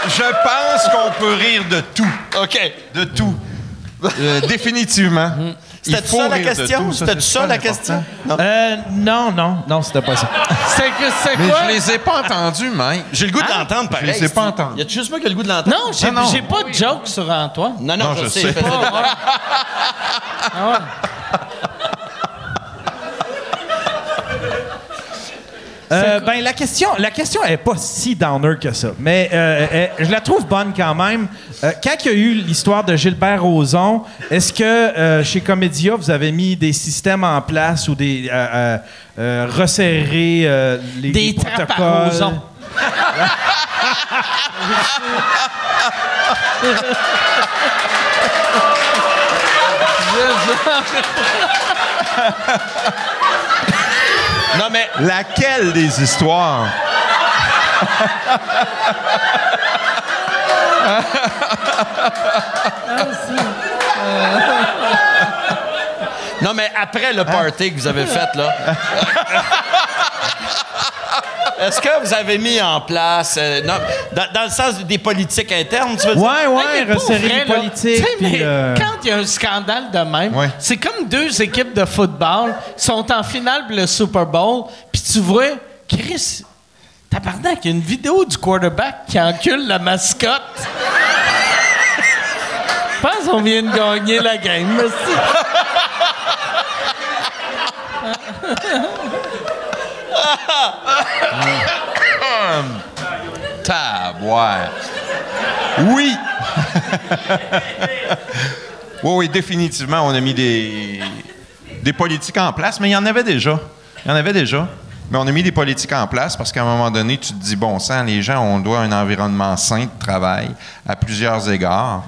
Je pense qu'on peut rire de tout. OK. De tout. Définitivement. Il C'était faut ça la rire de question? tout. C'était ça la question? Non, c'était pas ça. C'est Mais quoi? je les ai pas entendus, Mike. J'ai le goût de l'entendre, pareil. Je les ai pas entendus. Y a juste moi qui a le goût de l'entendre? Non, j'ai pas de joke sur Antoine. Non, Non, je je sais. sais. fais ça. La question est pas si downer que ça, mais je la trouve bonne quand même. Quand il y a eu l'histoire de Gilbert Rozon, est-ce que chez Comédia, vous avez mis des systèmes en place ou des resserrer les trappes à protocoles? Rozon. Non, mais Laquelle des histoires? Non, mais après le party que vous avez fait, là, est-ce que vous avez mis en place, non, dans le sens des politiques internes, tu veux dire? Ouais, Mais pour resserrer vrai, les là, politiques. tu sais, puis, mais quand il y a un scandale de même, Ouais. c'est comme deux équipes de football sont en finale pour le Super Bowl, puis tu vois, Chris, tabarnak, il y a une vidéo du quarterback qui encule la mascotte. Je pense qu'on vient de gagner la game. Merci. Taboire. Oui. Oui, définitivement, on a mis des politiques en place, mais il y en avait déjà. Mais on a mis des politiques en place parce qu'à un moment donné, tu te dis, bon sang, les gens, on doit un environnement sain de travail à plusieurs égards.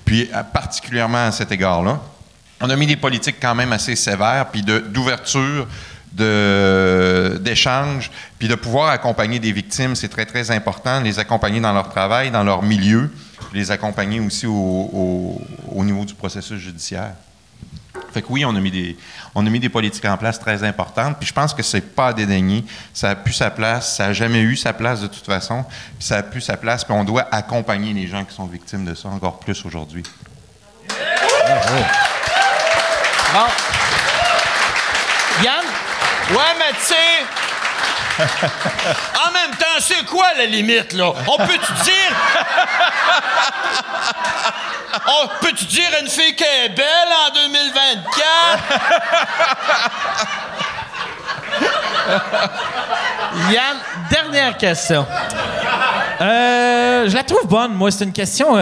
Puis, particulièrement à cet égard-là, on a mis des politiques quand même assez sévères, puis d'ouverture, d'échange, puis de pouvoir accompagner des victimes, c'est très, très important, les accompagner dans leur travail, dans leur milieu, puis les accompagner aussi au niveau du processus judiciaire. Fait que oui, on a mis des politiques en place très importantes, puis je pense que c'est pas à dédaigner. Ça a plus sa place, ça a jamais eu sa place de toute façon, puis ça a plus sa place, puis on doit accompagner les gens qui sont victimes de ça encore plus aujourd'hui. Bon. Yann? Ouais, mais tu sais, en même temps, c'est quoi la limite, là? On peut-tu dire... On peut-tu dire à une fille qu'elle est belle en 2024? Yann, dernière question. Je la trouve bonne, moi. C'est une question qui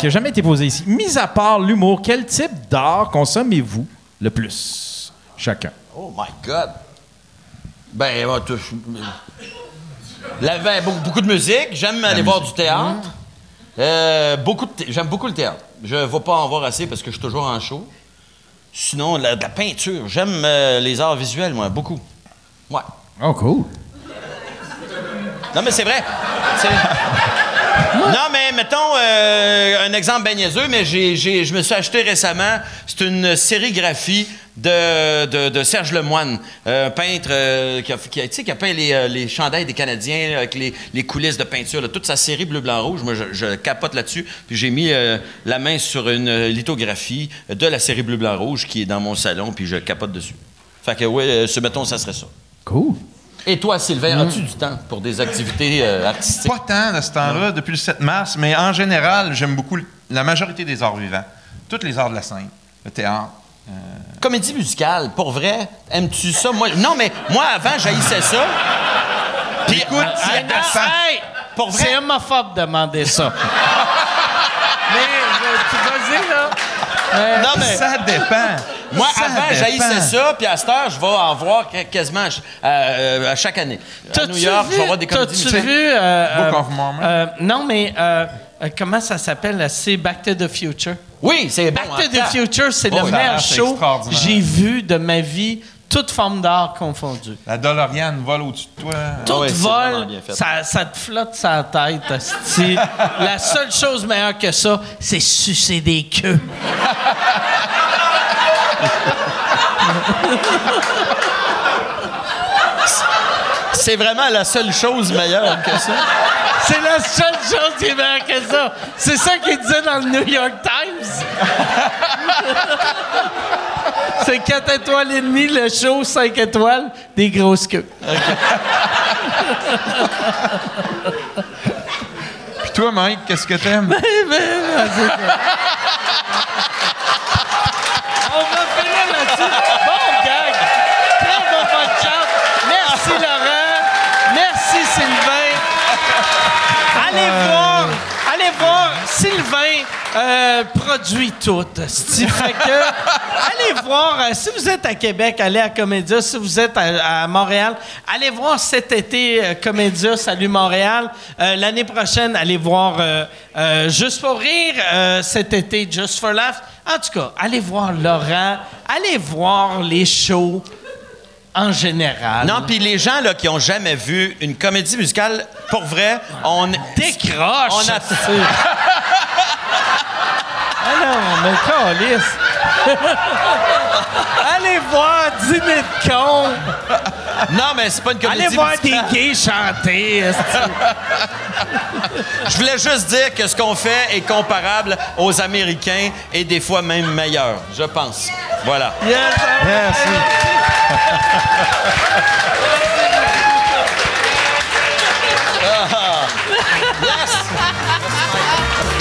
n'a jamais été posée ici. Mis à part l'humour, quel type d'art consommez-vous le plus? Chacun. Oh my God! Ben, beaucoup de musique. J'aime aller voir du théâtre. J'aime beaucoup le théâtre. Je ne vais pas en voir assez parce que je suis toujours en show. Sinon, de la peinture. J'aime les arts visuels, moi, beaucoup. Ouais. Oh, cool. Non, mais c'est vrai. Non, mais mettons un exemple bien niaiseux, mais je me suis acheté récemment, c'est une sérigraphie de Serge Lemoine, un peintre qui a peint les chandails des Canadiens avec les coulisses de peinture, là, toute sa série bleu-blanc-rouge. Moi, je capote là-dessus. Puis j'ai mis la main sur une lithographie de la série bleu-blanc-rouge qui est dans mon salon, puis je capote dessus. Fait que, oui, mettons, ça serait ça. Cool. Et toi, Sylvain, as-tu du temps pour des activités artistiques? Pas tant de ce temps-là, depuis le 7 mars, mais en général, j'aime beaucoup la majorité des arts vivants. Tous les arts de la scène, le théâtre. Comédie musicale, pour vrai, aimes-tu ça? Non, mais moi, avant, j'haïssais ça. Puis, Écoute, ça dépend. Hey, pour vrai, c'est homophobe de demander ça. Mais tu vas-y, là. non, mais Ça dépend. moi, Ça avant, dépend. j'haïssais ça, puis à cette heure, je vais en voir quasiment à chaque année. À New York, je vais voir des comédies T'as-tu musicales. vu... Book of Mormon. non, mais comment ça s'appelle? C'est Back to the Future. Oui, c'est bon. Back to the Future, c'est Oh, le oui. meilleur c'est show extraordinaire. que j'ai vu de ma vie. Toute forme d'art confondue. La DeLorean vole au-dessus de toi. Tout ouais, c'est vraiment vol, bien fait. ça te flotte sa tête. asti. La seule chose meilleure que ça, c'est sucer des queues. C'est vraiment la seule chose meilleure que ça. C'est la seule chose qui est meilleure que ça. C'est ça qu'il disait dans le New York Times. C'est 4 étoiles et demie, le show, 5 étoiles, des grosses queues. Puis toi, Mike, qu'est-ce que t'aimes? On va finir là-dessus. Bon gag. Très bon podcast. Merci Laurent. Merci Sylvain. Allez voir. Sylvain produit tout. Fait que, allez voir. Si vous êtes à Québec, allez à Comédia. Si vous êtes à Montréal, allez voir cet été Comédia. Salut Montréal. L'année prochaine, allez voir Juste pour rire. Cet été, Just for Laughs. En tout cas, allez voir Laurent. Allez voir les shows en général. Non, puis les gens là, qui ont jamais vu une comédie musicale, pour vrai, on décroche. On a... Ah non, mais calisse. Allez voir Dîner de con. Non, mais c'est pas une comédie Allez voir musicale. des gays chanter. Je voulais juste dire que ce qu'on fait est comparable aux Américains et des fois même meilleur, je pense. Voilà. Yes, Merci.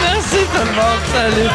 merci tout le monde. Salut.